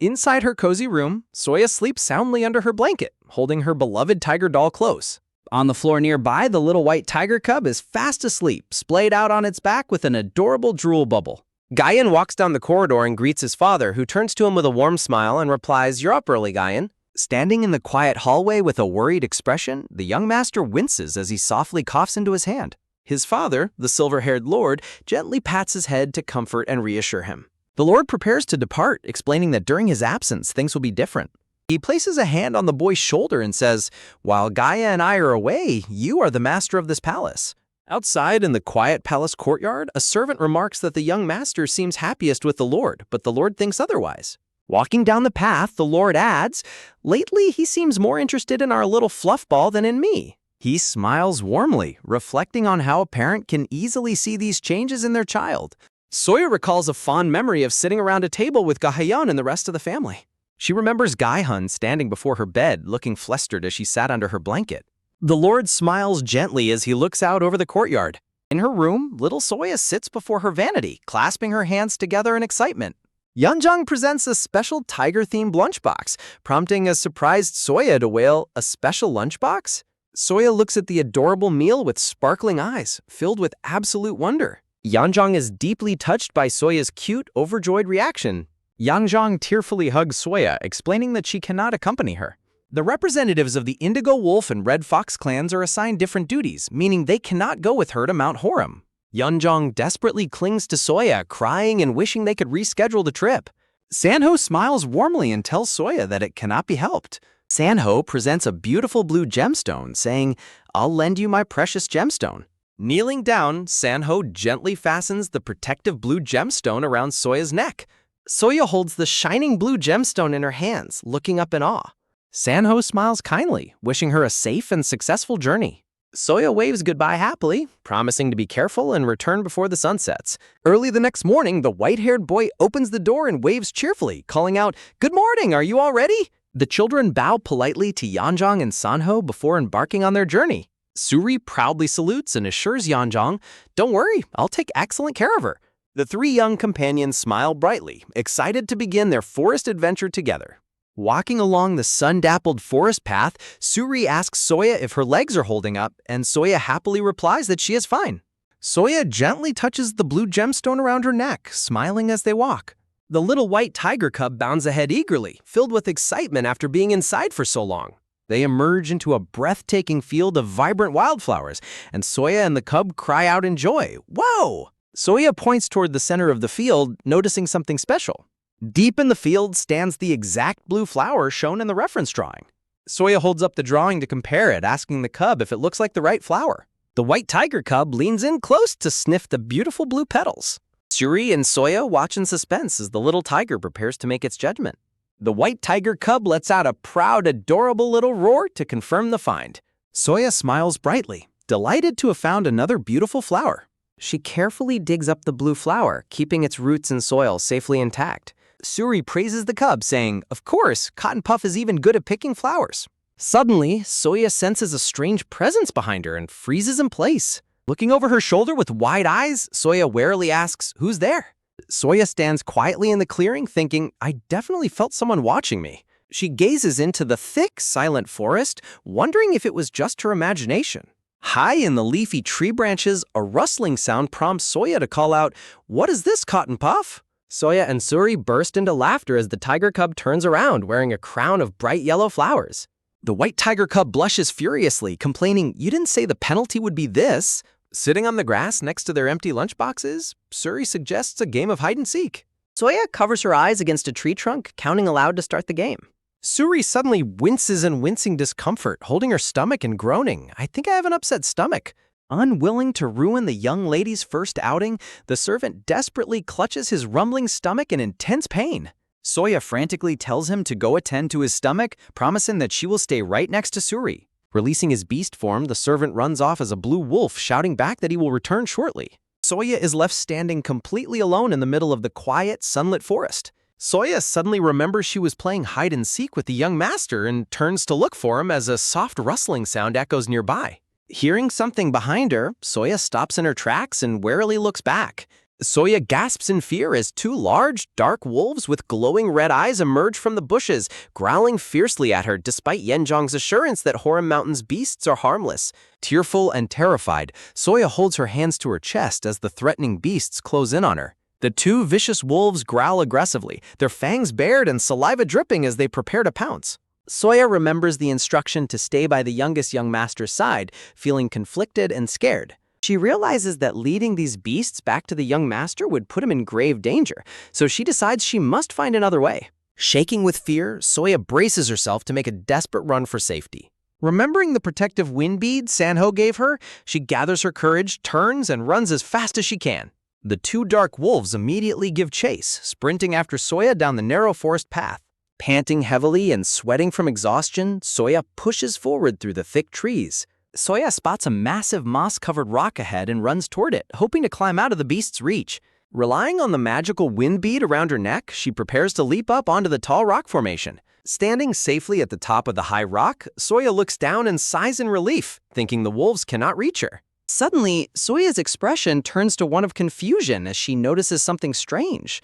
Inside her cozy room, Soya sleeps soundly under her blanket, holding her beloved tiger doll close. On the floor nearby, the little white tiger cub is fast asleep, splayed out on its back with an adorable drool bubble. Guyan walks down the corridor and greets his father, who turns to him with a warm smile and replies, "You're up early, Guyan." Standing in the quiet hallway with a worried expression, the young master winces as he softly coughs into his hand. His father, the silver-haired lord, gently pats his head to comfort and reassure him. The lord prepares to depart, explaining that during his absence, things will be different. He places a hand on the boy's shoulder and says, "While Gaia and I are away, you are the master of this palace." Outside in the quiet palace courtyard, a servant remarks that the young master seems happiest with the lord, but the lord thinks otherwise. Walking down the path, the lord adds, "Lately, he seems more interested in our little fluffball than in me." He smiles warmly, reflecting on how a parent can easily see these changes in their child. Soya recalls a fond memory of sitting around a table with Gahyun and the rest of the family. She remembers Gaihun standing before her bed, looking flustered as she sat under her blanket. The lord smiles gently as he looks out over the courtyard. In her room, little Soya sits before her vanity, clasping her hands together in excitement. Yeonjong presents a special tiger-themed lunchbox, prompting a surprised Soya to wail, "A special lunchbox?" Soya looks at the adorable meal with sparkling eyes, filled with absolute wonder. Yeonjong is deeply touched by Soya's cute, overjoyed reaction. Yeonjong tearfully hugs Soya, explaining that she cannot accompany her. The representatives of the Indigo Wolf and Red Fox clans are assigned different duties, meaning they cannot go with her to Mount Horam. Yeonjong desperately clings to Soya, crying and wishing they could reschedule the trip. Sanho smiles warmly and tells Soya that it cannot be helped. Sanho presents a beautiful blue gemstone, saying, "I'll lend you my precious gemstone." Kneeling down, Sanho gently fastens the protective blue gemstone around Soya's neck. Soya holds the shining blue gemstone in her hands, looking up in awe. Sanho smiles kindly, wishing her a safe and successful journey. Soya waves goodbye happily, promising to be careful and return before the sun sets. Early the next morning, the white-haired boy opens the door and waves cheerfully, calling out, "Good morning, are you all ready?" The children bow politely to Yeonjong and Sanho before embarking on their journey. Suri proudly salutes and assures Yeonjong, "Don't worry, I'll take excellent care of her." The three young companions smile brightly, excited to begin their forest adventure together. Walking along the sun-dappled forest path, Suri asks Soya if her legs are holding up, and Soya happily replies that she is fine. Soya gently touches the blue gemstone around her neck, smiling as they walk. The little white tiger cub bounds ahead eagerly, filled with excitement after being inside for so long. They emerge into a breathtaking field of vibrant wildflowers, and Soya and the cub cry out in joy, "Whoa!" Soya points toward the center of the field, noticing something special. Deep in the field stands the exact blue flower shown in the reference drawing. Soya holds up the drawing to compare it, asking the cub if it looks like the right flower. The white tiger cub leans in close to sniff the beautiful blue petals. Suri and Soya watch in suspense as the little tiger prepares to make its judgment. The white tiger cub lets out a proud, adorable little roar to confirm the find. Soya smiles brightly, delighted to have found another beautiful flower. She carefully digs up the blue flower, keeping its roots and soil safely intact. Suri praises the cub, saying, "Of course, Cotton Puff is even good at picking flowers." Suddenly, Soya senses a strange presence behind her and freezes in place. Looking over her shoulder with wide eyes, Soya warily asks, "Who's there?" Soya stands quietly in the clearing, thinking, "I definitely felt someone watching me." She gazes into the thick, silent forest, wondering if it was just her imagination. High in the leafy tree branches, a rustling sound prompts Soya to call out, "What is this, Cotton Puff?" Soya and Suri burst into laughter as the tiger cub turns around, wearing a crown of bright yellow flowers. The white tiger cub blushes furiously, complaining, "You didn't say the penalty would be this." Sitting on the grass next to their empty lunchboxes, Suri suggests a game of hide-and-seek. Soya covers her eyes against a tree trunk, counting aloud to start the game. Suri suddenly winces in wincing discomfort, holding her stomach and groaning, "I think I have an upset stomach." Unwilling to ruin the young lady's first outing, the servant desperately clutches his rumbling stomach in intense pain. Soya frantically tells him to go attend to his stomach, promising that she will stay right next to Suri. Releasing his beast form, the servant runs off as a blue wolf, shouting back that he will return shortly. Soya is left standing completely alone in the middle of the quiet, sunlit forest. Soya suddenly remembers she was playing hide-and-seek with the young master and turns to look for him as a soft rustling sound echoes nearby. Hearing something behind her, Soya stops in her tracks and warily looks back. Soya gasps in fear as two large, dark wolves with glowing red eyes emerge from the bushes, growling fiercely at her despite Yenjong's assurance that Horim Mountain's beasts are harmless. Tearful and terrified, Soya holds her hands to her chest as the threatening beasts close in on her. The two vicious wolves growl aggressively, their fangs bared and saliva dripping as they prepare to pounce. Soya remembers the instruction to stay by the youngest young master's side, feeling conflicted and scared. She realizes that leading these beasts back to the young master would put him in grave danger, so she decides she must find another way. Shaking with fear, Soya braces herself to make a desperate run for safety. Remembering the protective wind bead Sanho gave her, she gathers her courage, turns, and runs as fast as she can. The two dark wolves immediately give chase, sprinting after Soya down the narrow forest path. Panting heavily and sweating from exhaustion, Soya pushes forward through the thick trees. Soya spots a massive moss-covered rock ahead and runs toward it, hoping to climb out of the beast's reach. Relying on the magical wind bead around her neck, she prepares to leap up onto the tall rock formation. Standing safely at the top of the high rock, Soya looks down and sighs in relief, thinking the wolves cannot reach her. Suddenly, Soya's expression turns to one of confusion as she notices something strange.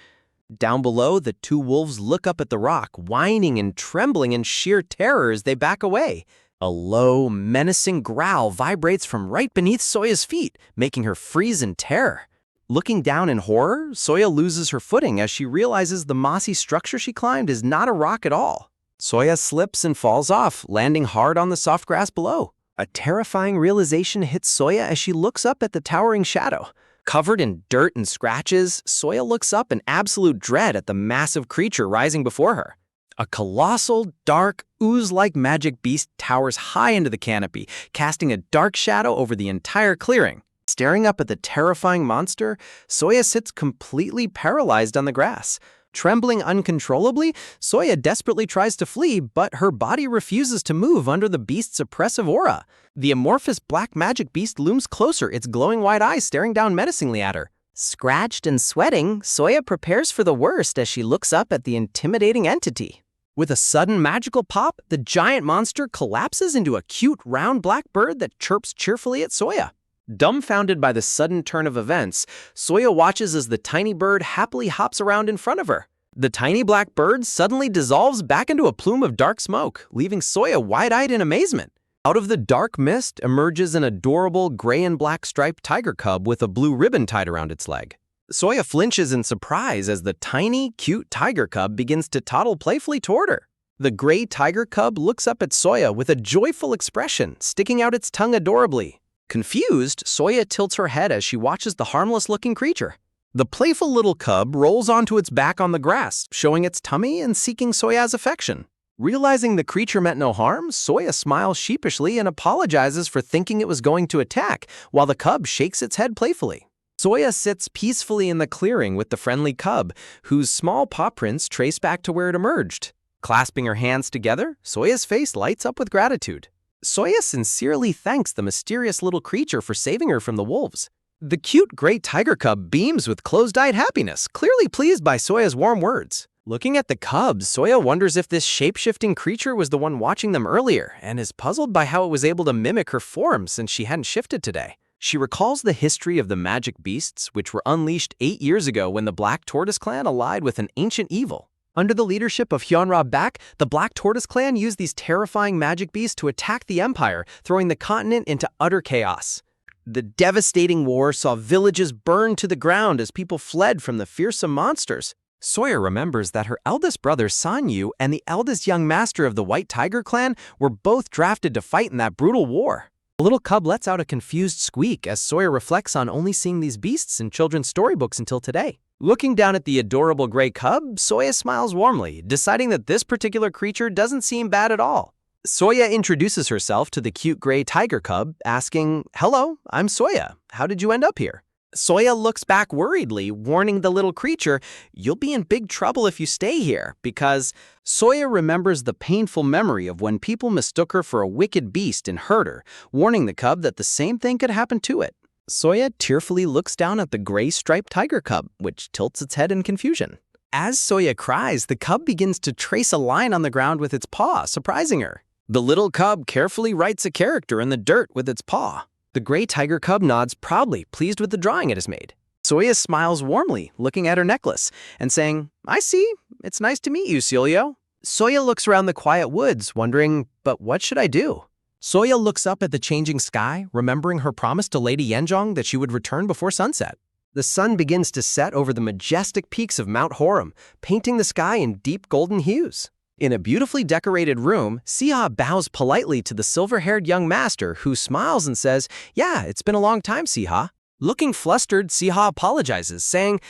Down below, the two wolves look up at the rock, whining and trembling in sheer terror as they back away. A low, menacing growl vibrates from right beneath Soya's feet, making her freeze in terror. Looking down in horror, Soya loses her footing as she realizes the mossy structure she climbed is not a rock at all. Soya slips and falls off, landing hard on the soft grass below. A terrifying realization hits Soya as she looks up at the towering shadow. Covered in dirt and scratches, Soya looks up in absolute dread at the massive creature rising before her. A colossal, dark, ooze-like magic beast towers high into the canopy, casting a dark shadow over the entire clearing. Staring up at the terrifying monster, Soya sits completely paralyzed on the grass. Trembling uncontrollably, Soya desperately tries to flee, but her body refuses to move under the beast's oppressive aura. The amorphous black magic beast looms closer, its glowing white eyes staring down menacingly at her. Scratched and sweating, Soya prepares for the worst as she looks up at the intimidating entity. With a sudden magical pop, the giant monster collapses into a cute, round black bird that chirps cheerfully at Soya. Dumbfounded by the sudden turn of events, Soya watches as the tiny bird happily hops around in front of her. The tiny black bird suddenly dissolves back into a plume of dark smoke, leaving Soya wide-eyed in amazement. Out of the dark mist emerges an adorable gray and black striped tiger cub with a blue ribbon tied around its leg. Soya flinches in surprise as the tiny, cute tiger cub begins to toddle playfully toward her. The gray tiger cub looks up at Soya with a joyful expression, sticking out its tongue adorably. Confused, Soya tilts her head as she watches the harmless-looking creature. The playful little cub rolls onto its back on the grass, showing its tummy and seeking Soya's affection. Realizing the creature meant no harm, Soya smiles sheepishly and apologizes for thinking it was going to attack, while the cub shakes its head playfully. Soya sits peacefully in the clearing with the friendly cub, whose small paw prints trace back to where it emerged. Clasping her hands together, Soya's face lights up with gratitude. Soya sincerely thanks the mysterious little creature for saving her from the wolves. The cute gray tiger cub beams with closed-eyed happiness, clearly pleased by Soya's warm words. Looking at the cubs, Soya wonders if this shape-shifting creature was the one watching them earlier, and is puzzled by how it was able to mimic her form since she hadn't shifted today. She recalls the history of the magic beasts, which were unleashed 8 years ago when the Black Tortoise clan allied with an ancient evil. Under the leadership of Hyunra Bak, the Black Tortoise clan used these terrifying magic beasts to attack the empire, throwing the continent into utter chaos. The devastating war saw villages burned to the ground as people fled from the fearsome monsters. Soya remembers that her eldest brother Sanyu and the eldest young master of the White Tiger clan were both drafted to fight in that brutal war. The little cub lets out a confused squeak as Soya reflects on only seeing these beasts in children's storybooks until today. Looking down at the adorable gray cub, Soya smiles warmly, deciding that this particular creature doesn't seem bad at all. Soya introduces herself to the cute gray tiger cub, asking, "Hello, I'm Soya. How did you end up here?" Soya looks back worriedly, warning the little creature, "You'll be in big trouble if you stay here," because Soya remembers the painful memory of when people mistook her for a wicked beast and hurt her, warning the cub that the same thing could happen to it. Soya tearfully looks down at the gray striped tiger cub, which tilts its head in confusion. As Soya cries, the cub begins to trace a line on the ground with its paw, surprising her. The little cub carefully writes a character in the dirt with its paw. The gray tiger cub nods proudly, pleased with the drawing it has made. Soya smiles warmly, looking at her necklace, and saying, I see. It's nice to meet you, Celio. Soya looks around the quiet woods, wondering, but what should I do? Soya looks up at the changing sky, remembering her promise to Lady Yenjong that she would return before sunset. The sun begins to set over the majestic peaks of Mount Horam, painting the sky in deep golden hues. In a beautifully decorated room, Siha bows politely to the silver-haired young master, who smiles and says, Yeah, it's been a long time, Siha. Looking flustered, Siha apologizes, saying,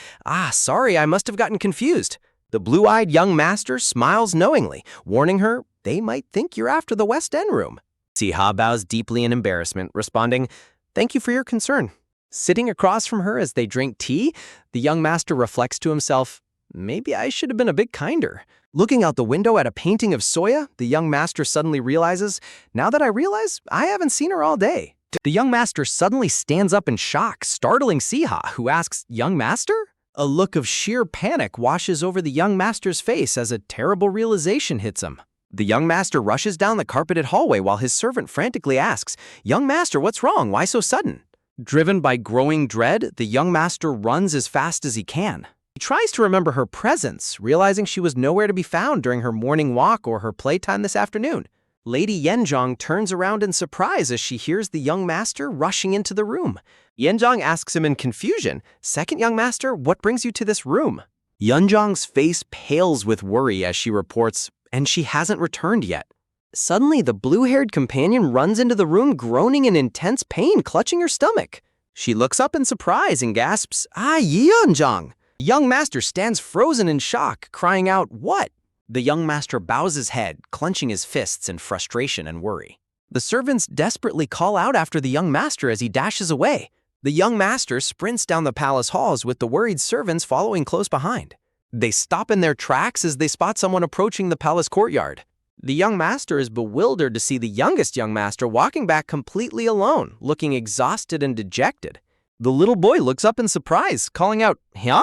Sorry, I must have gotten confused. The blue-eyed young master smiles knowingly, warning her, They might think you're after the West End room. Siha bows deeply in embarrassment, responding, Thank you for your concern. Sitting across from her as they drink tea, the young master reflects to himself, Maybe I should have been a bit kinder. Looking out the window at a painting of Soya, the young master suddenly realizes, Now that I realize, I haven't seen her all day. The young master suddenly stands up in shock, startling Siha, who asks, Young master? A look of sheer panic washes over the young master's face as a terrible realization hits him. The young master rushes down the carpeted hallway while his servant frantically asks, Young master, what's wrong? Why so sudden? Driven by growing dread, the young master runs as fast as he can. He tries to remember her presence, realizing she was nowhere to be found during her morning walk or her playtime this afternoon. Lady Yenjong turns around in surprise as she hears the young master rushing into the room. Yenjong asks him in confusion, Second young master, what brings you to this room? Yenjong's face pales with worry as she reports, And she hasn't returned yet. Suddenly, the blue-haired companion runs into the room groaning in intense pain, clutching her stomach. She looks up in surprise and gasps, Yenjong! The young master stands frozen in shock, crying out, What? The young master bows his head, clenching his fists in frustration and worry. The servants desperately call out after the young master as he dashes away. The young master sprints down the palace halls with the worried servants following close behind. They stop in their tracks as they spot someone approaching the palace courtyard. The young master is bewildered to see the youngest young master walking back completely alone, looking exhausted and dejected. The little boy looks up in surprise, calling out, Hyung?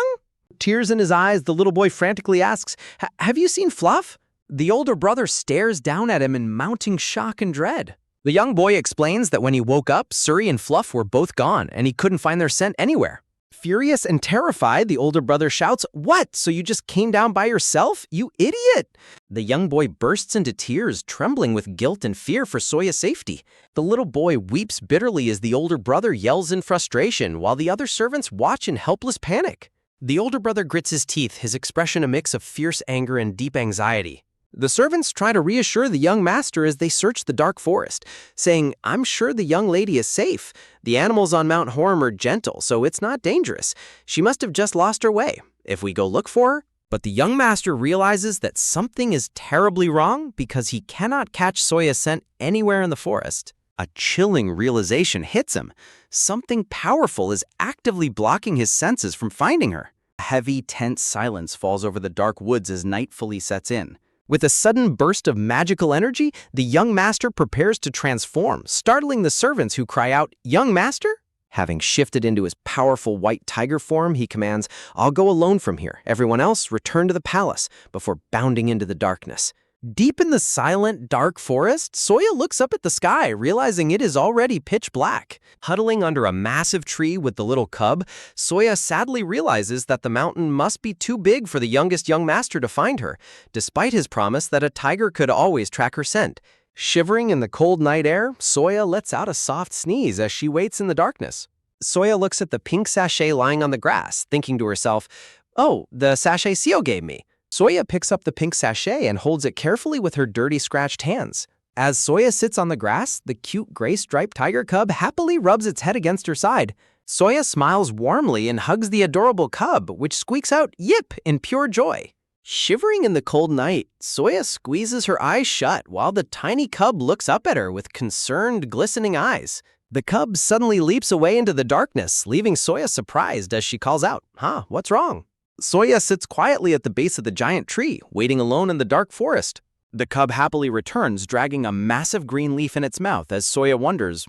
Tears in his eyes, the little boy frantically asks, Have you seen Fluff? The older brother stares down at him in mounting shock and dread. The young boy explains that when he woke up, Suri and Fluff were both gone, and he couldn't find their scent anywhere. Furious and terrified, the older brother shouts, What? So you just came down by yourself? You idiot! The young boy bursts into tears, trembling with guilt and fear for Soya's safety. The little boy weeps bitterly as the older brother yells in frustration, while the other servants watch in helpless panic. The older brother grits his teeth, his expression a mix of fierce anger and deep anxiety. The servants try to reassure the young master as they search the dark forest, saying, I'm sure the young lady is safe. The animals on Mount Horam are gentle, so it's not dangerous. She must have just lost her way. If we go look for her. But the young master realizes that something is terribly wrong because he cannot catch Soya's scent anywhere in the forest. A chilling realization hits him. Something powerful is actively blocking his senses from finding her. A heavy, tense silence falls over the dark woods as night fully sets in. With a sudden burst of magical energy, the young master prepares to transform, startling the servants who cry out, Young master? Having shifted into his powerful white tiger form, he commands, I'll go alone from here. Everyone else, return to the palace, before bounding into the darkness. Deep in the silent, dark forest, Soya looks up at the sky, realizing it is already pitch black. Huddling under a massive tree with the little cub, Soya sadly realizes that the mountain must be too big for the youngest young master to find her, despite his promise that a tiger could always track her scent. Shivering in the cold night air, Soya lets out a soft sneeze as she waits in the darkness. Soya looks at the pink sachet lying on the grass, thinking to herself, Oh, the sachet Seo gave me. Soya picks up the pink sachet and holds it carefully with her dirty, scratched hands. As Soya sits on the grass, the cute gray-striped tiger cub happily rubs its head against her side. Soya smiles warmly and hugs the adorable cub, which squeaks out, Yip, in pure joy. Shivering in the cold night, Soya squeezes her eyes shut while the tiny cub looks up at her with concerned, glistening eyes. The cub suddenly leaps away into the darkness, leaving Soya surprised as she calls out, What's wrong? Soya sits quietly at the base of the giant tree, waiting alone in the dark forest. The cub happily returns, dragging a massive green leaf in its mouth as Soya wonders,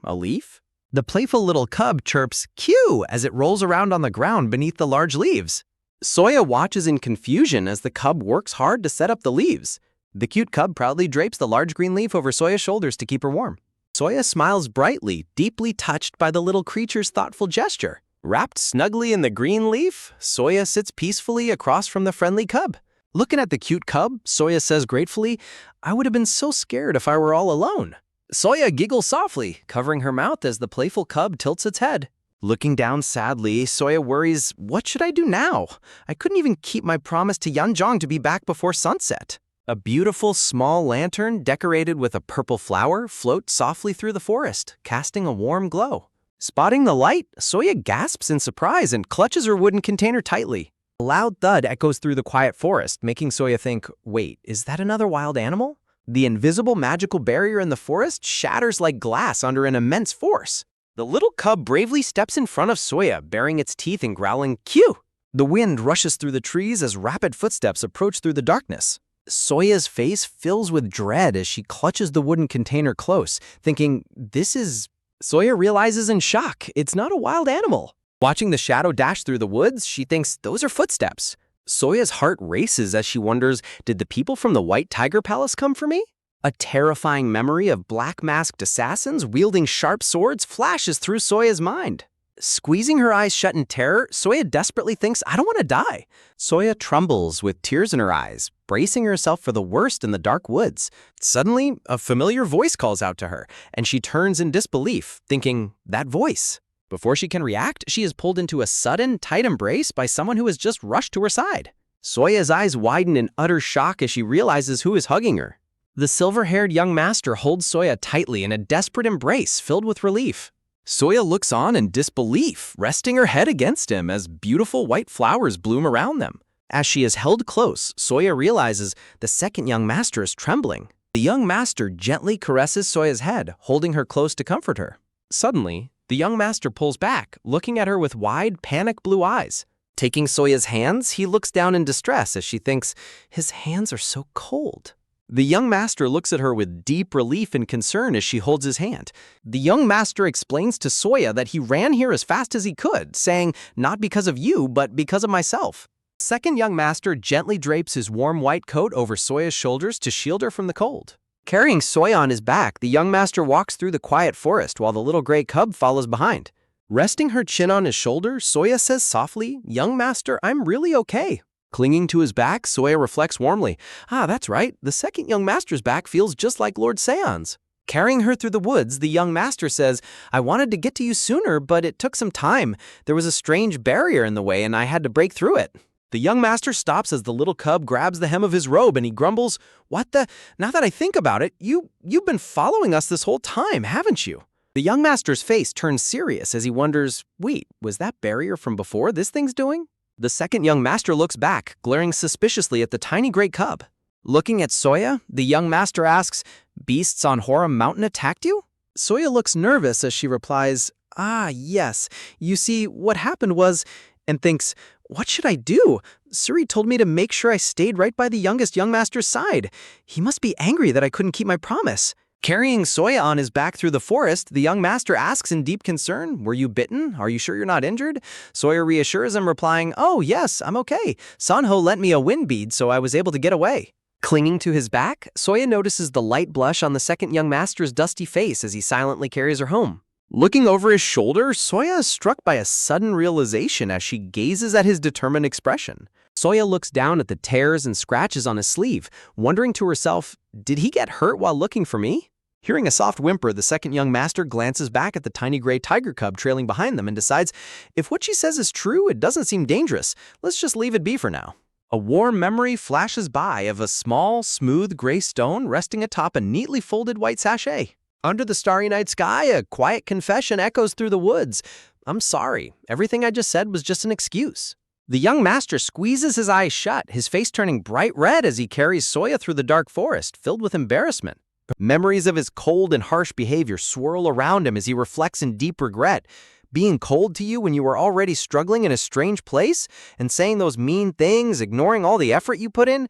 a leaf? The playful little cub chirps, Cue, as it rolls around on the ground beneath the large leaves. Soya watches in confusion as the cub works hard to set up the leaves. The cute cub proudly drapes the large green leaf over Soya's shoulders to keep her warm. Soya smiles brightly, deeply touched by the little creature's thoughtful gesture. Wrapped snugly in the green leaf, Soya sits peacefully across from the friendly cub. Looking at the cute cub, Soya says gratefully, "I would have been so scared if I were all alone." Soya giggles softly, covering her mouth as the playful cub tilts its head. Looking down sadly, Soya worries, what should I do now? I couldn't even keep my promise to Yanjong to be back before sunset. A beautiful small lantern decorated with a purple flower floats softly through the forest, casting a warm glow. Spotting the light, Soya gasps in surprise and clutches her wooden container tightly. A loud thud echoes through the quiet forest, making Soya think, wait, is that another wild animal? The invisible magical barrier in the forest shatters like glass under an immense force. The little cub bravely steps in front of Soya, baring its teeth and growling, "Q!" The wind rushes through the trees as rapid footsteps approach through the darkness. Soya's face fills with dread as she clutches the wooden container close, thinking, this is... Soya realizes in shock, it's not a wild animal. Watching the shadow dash through the woods, she thinks those are footsteps. Soya's heart races as she wonders, did the people from the White Tiger Palace come for me? A terrifying memory of black-masked assassins wielding sharp swords flashes through Soya's mind. Squeezing her eyes shut in terror, Soya desperately thinks, I don't want to die. Soya trembles with tears in her eyes, bracing herself for the worst in the dark woods. Suddenly, a familiar voice calls out to her, and she turns in disbelief, thinking, that voice. Before she can react, she is pulled into a sudden, tight embrace by someone who has just rushed to her side. Soya's eyes widen in utter shock as she realizes who is hugging her. The silver-haired young master holds Soya tightly in a desperate embrace filled with relief. Soya looks on in disbelief, resting her head against him as beautiful white flowers bloom around them. As she is held close, Soya realizes the second young master is trembling. The young master gently caresses Soya's head, holding her close to comfort her. Suddenly, the young master pulls back, looking at her with wide, panic blue eyes. Taking Soya's hands, he looks down in distress as she thinks, his hands are so cold. The young master looks at her with deep relief and concern as she holds his hand. The young master explains to Soya that he ran here as fast as he could, saying, not because of you, but because of myself. The second young master gently drapes his warm white coat over Soya's shoulders to shield her from the cold. Carrying Soya on his back, the young master walks through the quiet forest while the little gray cub follows behind. Resting her chin on his shoulder, Soya says softly, young master, I'm really okay. Clinging to his back, Soya reflects warmly. Ah, that's right. The second young master's back feels just like Lord Seon's. Carrying her through the woods, the young master says, I wanted to get to you sooner, but it took some time. There was a strange barrier in the way, and I had to break through it. The young master stops as the little cub grabs the hem of his robe, and he grumbles, what the? Now that I think about it, you've been following us this whole time, haven't you? The young master's face turns serious as he wonders, wait, was that barrier from before this thing's doing? The second young master looks back, glaring suspiciously at the tiny gray cub. Looking at Soya, the young master asks, beasts on Horam Mountain attacked you? Soya looks nervous as she replies, ah, yes. You see, what happened was, and thinks, what should I do? Suri told me to make sure I stayed right by the youngest young master's side. He must be angry that I couldn't keep my promise. Carrying Soya on his back through the forest, the young master asks in deep concern, were you bitten? Are you sure you're not injured? Soya reassures him, replying, oh, yes, I'm okay. Sanho lent me a wind bead, so I was able to get away. Clinging to his back, Soya notices the light blush on the second young master's dusty face as he silently carries her home. Looking over his shoulder, Soya is struck by a sudden realization as she gazes at his determined expression. Soya looks down at the tears and scratches on his sleeve, wondering to herself, did he get hurt while looking for me? Hearing a soft whimper, the second young master glances back at the tiny gray tiger cub trailing behind them and decides, if what she says is true, it doesn't seem dangerous. Let's just leave it be for now. A warm memory flashes by of a small, smooth gray stone resting atop a neatly folded white sachet. Under the starry night sky, a quiet confession echoes through the woods. I'm sorry. Everything I just said was just an excuse. The young master squeezes his eyes shut, his face turning bright red as he carries Soya through the dark forest, filled with embarrassment. Memories of his cold and harsh behavior swirl around him as he reflects in deep regret. Being cold to you when you were already struggling in a strange place and saying those mean things, ignoring all the effort you put in,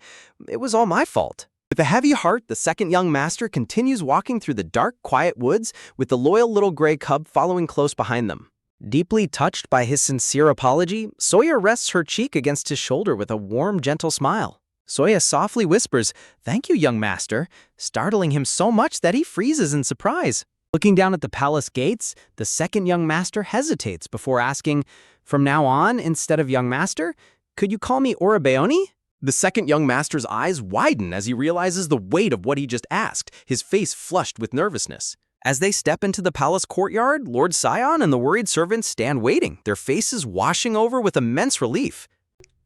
it was all my fault. With a heavy heart, the second young master continues walking through the dark, quiet woods with the loyal little gray cub following close behind them. Deeply touched by his sincere apology, Soya rests her cheek against his shoulder with a warm, gentle smile. Soya softly whispers, thank you, young master, startling him so much that he freezes in surprise. Looking down at the palace gates, the second young master hesitates before asking, "From now on, instead of young master, could you call me Orabeoni?" The second young master's eyes widen as he realizes the weight of what he just asked, his face flushed with nervousness. As they step into the palace courtyard, Lord Sion and the worried servants stand waiting, their faces washing over with immense relief.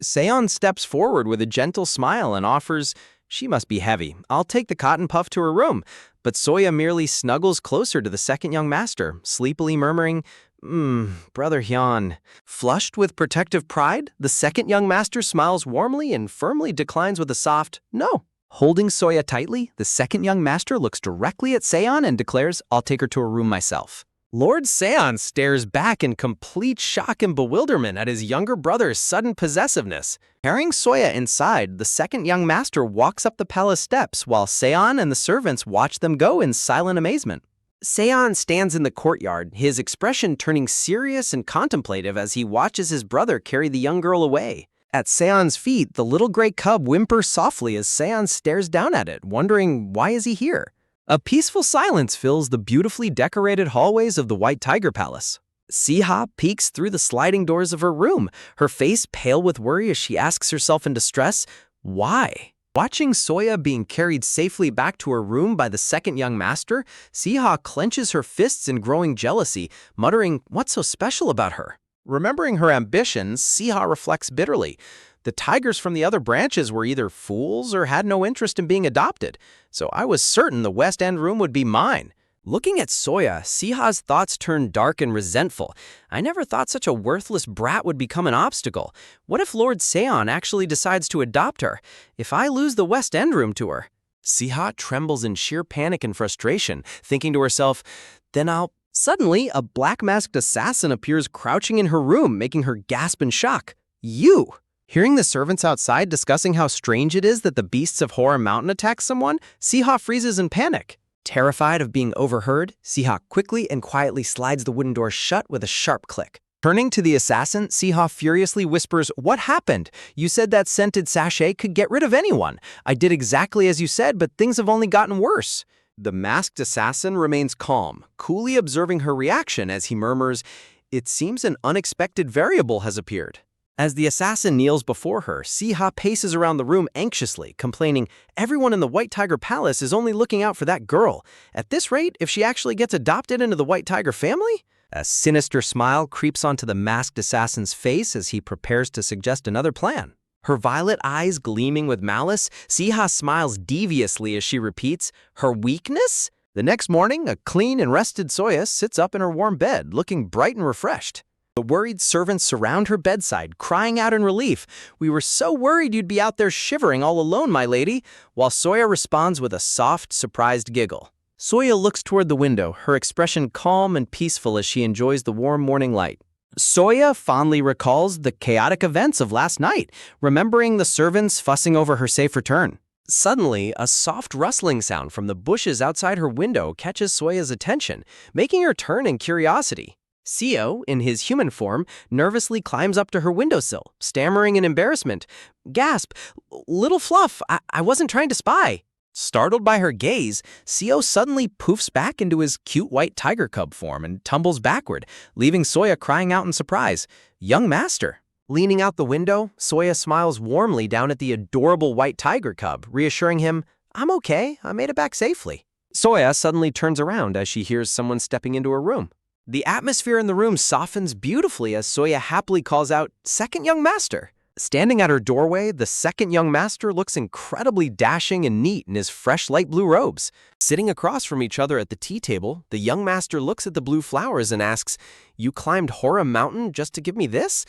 Sion steps forward with a gentle smile and offers, "She must be heavy. I'll take the cotton puff to her room." But Soya merely snuggles closer to the second young master, sleepily murmuring, Brother Hyun." Flushed with protective pride, the second young master smiles warmly and firmly declines with a soft, "No." Holding Soya tightly, the second young master looks directly at Seon and declares, "I'll take her to her room myself." Lord Seon stares back in complete shock and bewilderment at his younger brother's sudden possessiveness. Carrying Soya inside, the second young master walks up the palace steps while Seon and the servants watch them go in silent amazement. Seon stands in the courtyard, his expression turning serious and contemplative as he watches his brother carry the young girl away. At Seon's feet, the little gray cub whimpers softly as Seon stares down at it, wondering why is he here. A peaceful silence fills the beautifully decorated hallways of the White Tiger Palace. Siha peeks through the sliding doors of her room, her face pale with worry as she asks herself in distress, why? Watching Soya being carried safely back to her room by the second young master, Siha clenches her fists in growing jealousy, muttering, "What's so special about her?" Remembering her ambitions, Siha reflects bitterly. The tigers from the other branches were either fools or had no interest in being adopted, so I was certain the West End room would be mine. Looking at Soya, Siha's thoughts turn dark and resentful. I never thought such a worthless brat would become an obstacle. What if Lord Seon actually decides to adopt her? If I lose the West End room to her? Siha trembles in sheer panic and frustration, thinking to herself, then I'll... Suddenly, a black-masked assassin appears crouching in her room, making her gasp in shock. You! Hearing the servants outside discussing how strange it is that the beasts of Horror Mountain attack someone, Siha freezes in panic. Terrified of being overheard, Siha quickly and quietly slides the wooden door shut with a sharp click. Turning to the assassin, Siha furiously whispers, "What happened? You said that scented sachet could get rid of anyone. I did exactly as you said, but things have only gotten worse." The masked assassin remains calm, coolly observing her reaction as he murmurs, "It seems an unexpected variable has appeared." As the assassin kneels before her, Siha paces around the room anxiously, complaining, "Everyone in the White Tiger Palace is only looking out for that girl. At this rate, if she actually gets adopted into the White Tiger family?" A sinister smile creeps onto the masked assassin's face as he prepares to suggest another plan. Her violet eyes gleaming with malice, Siha smiles deviously as she repeats, "Her weakness?" The next morning, a clean and rested Soya sits up in her warm bed, looking bright and refreshed. The worried servants surround her bedside, crying out in relief, "We were so worried you'd be out there shivering all alone, my lady," while Soya responds with a soft, surprised giggle. Soya looks toward the window, her expression calm and peaceful as she enjoys the warm morning light. Soya fondly recalls the chaotic events of last night, remembering the servants fussing over her safe return. Suddenly, a soft rustling sound from the bushes outside her window catches Soya's attention, making her turn in curiosity. Seo, in his human form, nervously climbs up to her windowsill, stammering in embarrassment. Gasp, "Little Fluff, I wasn't trying to spy." Startled by her gaze, Seo suddenly poofs back into his cute white tiger cub form and tumbles backward, leaving Soya crying out in surprise, "Young master." Leaning out the window, Soya smiles warmly down at the adorable white tiger cub, reassuring him, "I'm okay, I made it back safely." Soya suddenly turns around as she hears someone stepping into her room. The atmosphere in the room softens beautifully as Soya happily calls out, "Second young master." Standing at her doorway, the second young master looks incredibly dashing and neat in his fresh light blue robes. Sitting across from each other at the tea table, the young master looks at the blue flowers and asks, "You climbed Horror Mountain just to give me this?"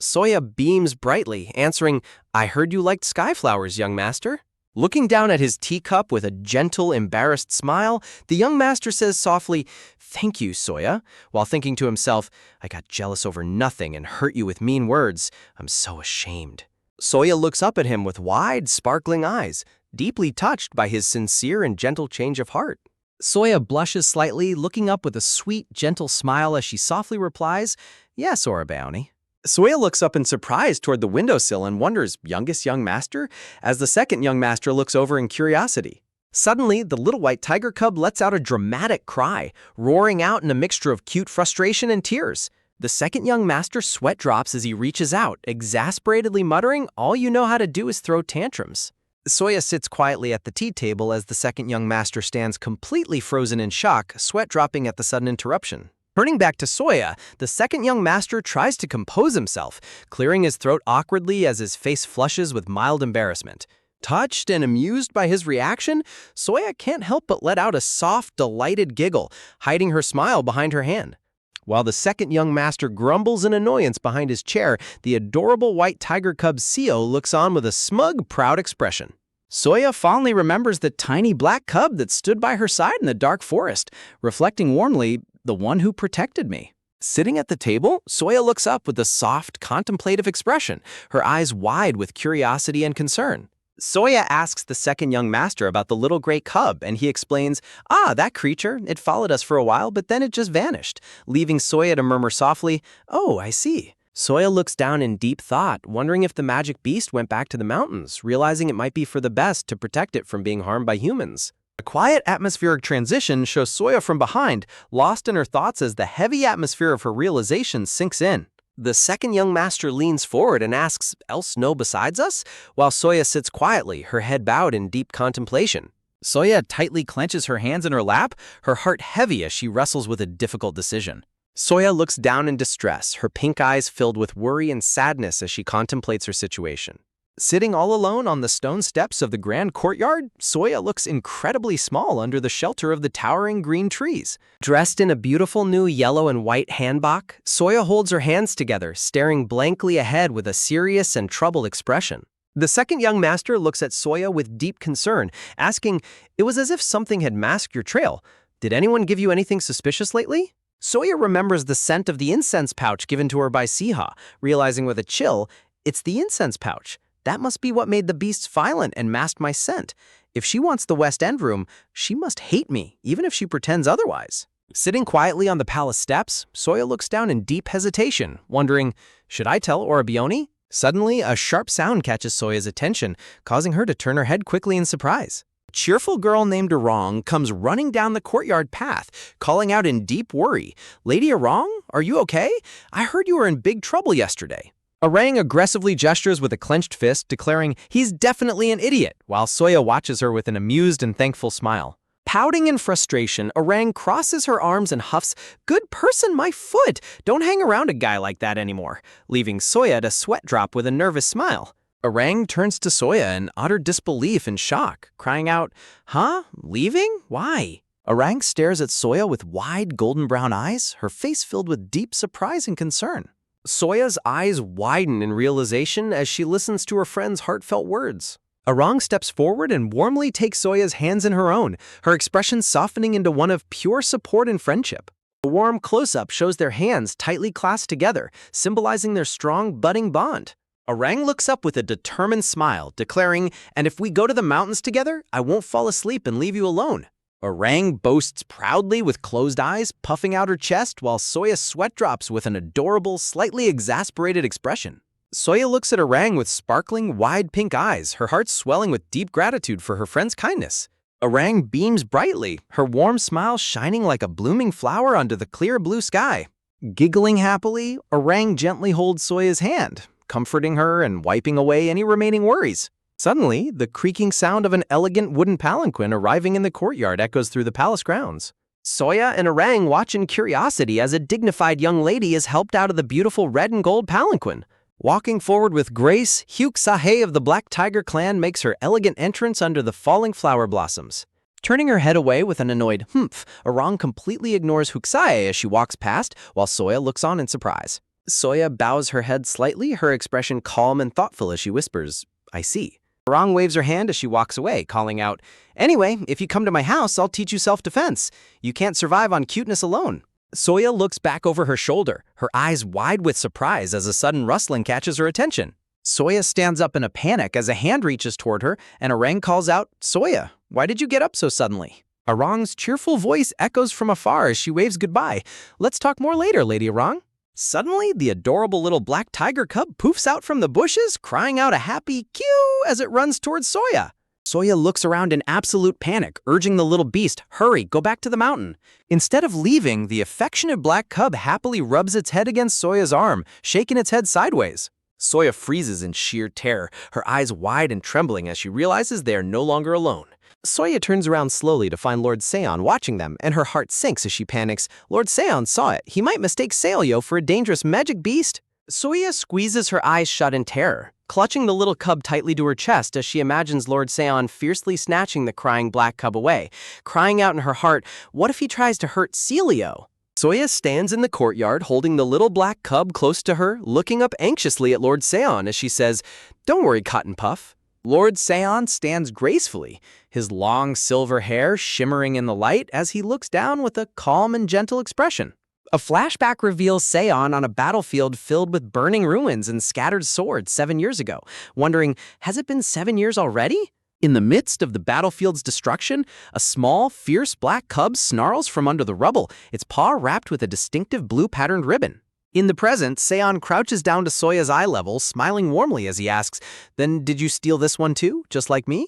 Soya beams brightly, answering, "I heard you liked sky flowers, young master." Looking down at his teacup with a gentle, embarrassed smile, the young master says softly, "Thank you, Soya," while thinking to himself, "I got jealous over nothing and hurt you with mean words. I'm so ashamed." Soya looks up at him with wide, sparkling eyes, deeply touched by his sincere and gentle change of heart. Soya blushes slightly, looking up with a sweet, gentle smile as she softly replies, "Yes, Orabeoni." Soya looks up in surprise toward the windowsill and wonders, "Youngest young master?" as the second young master looks over in curiosity. Suddenly, the little white tiger cub lets out a dramatic cry, roaring out in a mixture of cute frustration and tears. The second young master sweat drops as he reaches out, exasperatedly muttering, "All you know how to do is throw tantrums." Soya sits quietly at the tea table as the second young master stands completely frozen in shock, sweat dropping at the sudden interruption. Turning back to Soya, the second young master tries to compose himself, clearing his throat awkwardly as his face flushes with mild embarrassment. Touched and amused by his reaction, Soya can't help but let out a soft, delighted giggle, hiding her smile behind her hand. While the second young master grumbles in annoyance behind his chair, the adorable white tiger cub Seo looks on with a smug, proud expression. Soya fondly remembers the tiny black cub that stood by her side in the dark forest, reflecting warmly, "The one who protected me." Sitting at the table, Soya looks up with a soft, contemplative expression, her eyes wide with curiosity and concern. Soya asks the second young master about the little gray cub, and he explains, that creature, it followed us for a while, but then it just vanished, leaving Soya to murmur softly, "Oh, I see." Soya looks down in deep thought, wondering if the magic beast went back to the mountains, realizing it might be for the best to protect it from being harmed by humans. A quiet atmospheric transition shows Soya from behind, lost in her thoughts as the heavy atmosphere of her realization sinks in. The second young master leans forward and asks, "Else no besides us?" while Soya sits quietly, her head bowed in deep contemplation. Soya tightly clenches her hands in her lap, her heart heavy as she wrestles with a difficult decision. Soya looks down in distress, her pink eyes filled with worry and sadness as she contemplates her situation. Sitting all alone on the stone steps of the grand courtyard, Soya looks incredibly small under the shelter of the towering green trees. Dressed in a beautiful new yellow and white hanbok, Soya holds her hands together, staring blankly ahead with a serious and troubled expression. The second young master looks at Soya with deep concern, asking, "It was as if something had masked your trail. Did anyone give you anything suspicious lately?" Soya remembers the scent of the incense pouch given to her by Siha, realizing with a chill, "It's the incense pouch. That must be what made the beasts violent and masked my scent. If she wants the West End room, she must hate me, even if she pretends otherwise." Sitting quietly on the palace steps, Soya looks down in deep hesitation, wondering, should I tell Orabione? Suddenly, a sharp sound catches Soya's attention, causing her to turn her head quickly in surprise. A cheerful girl named Arong comes running down the courtyard path, calling out in deep worry, "Lady Arong, are you okay? I heard you were in big trouble yesterday." Arang aggressively gestures with a clenched fist, declaring he's definitely an idiot, while Soya watches her with an amused and thankful smile. Pouting in frustration, Arang crosses her arms and huffs, "Good person, my foot! Don't hang around a guy like that anymore," leaving Soya to sweat drop with a nervous smile. Arang turns to Soya in utter disbelief and shock, crying out, "Huh? Leaving? Why?" Arang stares at Soya with wide golden brown eyes, her face filled with deep surprise and concern. Soya's eyes widen in realization as she listens to her friend's heartfelt words. Arang steps forward and warmly takes Soya's hands in her own, her expression softening into one of pure support and friendship. A warm close-up shows their hands tightly clasped together, symbolizing their strong, budding bond. Arang looks up with a determined smile, declaring, "And if we go to the mountains together, I won't fall asleep and leave you alone." Arang boasts proudly with closed eyes, puffing out her chest while Soya sweat drops with an adorable, slightly exasperated expression. Soya looks at Arang with sparkling, wide pink eyes, her heart swelling with deep gratitude for her friend's kindness. Arang beams brightly, her warm smile shining like a blooming flower under the clear blue sky. Giggling happily, Arang gently holds Soya's hand, comforting her and wiping away any remaining worries. Suddenly, the creaking sound of an elegant wooden palanquin arriving in the courtyard echoes through the palace grounds. Soya and Arang watch in curiosity as a dignified young lady is helped out of the beautiful red and gold palanquin. Walking forward with grace, Hyuk Sahe of the Black Tiger clan makes her elegant entrance under the falling flower blossoms. Turning her head away with an annoyed humph, Arang completely ignores Hyuk Sahe as she walks past, while Soya looks on in surprise. Soya bows her head slightly, her expression calm and thoughtful as she whispers, "I see." Arang waves her hand as she walks away, calling out, "Anyway, if you come to my house, I'll teach you self-defense. You can't survive on cuteness alone." Soya looks back over her shoulder, her eyes wide with surprise as a sudden rustling catches her attention. Soya stands up in a panic as a hand reaches toward her, and Arang calls out, "Soya, why did you get up so suddenly?" Arang's cheerful voice echoes from afar as she waves goodbye. "Let's talk more later, Lady Arang." Suddenly, the adorable little black tiger cub poofs out from the bushes, crying out a happy "Cue" as it runs towards Soya. Soya looks around in absolute panic, urging the little beast, hurry, go back to the mountain. Instead of leaving, the affectionate black cub happily rubs its head against Soya's arm, shaking its head sideways. Soya freezes in sheer terror, her eyes wide and trembling as she realizes they are no longer alone. Soya turns around slowly to find Lord Seon watching them, and her heart sinks as she panics. Lord Seon saw it. He might mistake Sailyo for a dangerous magic beast. Soya squeezes her eyes shut in terror, clutching the little cub tightly to her chest as she imagines Lord Seon fiercely snatching the crying black cub away, crying out in her heart, what if he tries to hurt Sailyo? Soya stands in the courtyard holding the little black cub close to her, looking up anxiously at Lord Seon as she says, don't worry, Cotton Puff. Lord Seon stands gracefully, his long silver hair shimmering in the light as he looks down with a calm and gentle expression. A flashback reveals Seon on a battlefield filled with burning ruins and scattered swords 7 years ago, wondering, has it been 7 years already? In the midst of the battlefield's destruction, a small, fierce black cub snarls from under the rubble, its paw wrapped with a distinctive blue-patterned ribbon. In the present, Seon crouches down to Soya's eye level, smiling warmly as he asks, then did you steal this one too, just like me?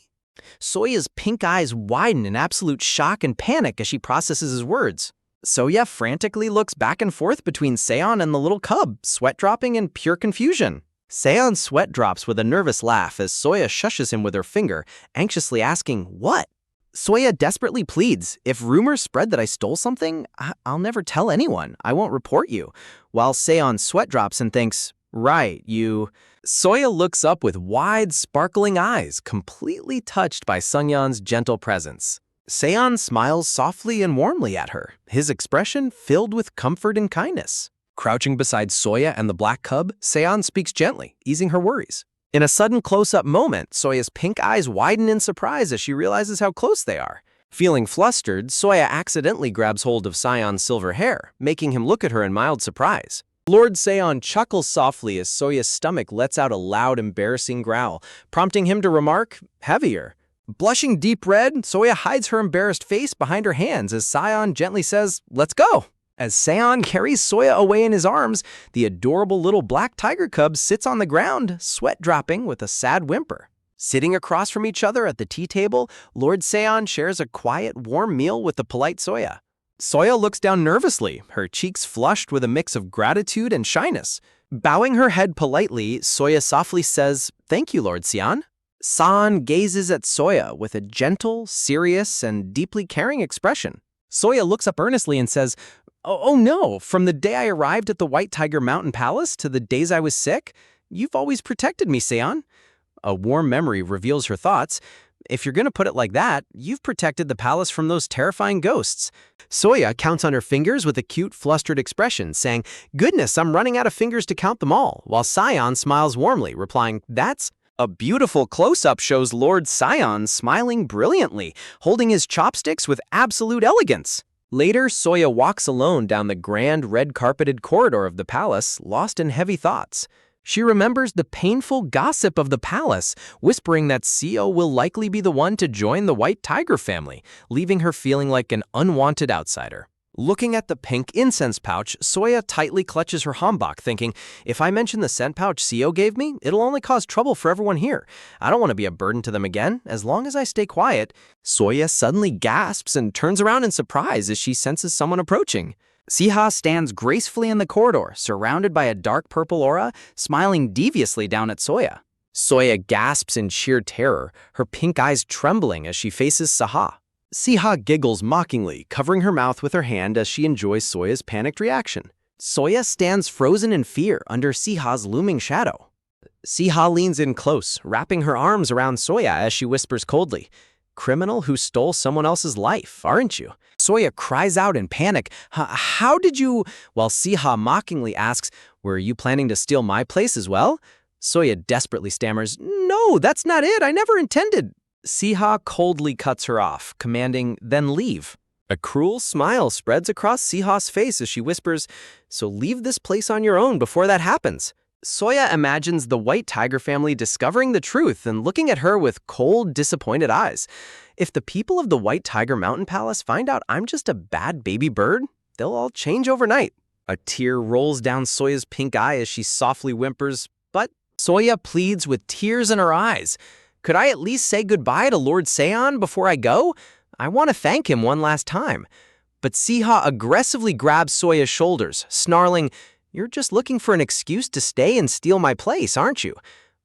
Soya's pink eyes widen in absolute shock and panic as she processes his words. Soya frantically looks back and forth between Seon and the little cub, sweat dropping in pure confusion. Seon sweat drops with a nervous laugh as Soya shushes him with her finger, anxiously asking, what? Soya desperately pleads, if rumors spread that I stole something, I'll never tell anyone. I won't report you. While Seon sweat drops and thinks, right, you... Soya looks up with wide, sparkling eyes, completely touched by Sungyeon's gentle presence. Seon smiles softly and warmly at her, his expression filled with comfort and kindness. Crouching beside Soya and the black cub, Seon speaks gently, easing her worries. In a sudden close-up moment, Soya's pink eyes widen in surprise as she realizes how close they are. Feeling flustered, Soya accidentally grabs hold of Seon's silver hair, making him look at her in mild surprise. Lord Seon chuckles softly as Soya's stomach lets out a loud, embarrassing growl, prompting him to remark, heavier. Blushing deep red, Soya hides her embarrassed face behind her hands as Seon gently says, let's go. As Seon carries Soya away in his arms, the adorable little black tiger cub sits on the ground, sweat dropping with a sad whimper. Sitting across from each other at the tea table, Lord Seon shares a quiet, warm meal with the polite Soya. Soya looks down nervously, her cheeks flushed with a mix of gratitude and shyness. Bowing her head politely, Soya softly says, thank you, Lord Seon. Seon gazes at Soya with a gentle, serious, and deeply caring expression. Soya looks up earnestly and says, oh no, from the day I arrived at the White Tiger Mountain Palace to the days I was sick, you've always protected me, Seon. A warm memory reveals her thoughts. If you're going to put it like that, you've protected the palace from those terrifying ghosts. Soya counts on her fingers with a cute, flustered expression, saying, goodness, I'm running out of fingers to count them all, while Seon smiles warmly, replying, that's... A beautiful close-up shows Lord Seon smiling brilliantly, holding his chopsticks with absolute elegance. Later, Soya walks alone down the grand red-carpeted corridor of the palace, lost in heavy thoughts. She remembers the painful gossip of the palace, whispering that Seo will likely be the one to join the White Tiger family, leaving her feeling like an unwanted outsider. Looking at the pink incense pouch, Soya tightly clutches her hanbok, thinking, if I mention the scent pouch Seo gave me, it'll only cause trouble for everyone here. I don't want to be a burden to them again, as long as I stay quiet. Soya suddenly gasps and turns around in surprise as she senses someone approaching. Siha stands gracefully in the corridor, surrounded by a dark purple aura, smiling deviously down at Soya. Soya gasps in sheer terror, her pink eyes trembling as she faces Siha. Siha giggles mockingly, covering her mouth with her hand as she enjoys Soya's panicked reaction. Soya stands frozen in fear under Siha's looming shadow. Siha leans in close, wrapping her arms around Soya as she whispers coldly, criminal who stole someone else's life, aren't you? Soya cries out in panic, how did you? While Siha mockingly asks, were you planning to steal my place as well? Soya desperately stammers, no, that's not it, I never intended. Siha coldly cuts her off, commanding, then leave. A cruel smile spreads across Siha's face as she whispers, so leave this place on your own before that happens. Soya imagines the White Tiger family discovering the truth and looking at her with cold, disappointed eyes. If the people of the White Tiger Mountain Palace find out I'm just a bad baby bird, they'll all change overnight. A tear rolls down Soya's pink eye as she softly whimpers, but Soya pleads with tears in her eyes. Could I at least say goodbye to Lord Seon before I go? I want to thank him one last time. But Siha aggressively grabs Soya's shoulders, snarling, "You're just looking for an excuse to stay and steal my place, aren't you?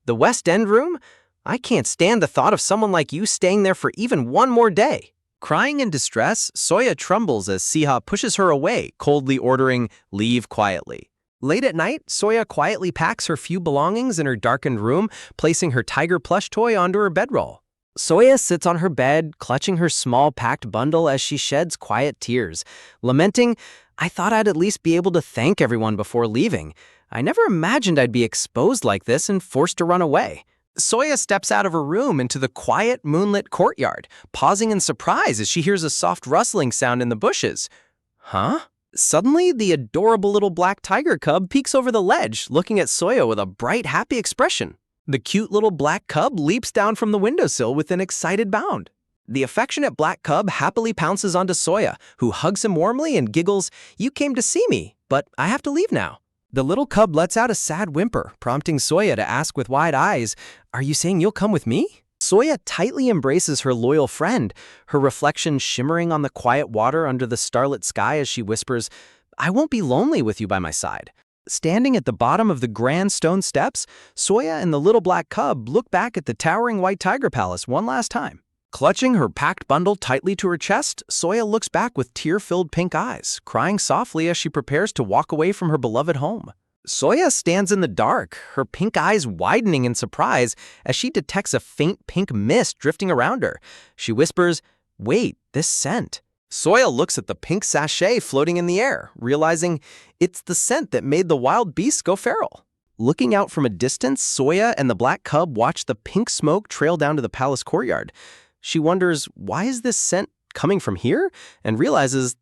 The West End room? I can't stand the thought of someone like you staying there for even one more day." Crying in distress, Soya trembles as Siha pushes her away, coldly ordering, "Leave quietly." Late at night, Soya quietly packs her few belongings in her darkened room, placing her tiger plush toy onto her bedroll. Soya sits on her bed, clutching her small packed bundle as she sheds quiet tears, lamenting, "I thought I'd at least be able to thank everyone before leaving. I never imagined I'd be exposed like this and forced to run away." Soya steps out of her room into the quiet, moonlit courtyard, pausing in surprise as she hears a soft rustling sound in the bushes. Huh? Suddenly, the adorable little black tiger cub peeks over the ledge, looking at Soya with a bright, happy expression. The cute little black cub leaps down from the windowsill with an excited bound. The affectionate black cub happily pounces onto Soya, who hugs him warmly and giggles, "You came to see me, but I have to leave now." The little cub lets out a sad whimper, prompting Soya to ask with wide eyes, "Are you saying you'll come with me?" Soya tightly embraces her loyal friend, her reflection shimmering on the quiet water under the starlit sky as she whispers, "I won't be lonely with you by my side." Standing at the bottom of the grand stone steps, Soya and the little black cub look back at the towering white tiger palace one last time. Clutching her packed bundle tightly to her chest, Soya looks back with tear-filled pink eyes, crying softly as she prepares to walk away from her beloved home. Soya stands in the dark, her pink eyes widening in surprise as she detects a faint pink mist drifting around her. She whispers, "Wait, this scent." Soya looks at the pink sachet floating in the air, realizing it's the scent that made the wild beasts go feral. Looking out from a distance, Soya and the black cub watch the pink smoke trail down to the palace courtyard. She wonders, why is this scent coming from here? And realizes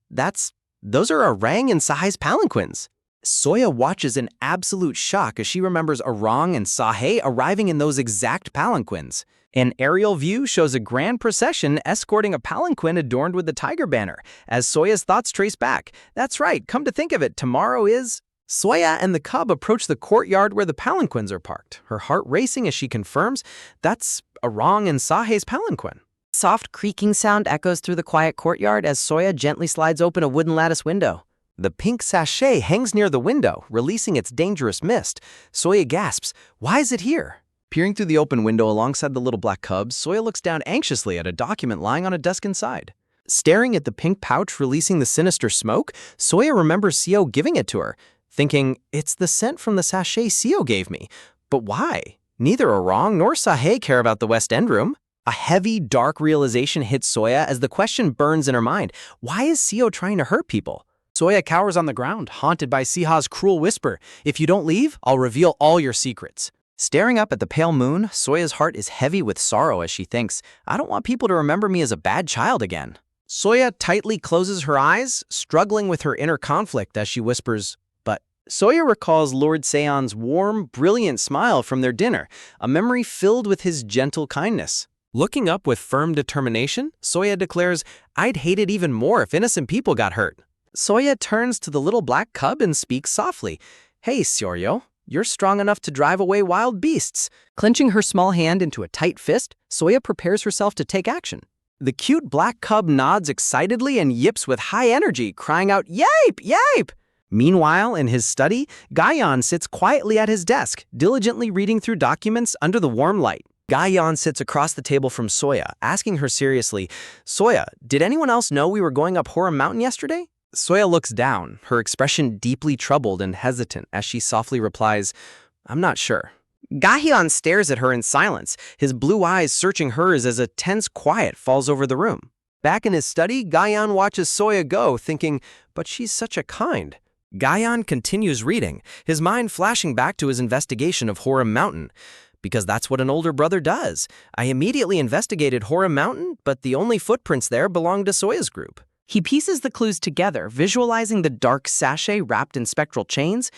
those are Orang and Sahe's palanquins. Soya watches in absolute shock as she remembers Orang and Sahe arriving in those exact palanquins. An aerial view shows a grand procession escorting a palanquin adorned with the tiger banner, as Soya's thoughts trace back. That's right, come to think of it, tomorrow is... Soya and the cub approach the courtyard where the palanquins are parked, her heart racing as she confirms that's Orang and Sahe's palanquin. Soft creaking sound echoes through the quiet courtyard as Soya gently slides open a wooden lattice window. The pink sachet hangs near the window, releasing its dangerous mist. Soya gasps, "Why is it here?" Peering through the open window alongside the little black cub, Soya looks down anxiously at a document lying on a desk inside. Staring at the pink pouch releasing the sinister smoke, Soya remembers Seo giving it to her, thinking, "It's the scent from the sachet Seo gave me. But why? Neither Orang nor Sahe care about the West End room." A heavy, dark realization hits Soya as the question burns in her mind. Why is Seo trying to hurt people? Soya cowers on the ground, haunted by Siha's cruel whisper, "If you don't leave, I'll reveal all your secrets." Staring up at the pale moon, Soya's heart is heavy with sorrow as she thinks, "I don't want people to remember me as a bad child again." Soya tightly closes her eyes, struggling with her inner conflict as she whispers, "But..." Soya recalls Lord Seon's warm, brilliant smile from their dinner, a memory filled with his gentle kindness. Looking up with firm determination, Soya declares, "I'd hate it even more if innocent people got hurt." Soya turns to the little black cub and speaks softly, "Hey, Seoryo, you're strong enough to drive away wild beasts." Clenching her small hand into a tight fist, Soya prepares herself to take action. The cute black cub nods excitedly and yips with high energy, crying out, "Yipe! Yipe!" Meanwhile, in his study, Gaiyan sits quietly at his desk, diligently reading through documents under the warm light. Gaiyan sits across the table from Soya, asking her seriously, "Soya, did anyone else know we were going up Horam Mountain yesterday?" Soya looks down, her expression deeply troubled and hesitant as she softly replies, "I'm not sure." Gaiyan stares at her in silence, his blue eyes searching hers as a tense quiet falls over the room. Back in his study, Gaiyan watches Soya go, thinking, "But she's such a kind." Gaiyan continues reading, his mind flashing back to his investigation of Horam Mountain. Because that's what an older brother does. I immediately investigated Horam Mountain, but the only footprints there belonged to Soya's group. He pieces the clues together, visualizing the dark sachet wrapped in spectral chains,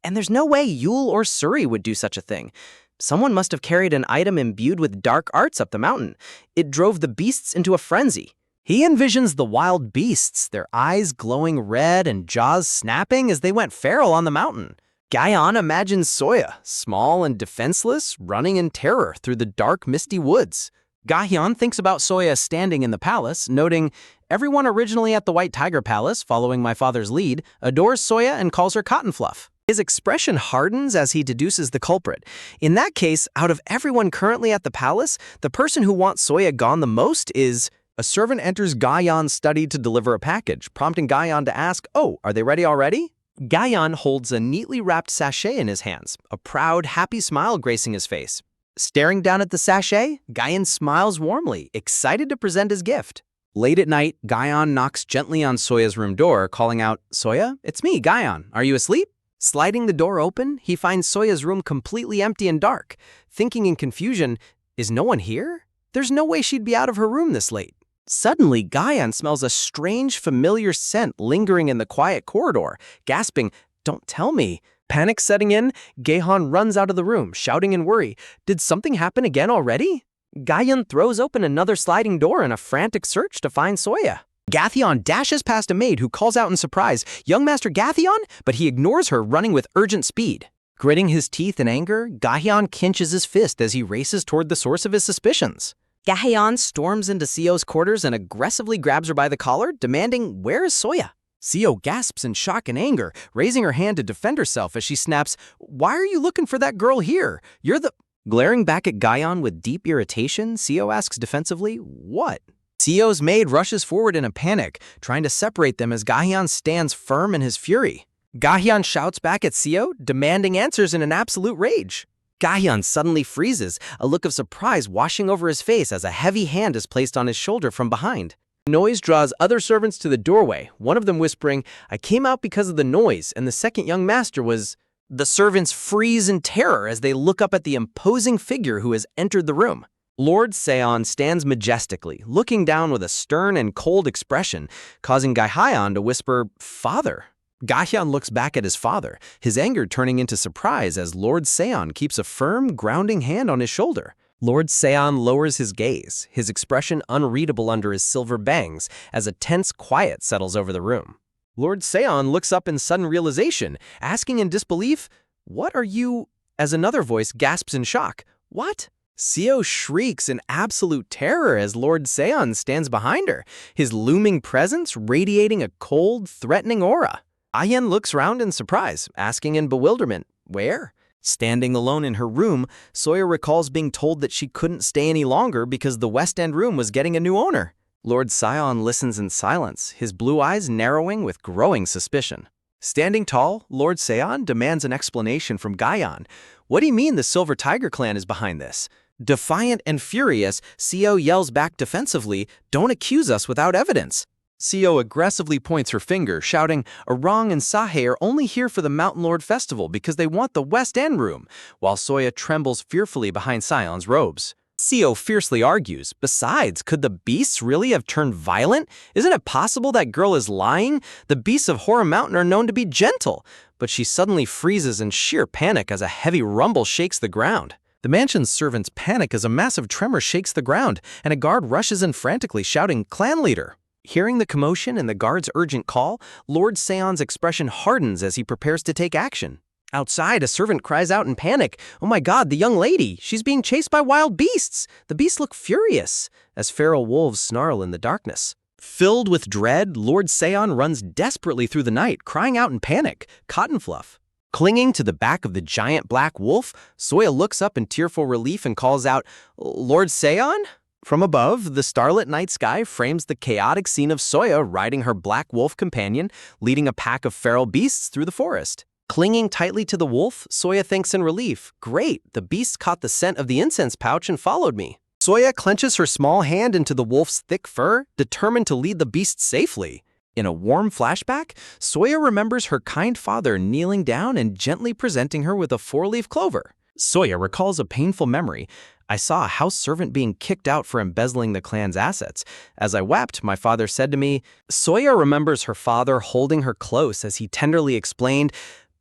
and there's no way Yule or Suri would do such a thing. Someone must have carried an item imbued with dark arts up the mountain. It drove the beasts into a frenzy. He envisions the wild beasts, their eyes glowing red and jaws snapping as they went feral on the mountain. Gaian imagines Soya, small and defenseless, running in terror through the dark, misty woods. Gaian thinks about Soya standing in the palace, noting, "Everyone originally at the White Tiger Palace, following my father's lead, adores Soya and calls her cotton fluff." His expression hardens as he deduces the culprit. In that case, out of everyone currently at the palace, the person who wants Soya gone the most is... A servant enters Gaian's study to deliver a package, prompting Gaian to ask, "Oh, are they ready already?" Gaian holds a neatly wrapped sachet in his hands, a proud, happy smile gracing his face. Staring down at the sachet, Gaian smiles warmly, excited to present his gift. Late at night, Gaian knocks gently on Soya's room door, calling out, "Soya, it's me, Gaian. Are you asleep?" Sliding the door open, he finds Soya's room completely empty and dark. Thinking in confusion, is no one here? There's no way she'd be out of her room this late. Suddenly, Gaian smells a strange, familiar scent lingering in the quiet corridor, gasping, "Don't tell me." Panic setting in, Gaian runs out of the room, shouting in worry, "Did something happen again already?" Gaian throws open another sliding door in a frantic search to find Soya. Gathion dashes past a maid who calls out in surprise, "Young Master Gathion?" But he ignores her, running with urgent speed. Gritting his teeth in anger, Gaian clenches his fist as he races toward the source of his suspicions. Gaian storms into Sio's quarters and aggressively grabs her by the collar, demanding, "Where is Soya?" Sio gasps in shock and anger, raising her hand to defend herself as she snaps, "Why are you looking for that girl here? You're the—" Glaring back at Gaian with deep irritation, Sio asks defensively, "What?" Sio's maid rushes forward in a panic, trying to separate them as Gaian stands firm in his fury. Gaian shouts back at Sio, demanding answers in an absolute rage. Gaian suddenly freezes, a look of surprise washing over his face as a heavy hand is placed on his shoulder from behind. The noise draws other servants to the doorway, one of them whispering, "I came out because of the noise, and the second young master was—" The servants freeze in terror as they look up at the imposing figure who has entered the room. Lord Seon stands majestically, looking down with a stern and cold expression, causing Gaian to whisper, "Father." Gaian looks back at his father, his anger turning into surprise as Lord Seon keeps a firm, grounding hand on his shoulder. Lord Seon lowers his gaze, his expression unreadable under his silver bangs, as a tense quiet settles over the room. Lord Seon looks up in sudden realization, asking in disbelief, "What are you—" As another voice gasps in shock, "What?" Sio shrieks in absolute terror as Lord Seon stands behind her, his looming presence radiating a cold, threatening aura. Ayen looks around in surprise, asking in bewilderment, "Where?" Standing alone in her room, Soya recalls being told that she couldn't stay any longer because the West End room was getting a new owner. Lord Sion listens in silence, his blue eyes narrowing with growing suspicion. Standing tall, Lord Seon demands an explanation from Gaian. What do you mean the Silver Tiger clan is behind this? Defiant and furious, Sio yells back defensively, "Don't accuse us without evidence." Sio aggressively points her finger, shouting, "Arang and Sahe are only here for the Mountain Lord Festival because they want the West End room," while Soya trembles fearfully behind Sion's robes. Sio fiercely argues, "Besides, could the beasts really have turned violent? Isn't it possible that girl is lying? The beasts of Horror Mountain are known to be gentle." But she suddenly freezes in sheer panic as a heavy rumble shakes the ground. The mansion's servants panic as a massive tremor shakes the ground, and a guard rushes in frantically, shouting, "Clan leader!" Hearing the commotion and the guard's urgent call, Lord Seon's expression hardens as he prepares to take action. Outside, a servant cries out in panic, "Oh my God, the young lady! She's being chased by wild beasts!" The beasts look furious, as feral wolves snarl in the darkness. Filled with dread, Lord Seon runs desperately through the night, crying out in panic, "Cotton fluff!" Clinging to the back of the giant black wolf, Soya looks up in tearful relief and calls out, "Lord Seon?" From above, the starlit night sky frames the chaotic scene of Soya riding her black wolf companion, leading a pack of feral beasts through the forest. Clinging tightly to the wolf, Soya thinks in relief, "Great, the beast caught the scent of the incense pouch and followed me." Soya clenches her small hand into the wolf's thick fur, determined to lead the beast safely. In a warm flashback, Soya remembers her kind father kneeling down and gently presenting her with a four-leaf clover. Soya recalls a painful memory. "I saw a house servant being kicked out for embezzling the clan's assets. As I wept, my father said to me..." Soya remembers her father holding her close as he tenderly explained,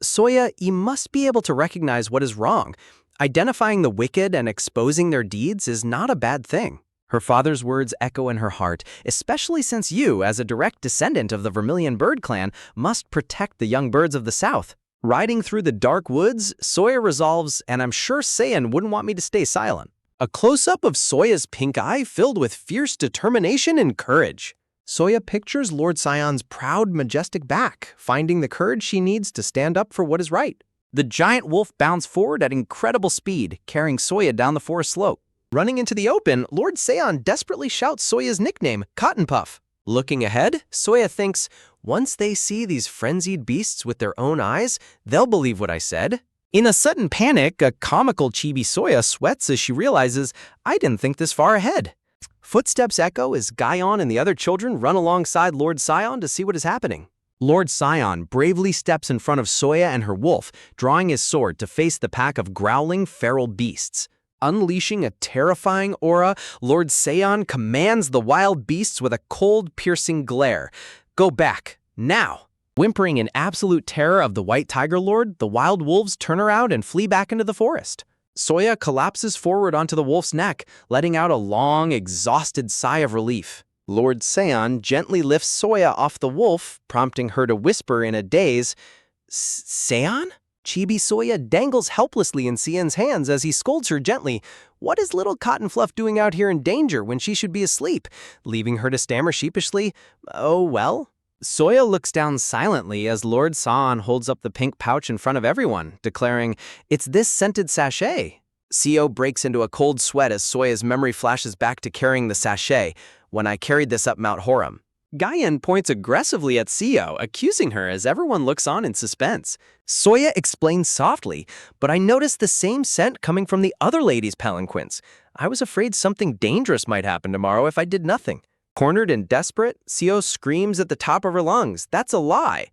"Soya, you must be able to recognize what is wrong. Identifying the wicked and exposing their deeds is not a bad thing." Her father's words echo in her heart, especially since you, as a direct descendant of the Vermilion Bird clan, must protect the young birds of the South. Riding through the dark woods, Soya resolves, and I'm sure Saiyan wouldn't want me to stay silent. A close-up of Soya's pink eye filled with fierce determination and courage. Soya pictures Lord Sion's proud, majestic back, finding the courage she needs to stand up for what is right. The giant wolf bounds forward at incredible speed, carrying Soya down the forest slope. Running into the open, Lord Sion desperately shouts Soya's nickname, Cotton Puff. Looking ahead, Soya thinks, once they see these frenzied beasts with their own eyes, they'll believe what I said. In a sudden panic, a comical chibi Soya sweats as she realizes, I didn't think this far ahead. Footsteps echo as Gaion and the other children run alongside Lord Sion to see what is happening. Lord Sion bravely steps in front of Soya and her wolf, drawing his sword to face the pack of growling feral beasts. Unleashing a terrifying aura, Lord Sion commands the wild beasts with a cold, piercing glare. Go back, now! Whimpering in absolute terror of the White Tiger Lord, the wild wolves turn around and flee back into the forest. Soya collapses forward onto the wolf's neck, letting out a long, exhausted sigh of relief. Lord Sion gently lifts Soya off the wolf, prompting her to whisper in a daze, Sion? Chibi Soya dangles helplessly in Sion's hands as he scolds her gently. What is little Cotton Fluff doing out here in danger when she should be asleep? Leaving her to stammer sheepishly, oh well? Soya looks down silently as Lord Sion holds up the pink pouch in front of everyone, declaring, it's this scented sachet. Sio breaks into a cold sweat as Soya's memory flashes back to carrying the sachet, when I carried this up Mount Horam. Gaion points aggressively at Sio, accusing her as everyone looks on in suspense. Soya explains softly, but I noticed the same scent coming from the other lady's palanquins. I was afraid something dangerous might happen tomorrow if I did nothing. Cornered and desperate, Sio screams at the top of her lungs, that's a lie.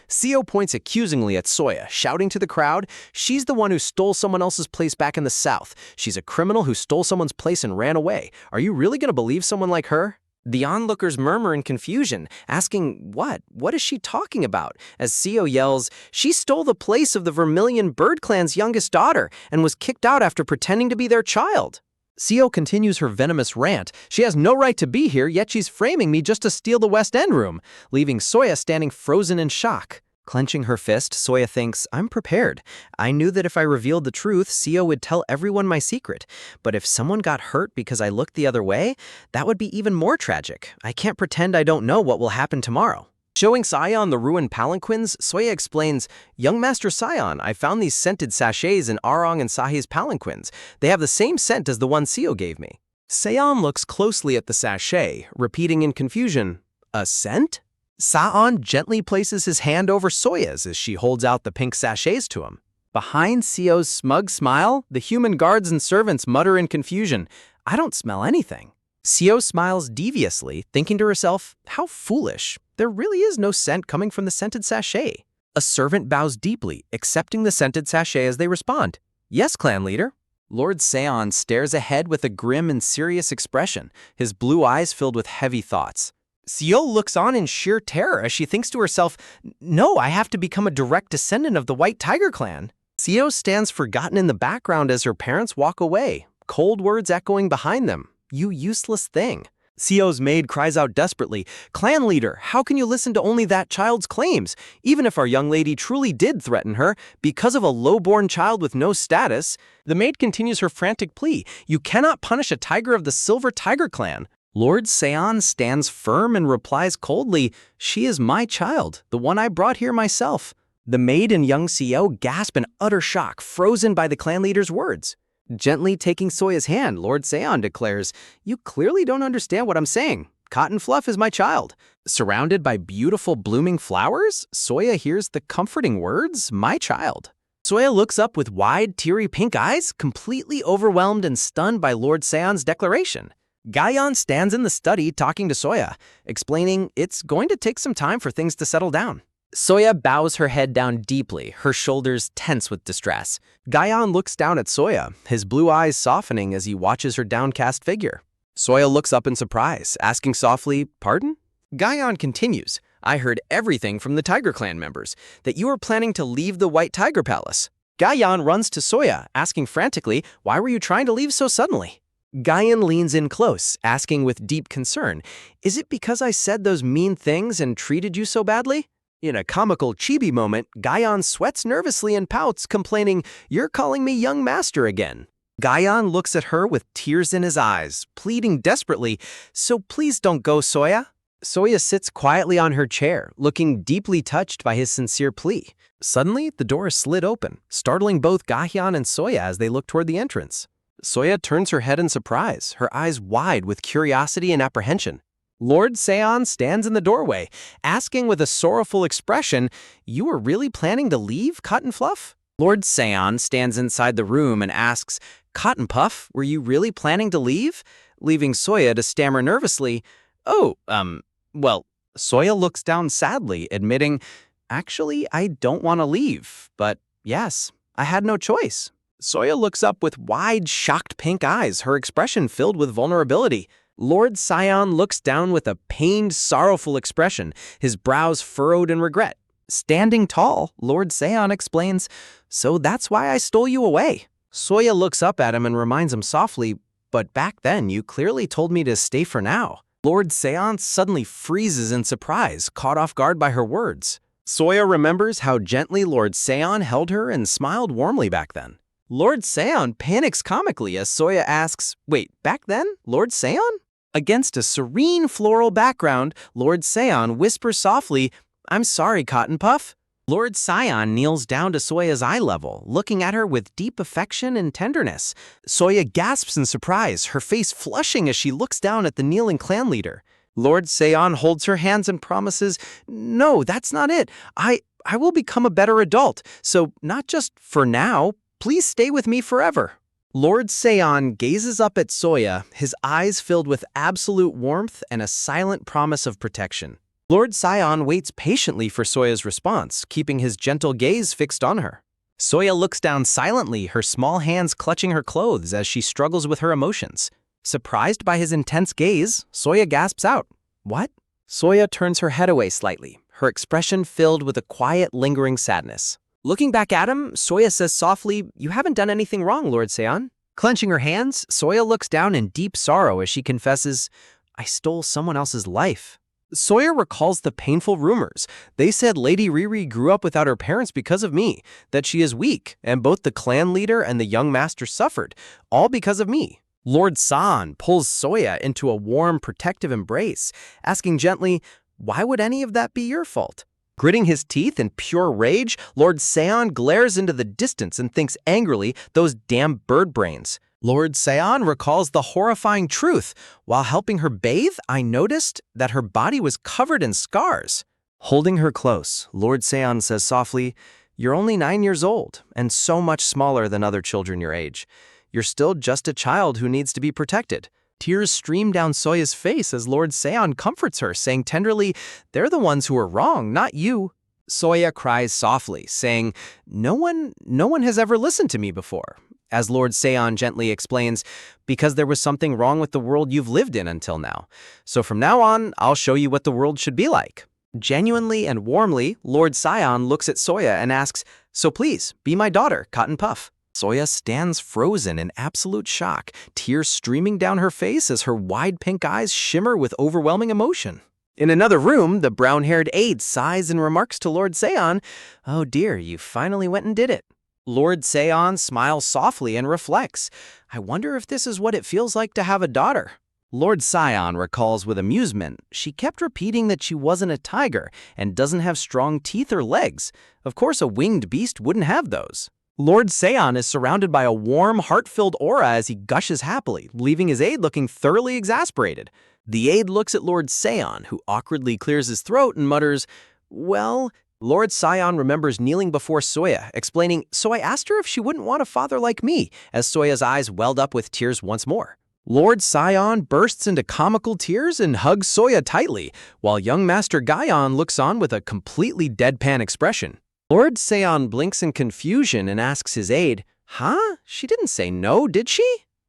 Sio points accusingly at Soya, shouting to the crowd, she's the one who stole someone else's place back in the south. She's a criminal who stole someone's place and ran away. Are you really going to believe someone like her? The onlookers murmur in confusion, asking, what? What is she talking about? As Sio yells, she stole the place of the Vermilion Bird clan's youngest daughter and was kicked out after pretending to be their child. Sio continues her venomous rant. She has no right to be here, yet she's framing me just to steal the West End room, leaving Soya standing frozen in shock. Clenching her fist, Soya thinks, I'm prepared. I knew that if I revealed the truth, Sio would tell everyone my secret. But if someone got hurt because I looked the other way, that would be even more tragic. I can't pretend I don't know what will happen tomorrow. Showing Sion the ruined palanquins, Soya explains, Young Master Sion, I found these scented sachets in Arong and Sahi's palanquins. They have the same scent as the one Sio gave me. Sion looks closely at the sachet, repeating in confusion, a scent? Sion gently places his hand over Soya's as she holds out the pink sachets to him. Behind Sio's smug smile, the human guards and servants mutter in confusion, I don't smell anything. Sio smiles deviously, thinking to herself, how foolish. There really is no scent coming from the scented sachet. A servant bows deeply, accepting the scented sachet as they respond. Yes, clan leader. Lord Sion stares ahead with a grim and serious expression, his blue eyes filled with heavy thoughts. Sio looks on in sheer terror as she thinks to herself, no, I have to become a direct descendant of the White Tiger clan. Sio stands forgotten in the background as her parents walk away, cold words echoing behind them. You useless thing. Sio's maid cries out desperately, Clan leader, how can you listen to only that child's claims? Even if our young lady truly did threaten her, because of a low-born child with no status. The maid continues her frantic plea, you cannot punish a tiger of the Silver Tiger clan. Lord Sion stands firm and replies coldly, she is my child, the one I brought here myself. The maid and young Sio gasp in utter shock, frozen by the clan leader's words. Gently taking Soya's hand, Lord Sion declares, you clearly don't understand what I'm saying. Cotton Fluff is my child. Surrounded by beautiful blooming flowers, Soya hears the comforting words, my child. Soya looks up with wide, teary pink eyes, completely overwhelmed and stunned by Lord Sion's declaration. Gaion stands in the study talking to Soya, explaining it's going to take some time for things to settle down. Soya bows her head down deeply, her shoulders tense with distress. Gaion looks down at Soya, his blue eyes softening as he watches her downcast figure. Soya looks up in surprise, asking softly, pardon? Gaion continues, I heard everything from the Tiger Clan members, that you are planning to leave the White Tiger Palace. Gaion runs to Soya, asking frantically, why were you trying to leave so suddenly? Gaion leans in close, asking with deep concern, is it because I said those mean things and treated you so badly? In a comical chibi moment, Gaion sweats nervously and pouts, complaining, "You're calling me young master again." Gaion looks at her with tears in his eyes, pleading desperately, "So please don't go, Soya." Soya sits quietly on her chair, looking deeply touched by his sincere plea. Suddenly, the door slid open, startling both Gaion and Soya as they look toward the entrance. Soya turns her head in surprise, her eyes wide with curiosity and apprehension. Lord Seon stands in the doorway, asking with a sorrowful expression, "You were really planning to leave, Cotton Fluff?" Lord Seon stands inside the room and asks, "Cotton Puff, were you really planning to leave?" Leaving Soya to stammer nervously, "Oh, well." Soya looks down sadly, admitting, "Actually, I don't want to leave, but yes, I had no choice." Soya looks up with wide, shocked pink eyes, her expression filled with vulnerability. Lord Seon looks down with a pained, sorrowful expression, his brows furrowed in regret. Standing tall, Lord Seon explains, "So that's why I stole you away." Soya looks up at him and reminds him softly, "But back then, you clearly told me to stay for now." Lord Seon suddenly freezes in surprise, caught off guard by her words. Soya remembers how gently Lord Seon held her and smiled warmly back then. Lord Seon panics comically as Soya asks, "Wait, back then? Lord Seon?" Against a serene floral background, Lord Seon whispers softly, "I'm sorry, Cotton Puff." Lord Seon kneels down to Soya's eye level, looking at her with deep affection and tenderness. Soya gasps in surprise, her face flushing as she looks down at the kneeling clan leader. Lord Seon holds her hands and promises, "No, that's not it. I will become a better adult, so not just for now. Please stay with me forever." Lord Seon gazes up at Soya, his eyes filled with absolute warmth and a silent promise of protection. Lord Seon waits patiently for Soya's response, keeping his gentle gaze fixed on her. Soya looks down silently, her small hands clutching her clothes as she struggles with her emotions. Surprised by his intense gaze, Soya gasps out, "What?" Soya turns her head away slightly, her expression filled with a quiet, lingering sadness. Looking back at him, Soya says softly, "You haven't done anything wrong, Lord Seon." Clenching her hands, Soya looks down in deep sorrow as she confesses, "I stole someone else's life." Soya recalls the painful rumors. They said Lady Riri grew up without her parents because of me, that she is weak, and both the clan leader and the young master suffered, all because of me. Lord San pulls Soya into a warm, protective embrace, asking gently, "Why would any of that be your fault?" Gritting his teeth in pure rage, Lord Seon glares into the distance and thinks angrily, "Those damn bird brains." Lord Seon recalls the horrifying truth. While helping her bathe, I noticed that her body was covered in scars. Holding her close, Lord Seon says softly, "You're only 9 years old and so much smaller than other children your age. You're still just a child who needs to be protected." Tears stream down Soya's face as Lord Seon comforts her, saying tenderly, "They're the ones who are wrong, not you." Soya cries softly, saying, No one has ever listened to me before." As Lord Seon gently explains, "Because there was something wrong with the world you've lived in until now. So from now on, I'll show you what the world should be like." Genuinely and warmly, Lord Seon looks at Soya and asks, "So please, be my daughter, Cotton Puff." Soya stands frozen in absolute shock, tears streaming down her face as her wide pink eyes shimmer with overwhelming emotion. In another room, the brown-haired aide sighs and remarks to Lord Seon, "Oh dear, you finally went and did it." Lord Seon smiles softly and reflects, "I wonder if this is what it feels like to have a daughter." Lord Seon recalls with amusement, "She kept repeating that she wasn't a tiger and doesn't have strong teeth or legs. Of course, a winged beast wouldn't have those." Lord Seon is surrounded by a warm, heart-filled aura as he gushes happily, leaving his aide looking thoroughly exasperated. The aide looks at Lord Seon, who awkwardly clears his throat and mutters, "Well..." Lord Seon remembers kneeling before Soya, explaining, "So I asked her if she wouldn't want a father like me," as Soya's eyes welled up with tears once more. Lord Seon bursts into comical tears and hugs Soya tightly, while young Master Gaion looks on with a completely deadpan expression. Lord Seon blinks in confusion and asks his aide, "Huh? She didn't say no, did she?"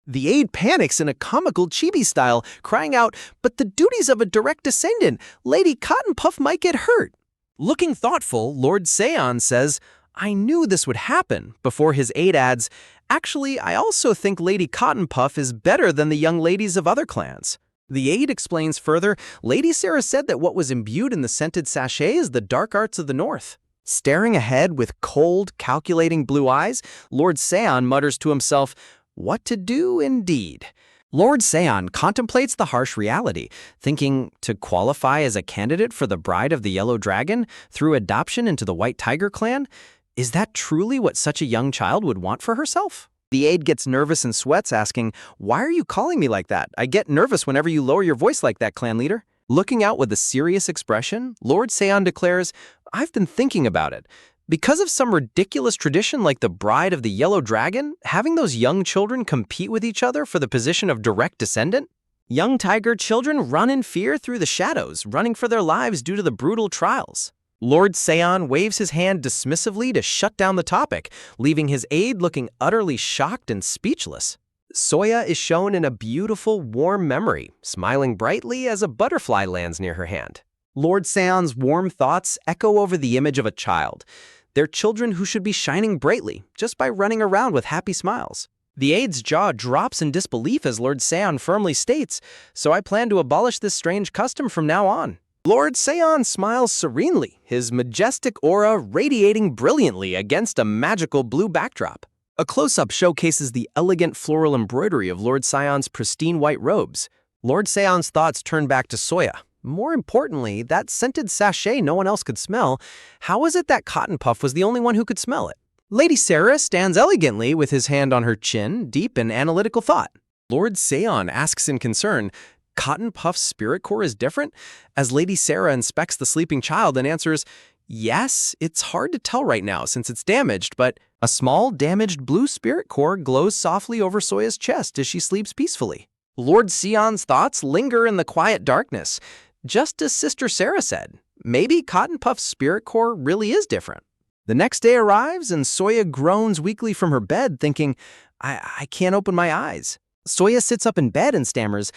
The aide panics in a comical chibi style, crying out, "But the duties of a direct descendant, Lady Cotton Puff might get hurt." Looking thoughtful, Lord Seon says, "I knew this would happen," before his aide adds, "Actually, I also think Lady Cotton Puff is better than the young ladies of other clans." The aide explains further, Lady Sarah said that what was imbued in the scented sachet is the dark arts of the north. Staring ahead with cold, calculating blue eyes, Lord Seon mutters to himself, "What to do indeed?" Lord Seon contemplates the harsh reality, thinking to qualify as a candidate for the bride of the Yellow Dragon through adoption into the White Tiger clan. Is that truly what such a young child would want for herself? The aide gets nervous and sweats, asking, "Why are you calling me like that? I get nervous whenever you lower your voice like that, clan leader." Looking out with a serious expression, Lord Seon declares, "I've been thinking about it. Because of some ridiculous tradition like the bride of the Yellow Dragon, having those young children compete with each other for the position of direct descendant, young tiger children run in fear through the shadows, running for their lives due to the brutal trials." Lord Seon waves his hand dismissively to shut down the topic, leaving his aide looking utterly shocked and speechless. Soya is shown in a beautiful, warm memory, smiling brightly as a butterfly lands near her hand. Lord Seon's warm thoughts echo over the image of a child. They're children who should be shining brightly, just by running around with happy smiles. The aide's jaw drops in disbelief as Lord Seon firmly states, "So I plan to abolish this strange custom from now on." Lord Seon smiles serenely, his majestic aura radiating brilliantly against a magical blue backdrop. A close-up showcases the elegant floral embroidery of Lord Seon's pristine white robes. Lord Seon's thoughts turn back to Soya. More importantly, that scented sachet no one else could smell. How is it that Cotton Puff was the only one who could smell it? Lady Sarah stands elegantly with his hand on her chin, deep in analytical thought. Lord Seon asks in concern, "Cotton Puff's spirit core is different?" As Lady Sarah inspects the sleeping child and answers, "Yes, it's hard to tell right now since it's damaged, but..." A small, damaged blue spirit core glows softly over Soya's chest as she sleeps peacefully. Lord Seon's thoughts linger in the quiet darkness. Just as Sister Sarah said, maybe Cotton Puff's spirit core really is different. The next day arrives and Soya groans weakly from her bed, thinking, I can't open my eyes. Soya sits up in bed and stammers,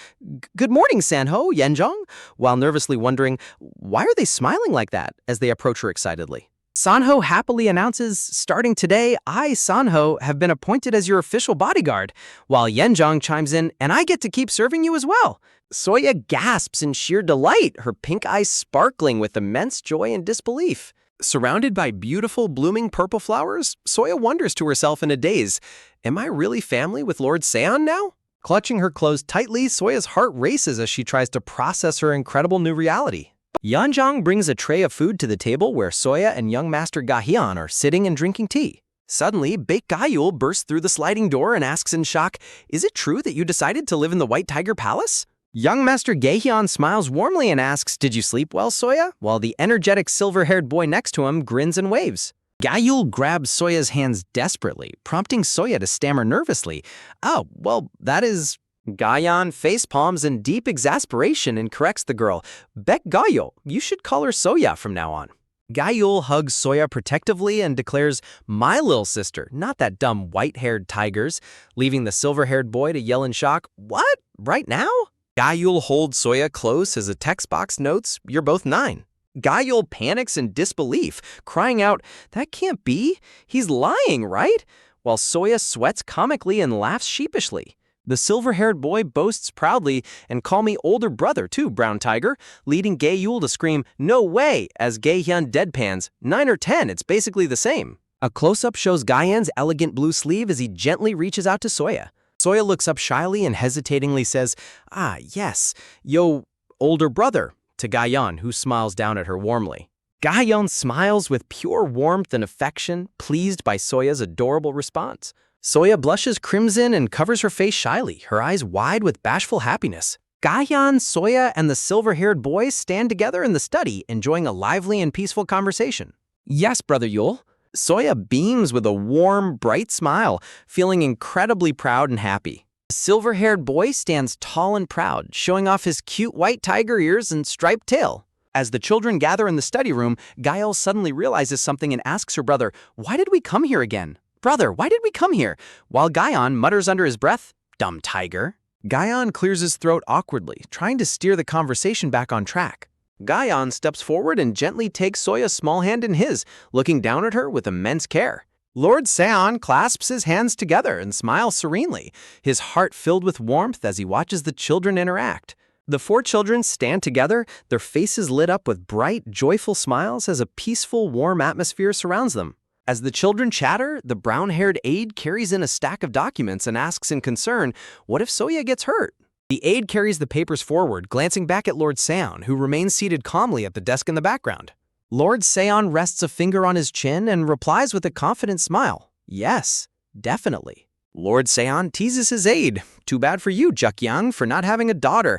"Good morning, Sanho, Yenjong," while nervously wondering, why are they smiling like that as they approach her excitedly. Sanho happily announces, "Starting today, I, Sanho, have been appointed as your official bodyguard," while Yenjong chimes in, "And I get to keep serving you as well." Soya gasps in sheer delight, her pink eyes sparkling with immense joy and disbelief. Surrounded by beautiful, blooming purple flowers, Soya wonders to herself in a daze, "Am I really family with Lord Seon now?" Clutching her clothes tightly, Soya's heart races as she tries to process her incredible new reality. Yanjong brings a tray of food to the table where Soya and young Master Gahyun are sitting and drinking tea. Suddenly, Baek Gayul bursts through the sliding door and asks in shock, "Is it true that you decided to live in the White Tiger Palace?" Young Master Gahyun smiles warmly and asks, "Did you sleep well, Soya?" While the energetic silver-haired boy next to him grins and waves. Gayul grabs Soya's hands desperately, prompting Soya to stammer nervously, "Oh, well, that is..." Gayan facepalms in deep exasperation and corrects the girl, "Baek Gayul, you should call her Soya from now on." Gayul hugs Soya protectively and declares, "My little sister, not that dumb white-haired tiger's," leaving the silver-haired boy to yell in shock, "What? Right now?" Gayul holds Soya close as a text box notes, "You're both 9. Gayul panics in disbelief, crying out, "That can't be. He's lying, right?" While Soya sweats comically and laughs sheepishly. The silver-haired boy boasts proudly, "And call me older brother too, Brown Tiger," leading Gayul to scream, "No way," as Gahyun deadpans, 9 or 10, it's basically the same. A close-up shows Gayan's elegant blue sleeve as he gently reaches out to Soya. Soya looks up shyly and hesitatingly says, "Ah, yes, yo, older brother," to Gayan, who smiles down at her warmly. Gayan smiles with pure warmth and affection, pleased by Soya's adorable response. Soya blushes crimson and covers her face shyly, her eyes wide with bashful happiness. Gayan, Soya, and the silver-haired boy stand together in the study, enjoying a lively and peaceful conversation. "Yes, Brother Yul." Soya beams with a warm, bright smile, feeling incredibly proud and happy. The silver-haired boy stands tall and proud, showing off his cute white tiger ears and striped tail. As the children gather in the study room, Gael suddenly realizes something and asks her brother, "Why did we come here again? Brother, why did we come here?" While Gayan mutters under his breath, "Dumb tiger." Gayan clears his throat awkwardly, trying to steer the conversation back on track. Gayan steps forward and gently takes Soya's small hand in his, looking down at her with immense care. Lord Seon clasps his hands together and smiles serenely, his heart filled with warmth as he watches the children interact. The four children stand together, their faces lit up with bright, joyful smiles as a peaceful, warm atmosphere surrounds them. As the children chatter, the brown-haired aide carries in a stack of documents and asks in concern, what if Soya gets hurt? The aide carries the papers forward, glancing back at Lord Seon, who remains seated calmly at the desk in the background. Lord Seon rests a finger on his chin and replies with a confident smile. Yes, definitely. Lord Seon teases his aide. Too bad for you, Jukyang, for not having a daughter.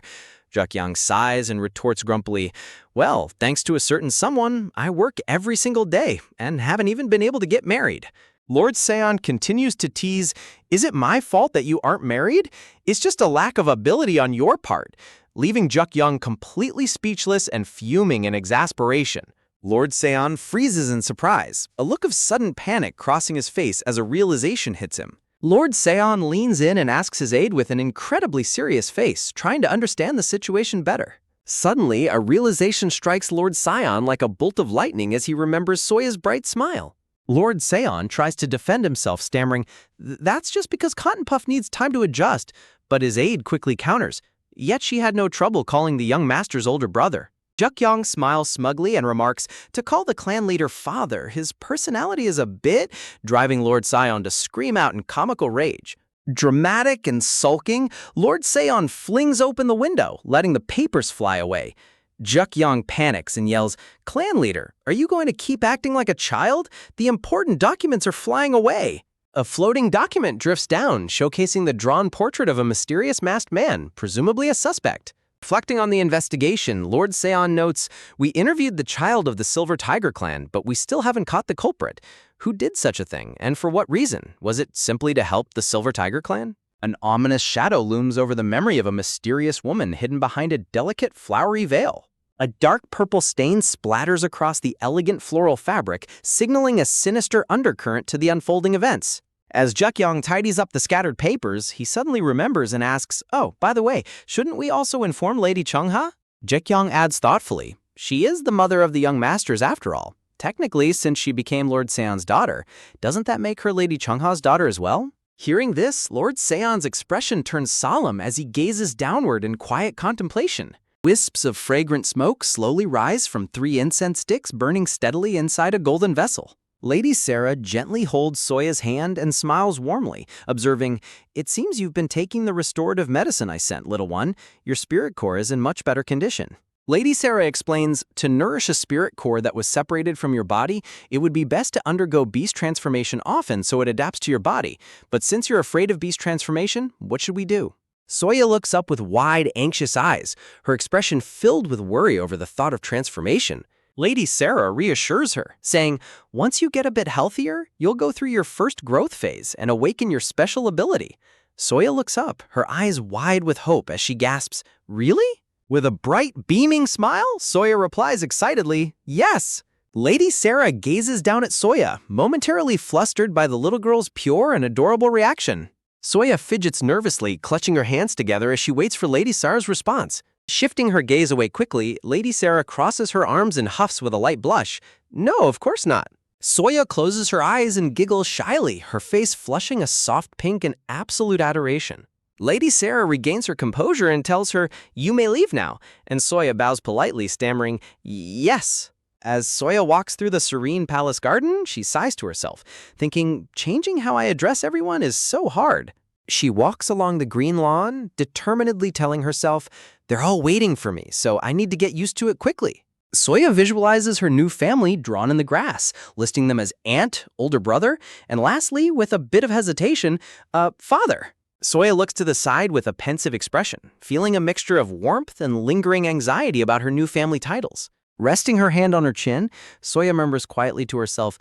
Jukyang sighs and retorts grumpily, well, thanks to a certain someone, I work every single day and haven't even been able to get married. Lord Seon continues to tease, is it my fault that you aren't married? It's just a lack of ability on your part, leaving Jukyang completely speechless and fuming in exasperation. Lord Seon freezes in surprise, a look of sudden panic crossing his face as a realization hits him. Lord Seon leans in and asks his aide with an incredibly serious face, trying to understand the situation better. Suddenly, a realization strikes Lord Seon like a bolt of lightning as he remembers Soya's bright smile. Lord Seon tries to defend himself, stammering, that's just because Cotton Puff needs time to adjust, but his aide quickly counters, yet she had no trouble calling the young master's older brother. Jukyang smiles smugly and remarks, to call the clan leader father, his personality is a bit, driving Lord Seon to scream out in comical rage. Dramatic and sulking, Lord Seon flings open the window, letting the papers fly away. Jukyang panics and yells, clan leader, are you going to keep acting like a child? The important documents are flying away. A floating document drifts down, showcasing the drawn portrait of a mysterious masked man, presumably a suspect. Reflecting on the investigation, Lord Seon notes, we interviewed the child of the Silver Tiger clan, but we still haven't caught the culprit. Who did such a thing, and for what reason? Was it simply to help the Silver Tiger clan? An ominous shadow looms over the memory of a mysterious woman hidden behind a delicate, flowery veil. A dark purple stain splatters across the elegant floral fabric, signaling a sinister undercurrent to the unfolding events. As Jukyang tidies up the scattered papers, he suddenly remembers and asks, oh, by the way, shouldn't we also inform Lady Chungha? Jukyang adds thoughtfully, she is the mother of the young masters after all. Technically, since she became Lord Seon's daughter, doesn't that make her Lady Chungha's daughter as well? Hearing this, Lord Seon's expression turns solemn as he gazes downward in quiet contemplation. Wisps of fragrant smoke slowly rise from 3 incense sticks burning steadily inside a golden vessel. Lady Sarah gently holds Soya's hand and smiles warmly, observing, it seems you've been taking the restorative medicine I sent, little one. Your spirit core is in much better condition. Lady Sarah explains, to nourish a spirit core that was separated from your body, it would be best to undergo beast transformation often so it adapts to your body. But since you're afraid of beast transformation, what should we do? Soya looks up with wide, anxious eyes, her expression filled with worry over the thought of transformation. Lady Sarah reassures her, saying, once you get a bit healthier, you'll go through your first growth phase and awaken your special ability. Soya looks up, her eyes wide with hope as she gasps, really? With a bright, beaming smile, Soya replies excitedly, yes. Lady Sarah gazes down at Soya, momentarily flustered by the little girl's pure and adorable reaction. Soya fidgets nervously, clutching her hands together as she waits for Lady Sarah's response. Shifting her gaze away quickly, Lady Sarah crosses her arms and huffs with a light blush. No, of course not. Soya closes her eyes and giggles shyly, her face flushing a soft pink in absolute adoration. Lady Sarah regains her composure and tells her, you may leave now, and Soya bows politely, stammering, yes. As Soya walks through the serene palace garden, she sighs to herself, thinking, changing how I address everyone is so hard. She walks along the green lawn, determinedly telling herself, they're all waiting for me, so I need to get used to it quickly. Soya visualizes her new family drawn in the grass, listing them as aunt, older brother, and lastly, with a bit of hesitation, father. Soya looks to the side with a pensive expression, feeling a mixture of warmth and lingering anxiety about her new family titles. Resting her hand on her chin, Soya murmurs quietly to herself,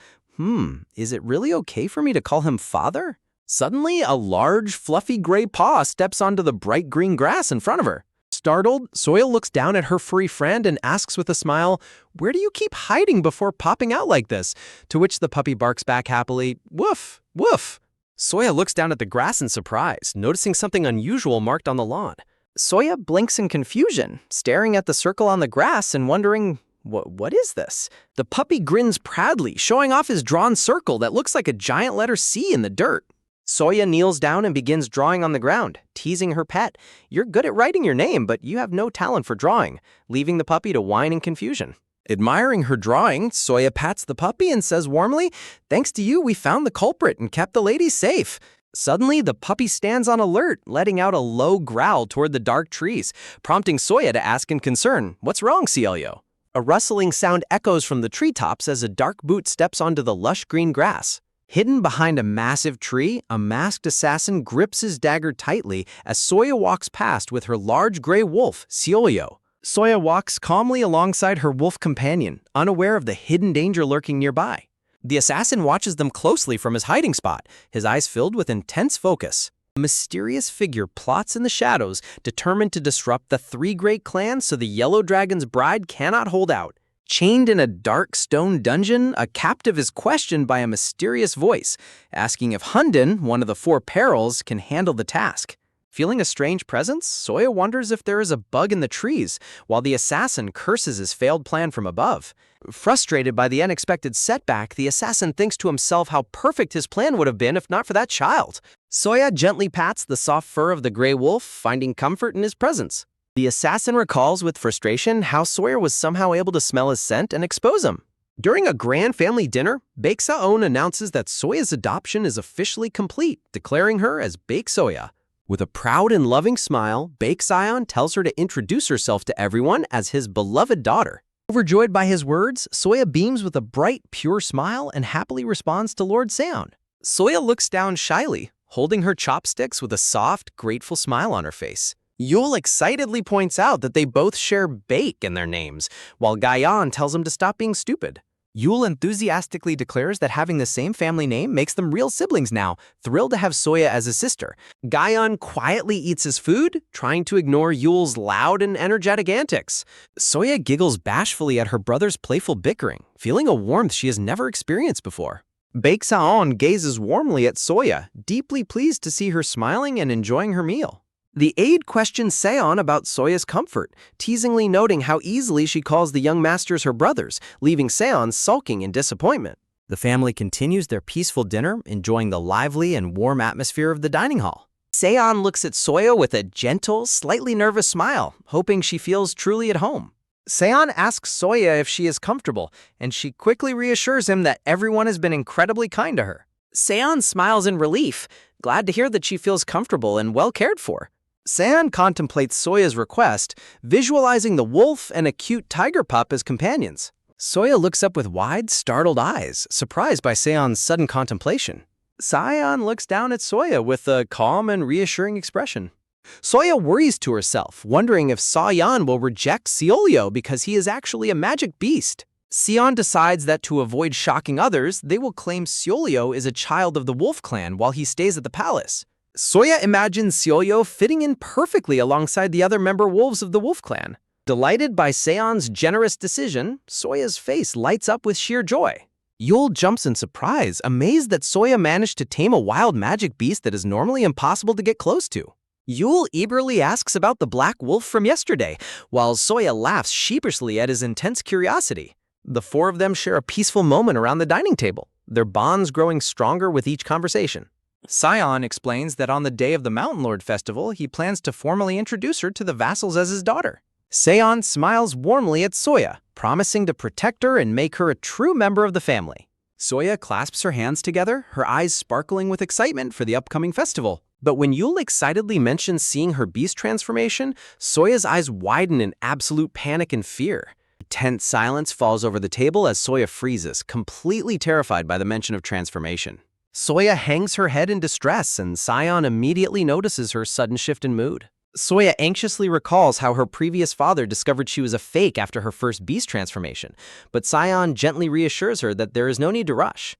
is it really okay for me to call him father? Suddenly, a large, fluffy gray paw steps onto the bright green grass in front of her. Startled, Soya looks down at her furry friend and asks with a smile, where do you keep hiding before popping out like this? To which the puppy barks back happily, woof, woof. Soya looks down at the grass in surprise, noticing something unusual marked on the lawn. Soya blinks in confusion, staring at the circle on the grass and wondering, what is this? The puppy grins proudly, showing off his drawn circle that looks like a giant letter C in the dirt. Soya kneels down and begins drawing on the ground, teasing her pet. "You're good at writing your name, but you have no talent for drawing," leaving the puppy to whine in confusion. Admiring her drawing, Soya pats the puppy and says warmly, "Thanks to you, we found the culprit and kept the lady safe." Suddenly, the puppy stands on alert, letting out a low growl toward the dark trees, prompting Soya to ask in concern, "What's wrong, Cielio?" A rustling sound echoes from the treetops as a dark boot steps onto the lush green grass. Hidden behind a massive tree, a masked assassin grips his dagger tightly as Soya walks past with her large gray wolf, Cielio. Soya walks calmly alongside her wolf companion, unaware of the hidden danger lurking nearby. The assassin watches them closely from his hiding spot, his eyes filled with intense focus. A mysterious figure plots in the shadows, determined to disrupt the three great clans so the Yellow Dragon's bride cannot hold out. Chained in a dark stone dungeon, a captive is questioned by a mysterious voice, asking if Hundin, one of the four perils, can handle the task. Feeling a strange presence, Soya wonders if there is a bug in the trees, while the assassin curses his failed plan from above. Frustrated by the unexpected setback, the assassin thinks to himself how perfect his plan would have been if not for that child. Soya gently pats the soft fur of the gray wolf, finding comfort in his presence. The assassin recalls with frustration how Soya was somehow able to smell his scent and expose him. During a grand family dinner, Baek Saon announces that Soya's adoption is officially complete, declaring her as Baek Soya. With a proud and loving smile, Baek Saon tells her to introduce herself to everyone as his beloved daughter. Overjoyed by his words, Soya beams with a bright, pure smile and happily responds to Lord Seon. Soya looks down shyly, holding her chopsticks with a soft, grateful smile on her face. Yul excitedly points out that they both share Baek in their names, while Gayan tells him to stop being stupid. Yul enthusiastically declares that having the same family name makes them real siblings now, thrilled to have Soya as a sister. Gayan quietly eats his food, trying to ignore Yul's loud and energetic antics. Soya giggles bashfully at her brother's playful bickering, feeling a warmth she has never experienced before. Baek Saon gazes warmly at Soya, deeply pleased to see her smiling and enjoying her meal. The aide questions Seon about Soya's comfort, teasingly noting how easily she calls the young masters her brothers, leaving Seon sulking in disappointment. The family continues their peaceful dinner, enjoying the lively and warm atmosphere of the dining hall. Seon looks at Soya with a gentle, slightly nervous smile, hoping she feels truly at home. Seon asks Soya if she is comfortable, and she quickly reassures him that everyone has been incredibly kind to her. Seon smiles in relief, glad to hear that she feels comfortable and well cared for. Seon contemplates Soya's request, visualizing the wolf and a cute tiger pup as companions. Soya looks up with wide, startled eyes, surprised by Seon's sudden contemplation. Seon looks down at Soya with a calm and reassuring expression. Soya worries to herself, wondering if Seon will reject Ciolio because he is actually a magic beast. Seon decides that to avoid shocking others, they will claim Ciolio is a child of the wolf clan while he stays at the palace. Soya imagines Ciolio fitting in perfectly alongside the other member wolves of the wolf clan. Delighted by Seon's generous decision, Soya's face lights up with sheer joy. Yul jumps in surprise, amazed that Soya managed to tame a wild magic beast that is normally impossible to get close to. Yul eagerly asks about the black wolf from yesterday, while Soya laughs sheepishly at his intense curiosity. The four of them share a peaceful moment around the dining table, their bonds growing stronger with each conversation. Seon explains that on the day of the Mountain Lord Festival, he plans to formally introduce her to the vassals as his daughter. Seon smiles warmly at Soya, promising to protect her and make her a true member of the family. Soya clasps her hands together, her eyes sparkling with excitement for the upcoming festival. But when Yul excitedly mentions seeing her beast transformation, Soya's eyes widen in absolute panic and fear. Tense silence falls over the table as Soya freezes, completely terrified by the mention of transformation. Soya hangs her head in distress, and Seon immediately notices her sudden shift in mood. Soya anxiously recalls how her previous father discovered she was a fake after her first beast transformation, but Seon gently reassures her that there is no need to rush.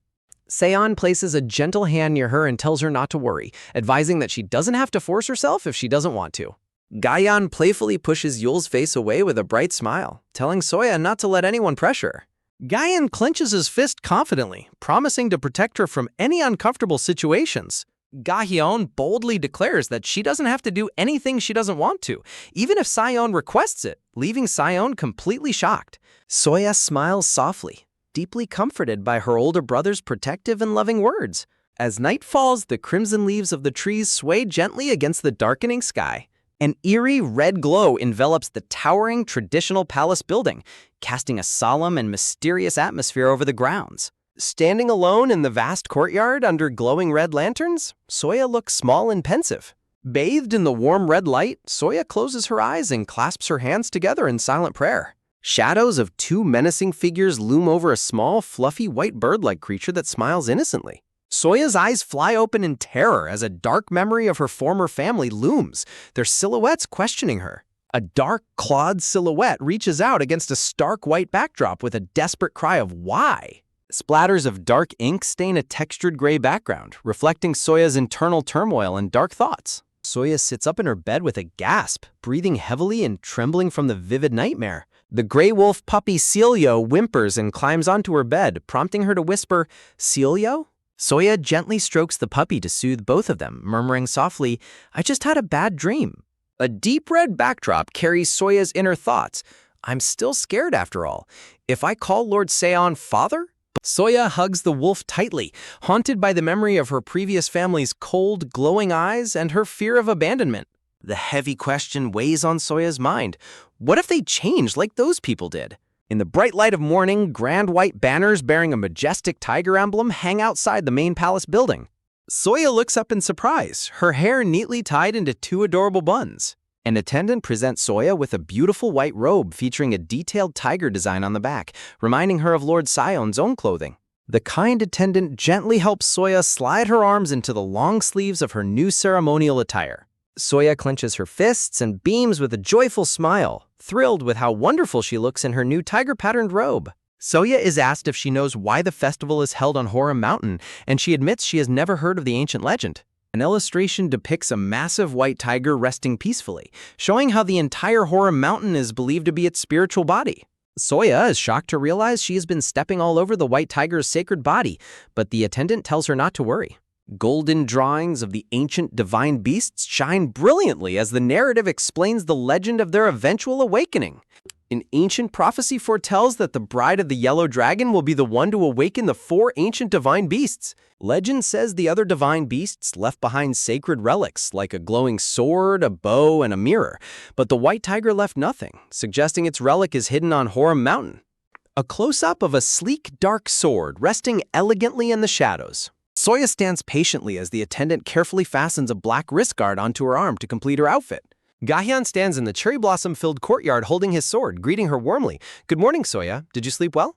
Seon places a gentle hand near her and tells her not to worry, advising that she doesn't have to force herself if she doesn't want to. Gayan playfully pushes Yul's face away with a bright smile, telling Soya not to let anyone pressure her. Gayan clenches his fist confidently, promising to protect her from any uncomfortable situations. Gahyeon boldly declares that she doesn't have to do anything she doesn't want to, even if Seon requests it, leaving Seon completely shocked. Soya smiles softly, deeply comforted by her older brother's protective and loving words. As night falls, the crimson leaves of the trees sway gently against the darkening sky. An eerie red glow envelops the towering traditional palace building, casting a solemn and mysterious atmosphere over the grounds. Standing alone in the vast courtyard under glowing red lanterns, Soya looks small and pensive. Bathed in the warm red light, Soya closes her eyes and clasps her hands together in silent prayer. Shadows of two menacing figures loom over a small, fluffy, white bird-like creature that smiles innocently. Soya's eyes fly open in terror as a dark memory of her former family looms, their silhouettes questioning her. A dark, clawed silhouette reaches out against a stark white backdrop with a desperate cry of "Why?" Splatters of dark ink stain a textured gray background, reflecting Soya's internal turmoil and dark thoughts. Soya sits up in her bed with a gasp, breathing heavily and trembling from the vivid nightmare. The gray wolf puppy Celio whimpers and climbs onto her bed, prompting her to whisper, "Celio?" Soya gently strokes the puppy to soothe both of them, murmuring softly, "I just had a bad dream." A deep red backdrop carries Soya's inner thoughts. "I'm still scared after all. If I call Lord Seon father?" Soya hugs the wolf tightly, haunted by the memory of her previous family's cold, glowing eyes and her fear of abandonment. The heavy question weighs on Soya's mind. What if they changed like those people did? In the bright light of morning, grand white banners bearing a majestic tiger emblem hang outside the main palace building. Soya looks up in surprise, her hair neatly tied into two adorable buns. An attendant presents Soya with a beautiful white robe featuring a detailed tiger design on the back, reminding her of Lord Sion's own clothing. The kind attendant gently helps Soya slide her arms into the long sleeves of her new ceremonial attire. Soya clenches her fists and beams with a joyful smile, thrilled with how wonderful she looks in her new tiger-patterned robe. Soya is asked if she knows why the festival is held on Horam Mountain, and she admits she has never heard of the ancient legend. An illustration depicts a massive white tiger resting peacefully, showing how the entire Horam Mountain is believed to be its spiritual body. Soya is shocked to realize she has been stepping all over the white tiger's sacred body, but the attendant tells her not to worry. Golden drawings of the ancient divine beasts shine brilliantly as the narrative explains the legend of their eventual awakening. An ancient prophecy foretells that the bride of the yellow dragon will be the one to awaken the four ancient divine beasts. Legend says the other divine beasts left behind sacred relics like a glowing sword, a bow, and a mirror, but the white tiger left nothing, suggesting its relic is hidden on Horam Mountain. A close-up of a sleek, dark sword resting elegantly in the shadows. Soya stands patiently as the attendant carefully fastens a black wrist guard onto her arm to complete her outfit. Gahyun stands in the cherry blossom-filled courtyard holding his sword, greeting her warmly. "Good morning, Soya. Did you sleep well?"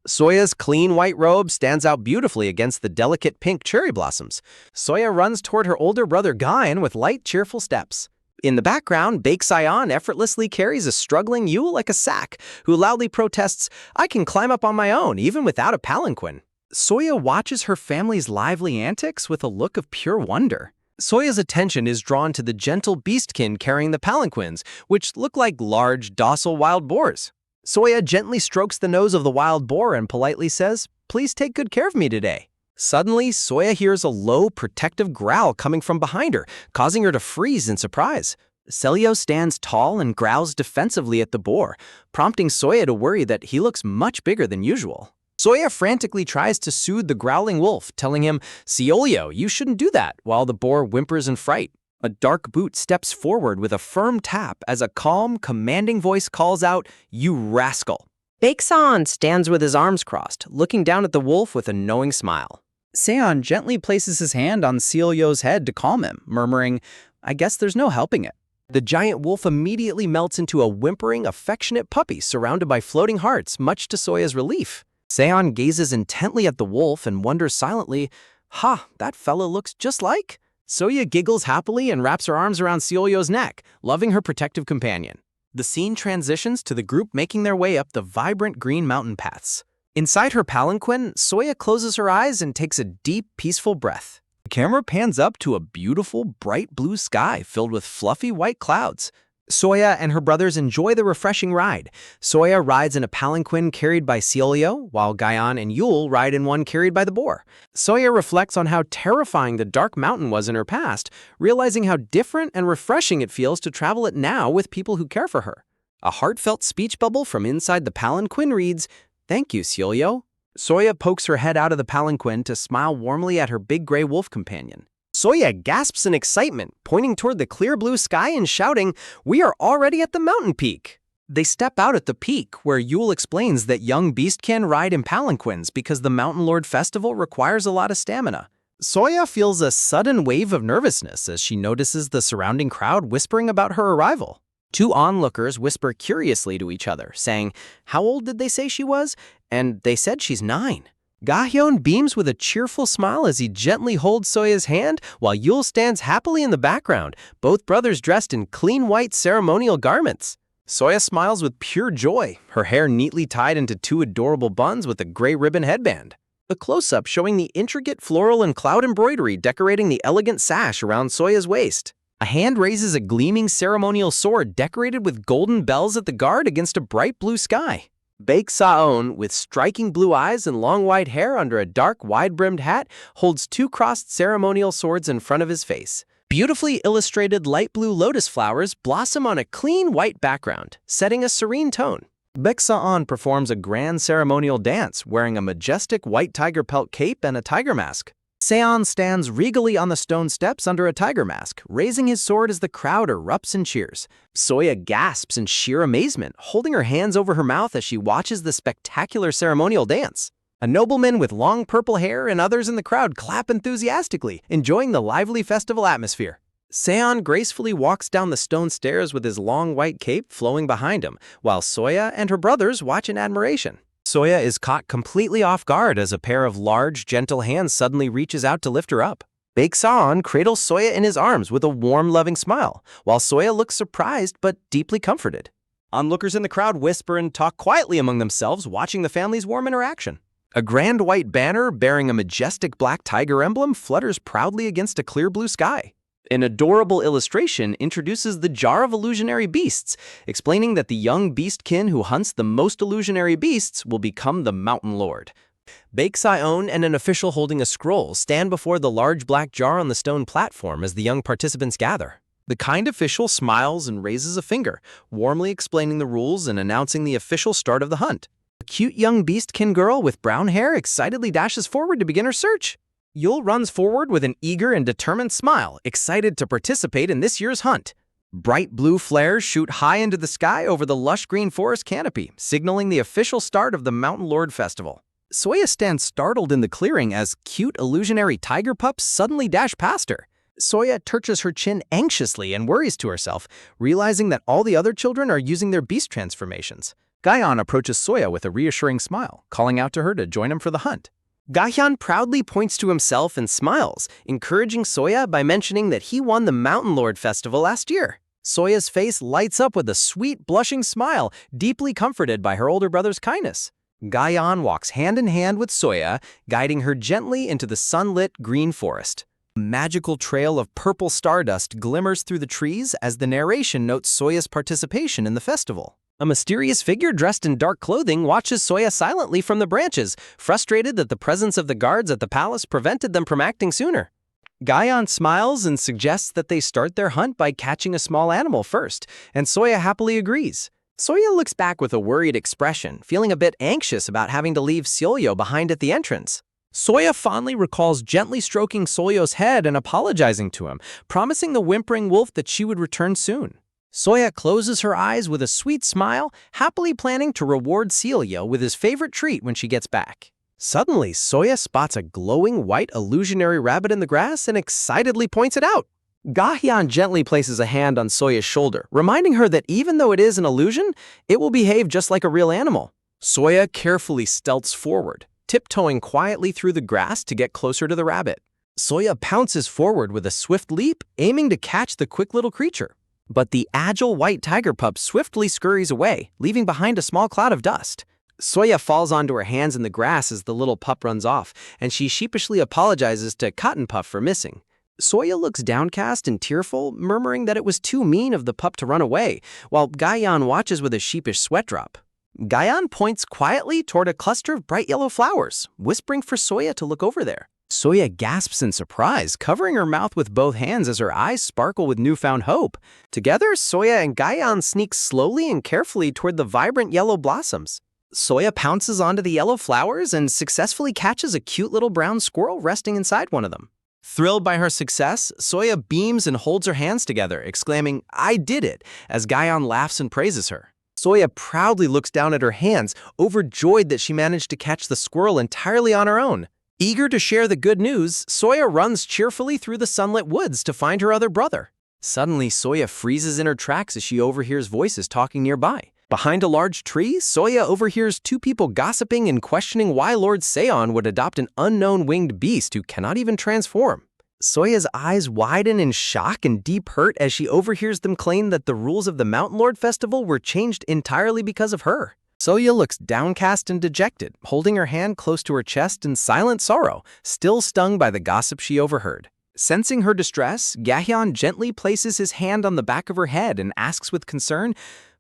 Soya's clean white robe stands out beautifully against the delicate pink cherry blossoms. Soya runs toward her older brother Gahyun with light, cheerful steps. In the background, Baek Sion effortlessly carries a struggling Yule like a sack, who loudly protests, "I can climb up on my own, even without a palanquin." Soya watches her family's lively antics with a look of pure wonder. Soya's attention is drawn to the gentle beastkin carrying the palanquins, which look like large, docile wild boars. Soya gently strokes the nose of the wild boar and politely says, "Please take good care of me today." Suddenly, Soya hears a low, protective growl coming from behind her, causing her to freeze in surprise. Celio stands tall and growls defensively at the boar, prompting Soya to worry that he looks much bigger than usual. Soya frantically tries to soothe the growling wolf, telling him, "Ciolio, you shouldn't do that," while the boar whimpers in fright. A dark boot steps forward with a firm tap as a calm, commanding voice calls out, "You rascal." Baeksan stands with his arms crossed, looking down at the wolf with a knowing smile. Seon gently places his hand on Ciolio's head to calm him, murmuring, "I guess there's no helping it." The giant wolf immediately melts into a whimpering, affectionate puppy surrounded by floating hearts, much to Soya's relief. Seon gazes intently at the wolf and wonders silently, "Ha, that fella looks just like." Soya giggles happily and wraps her arms around Ciolio's neck, loving her protective companion. The scene transitions to the group making their way up the vibrant green mountain paths. Inside her palanquin, Soya closes her eyes and takes a deep, peaceful breath. The camera pans up to a beautiful, bright blue sky filled with fluffy white clouds. Soya and her brothers enjoy the refreshing ride. Soya rides in a palanquin carried by Ciolio, while Gahyun and Yule ride in one carried by the boar. Soya reflects on how terrifying the dark mountain was in her past, realizing how different and refreshing it feels to travel it now with people who care for her. A heartfelt speech bubble from inside the palanquin reads, "Thank you, Ciolio." Soya pokes her head out of the palanquin to smile warmly at her big gray wolf companion. Soya gasps in excitement, pointing toward the clear blue sky and shouting, "We are already at the mountain peak!" They step out at the peak, where Yule explains that young beastkin ride in palanquins because the Mountain Lord Festival requires a lot of stamina. Soya feels a sudden wave of nervousness as she notices the surrounding crowd whispering about her arrival. Two onlookers whisper curiously to each other, saying, "How old did they say she was?" And they said she's 9. Gahyeon beams with a cheerful smile as he gently holds Soya's hand, while Yule stands happily in the background, both brothers dressed in clean white ceremonial garments. Soya smiles with pure joy, her hair neatly tied into 2 adorable buns with a gray ribbon headband. A close-up showing the intricate floral and cloud embroidery decorating the elegant sash around Soya's waist. A hand raises a gleaming ceremonial sword decorated with golden bells at the guard against a bright blue sky. Baek Saon, with striking blue eyes and long white hair under a dark, wide-brimmed hat, holds 2 crossed ceremonial swords in front of his face. Beautifully illustrated light blue lotus flowers blossom on a clean white background, setting a serene tone. Baek Saon performs a grand ceremonial dance, wearing a majestic white tiger pelt cape and a tiger mask. Seon stands regally on the stone steps under a tiger mask, raising his sword as the crowd erupts in cheers. Soya gasps in sheer amazement, holding her hands over her mouth as she watches the spectacular ceremonial dance. A nobleman with long purple hair and others in the crowd clap enthusiastically, enjoying the lively festival atmosphere. Seon gracefully walks down the stone stairs with his long white cape flowing behind him, while Soya and her brothers watch in admiration. Soya is caught completely off guard as a pair of large, gentle hands suddenly reaches out to lift her up. Baek Saon cradles Soya in his arms with a warm, loving smile, while Soya looks surprised but deeply comforted. Onlookers in the crowd whisper and talk quietly among themselves, watching the family's warm interaction. A grand white banner bearing a majestic black tiger emblem flutters proudly against a clear blue sky. An adorable illustration introduces the jar of illusionary beasts, explaining that the young beastkin who hunts the most illusionary beasts will become the Mountain Lord. Baek Saon and an official holding a scroll stand before the large black jar on the stone platform as the young participants gather. The kind official smiles and raises a finger, warmly explaining the rules and announcing the official start of the hunt. A cute young beastkin girl with brown hair excitedly dashes forward to begin her search. Yule runs forward with an eager and determined smile, excited to participate in this year's hunt. Bright blue flares shoot high into the sky over the lush green forest canopy, signaling the official start of the Mountain Lord Festival. Soya stands startled in the clearing as cute illusionary tiger pups suddenly dash past her. Soya turches her chin anxiously and worries to herself, realizing that all the other children are using their beast transformations. Gahyeon approaches Soya with a reassuring smile, calling out to her to join him for the hunt. Gahyeon proudly points to himself and smiles, encouraging Soya by mentioning that he won the Mountain Lord Festival last year. Soya's face lights up with a sweet, blushing smile, deeply comforted by her older brother's kindness. Gahyeon walks hand in hand with Soya, guiding her gently into the sunlit green forest. A magical trail of purple stardust glimmers through the trees as the narration notes Soya's participation in the festival. A mysterious figure dressed in dark clothing watches Soya silently from the branches, frustrated that the presence of the guards at the palace prevented them from acting sooner. Gahyeon smiles and suggests that they start their hunt by catching a small animal first, and Soya happily agrees. Soya looks back with a worried expression, feeling a bit anxious about having to leave Seolyo behind at the entrance. Soya fondly recalls gently stroking Seolyo's head and apologizing to him, promising the whimpering wolf that she would return soon. Soya closes her eyes with a sweet smile, happily planning to reward Seolyo with his favorite treat when she gets back. Suddenly, Soya spots a glowing white illusionary rabbit in the grass and excitedly points it out. Gahyeon gently places a hand on Soya's shoulder, reminding her that even though it is an illusion, it will behave just like a real animal. Soya carefully stealths forward, tiptoeing quietly through the grass to get closer to the rabbit. Soya pounces forward with a swift leap, aiming to catch the quick little creature. But the agile white tiger pup swiftly scurries away, leaving behind a small cloud of dust. Soya falls onto her hands in the grass as the little pup runs off, and she sheepishly apologizes to Cotton Puff for missing. Soya looks downcast and tearful, murmuring that it was too mean of the pup to run away, while Gahyeon watches with a sheepish sweat drop. Gahyeon points quietly toward a cluster of bright yellow flowers, whispering for Soya to look over there. Soya gasps in surprise, covering her mouth with both hands as her eyes sparkle with newfound hope. Together, Soya and Gahyeon sneak slowly and carefully toward the vibrant yellow blossoms. Soya pounces onto the yellow flowers and successfully catches a cute little brown squirrel resting inside one of them. Thrilled by her success, Soya beams and holds her hands together, exclaiming, "I did it," as Gaion laughs and praises her. Soya proudly looks down at her hands, overjoyed that she managed to catch the squirrel entirely on her own. Eager to share the good news, Soya runs cheerfully through the sunlit woods to find her other brother. Suddenly, Soya freezes in her tracks as she overhears voices talking nearby. Behind a large tree, Soya overhears two people gossiping and questioning why Lord Seon would adopt an unknown winged beast who cannot even transform. Soya's eyes widen in shock and deep hurt as she overhears them claim that the rules of the Mountain Lord Festival were changed entirely because of her. Soya looks downcast and dejected, holding her hand close to her chest in silent sorrow, still stung by the gossip she overheard. Sensing her distress, Gahyeon gently places his hand on the back of her head and asks with concern,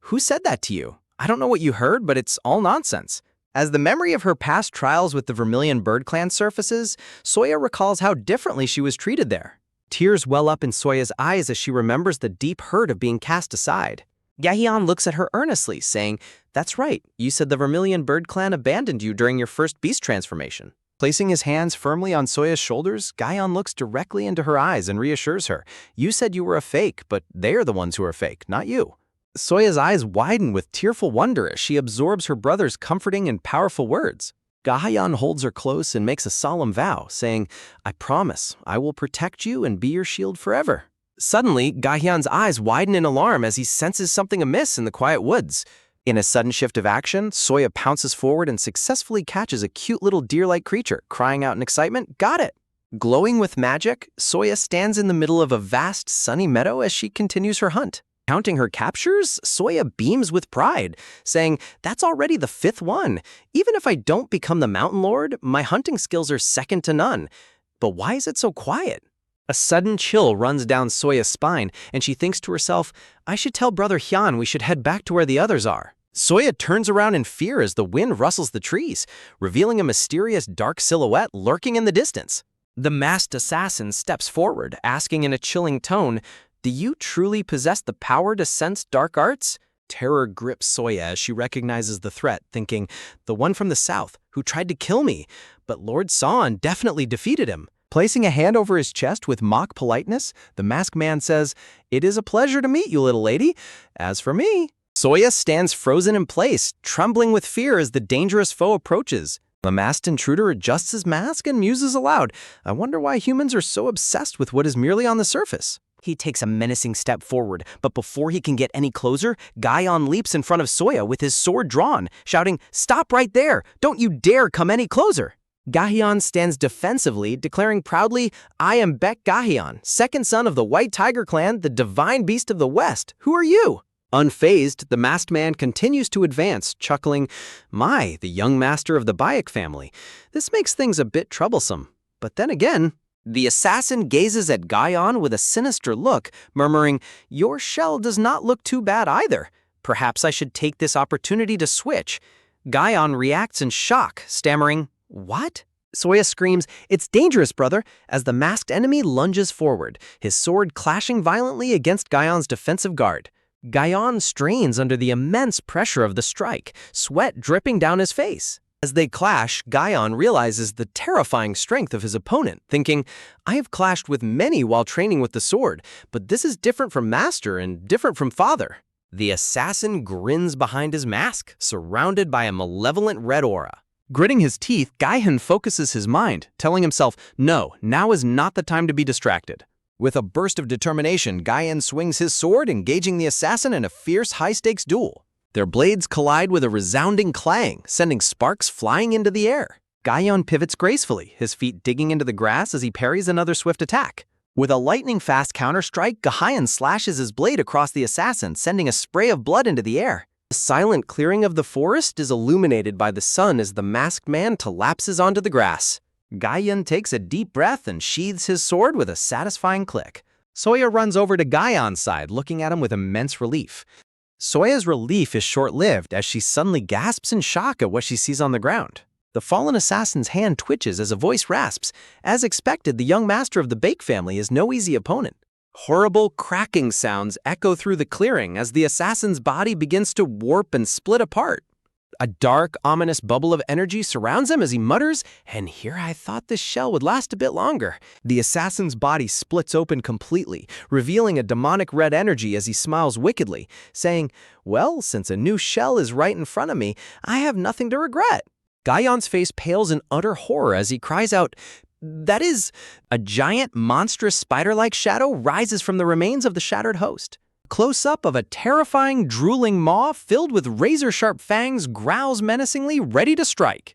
"Who said that to you? I don't know what you heard, but it's all nonsense." As the memory of her past trials with the Vermilion Bird clan surfaces, Soya recalls how differently she was treated there. Tears well up in Soya's eyes as she remembers the deep hurt of being cast aside. Gahyeon looks at her earnestly, saying, "That's right, you said the Vermilion Bird clan abandoned you during your first beast transformation." Placing his hands firmly on Soya's shoulders, Gaion looks directly into her eyes and reassures her, "You said you were a fake, but they are the ones who are fake, not you." Soya's eyes widen with tearful wonder as she absorbs her brother's comforting and powerful words. Gahyeon holds her close and makes a solemn vow, saying, "I promise, I will protect you and be your shield forever." Suddenly, Gahyeon's eyes widen in alarm as he senses something amiss in the quiet woods. In a sudden shift of action, Soya pounces forward and successfully catches a cute little deer-like creature, crying out in excitement, "Got it!" Glowing with magic, Soya stands in the middle of a vast, sunny meadow as she continues her hunt. Counting her captures, Soya beams with pride, saying, "That's already the 5th one. Even if I don't become the Mountain Lord, my hunting skills are second to none. But why is it so quiet?" A sudden chill runs down Soya's spine, and she thinks to herself, "I should tell Brother Hyun we should head back to where the others are." Soya turns around in fear as the wind rustles the trees, revealing a mysterious dark silhouette lurking in the distance. The masked assassin steps forward, asking in a chilling tone, "Do you truly possess the power to sense dark arts?" Terror grips Soya as she recognizes the threat, thinking, "The one from the south, who tried to kill me, but Lord Seon definitely defeated him." Placing a hand over his chest with mock politeness, the masked man says, "It is a pleasure to meet you, little lady. As for me..." Soya stands frozen in place, trembling with fear as the dangerous foe approaches. The masked intruder adjusts his mask and muses aloud, "I wonder why humans are so obsessed with what is merely on the surface." He takes a menacing step forward, but before he can get any closer, Gaion leaps in front of Soya with his sword drawn, shouting, "Stop right there! Don't you dare come any closer!" Gahyeon stands defensively, declaring proudly, "I am Baek Gahyeon, second son of the White Tiger clan, the divine beast of the West. Who are you?" Unfazed, the masked man continues to advance, chuckling, "My, the young master of the Bayek family. This makes things a bit troublesome." But then again, the assassin gazes at Gaion with a sinister look, murmuring, "Your shell does not look too bad either. Perhaps I should take this opportunity to switch." Gaion reacts in shock, stammering, "What?" Soya screams, "It's dangerous, brother," as the masked enemy lunges forward, his sword clashing violently against Gaion's defensive guard. Gaion strains under the immense pressure of the strike, sweat dripping down his face. As they clash, Gaion realizes the terrifying strength of his opponent, thinking, "I have clashed with many while training with the sword, but this is different from master and different from father." The assassin grins behind his mask, surrounded by a malevolent red aura. Gritting his teeth, Gaion focuses his mind, telling himself, "No, now is not the time to be distracted." With a burst of determination, Gaion swings his sword, engaging the assassin in a fierce, high-stakes duel. Their blades collide with a resounding clang, sending sparks flying into the air. Gaion pivots gracefully, his feet digging into the grass as he parries another swift attack. With a lightning-fast counter-strike, Gaion slashes his blade across the assassin, sending a spray of blood into the air. The silent clearing of the forest is illuminated by the sun as the masked man collapses onto the grass. Gaion takes a deep breath and sheathes his sword with a satisfying click. Soya runs over to Gaion's side, looking at him with immense relief. Soya's relief is short-lived as she suddenly gasps in shock at what she sees on the ground. The fallen assassin's hand twitches as a voice rasps. As expected, the young master of the Bake family is no easy opponent. Horrible cracking sounds echo through the clearing as the assassin's body begins to warp and split apart. A dark, ominous bubble of energy surrounds him as he mutters, "And here I thought this shell would last a bit longer." The assassin's body splits open completely, revealing a demonic red energy as he smiles wickedly, saying, "Well, since a new shell is right in front of me, I have nothing to regret." Guyon's face pales in utter horror as he cries out, "That is..." A giant, monstrous spider-like shadow rises from the remains of the shattered host. Close-up of a terrifying, drooling maw filled with razor-sharp fangs growls menacingly, ready to strike.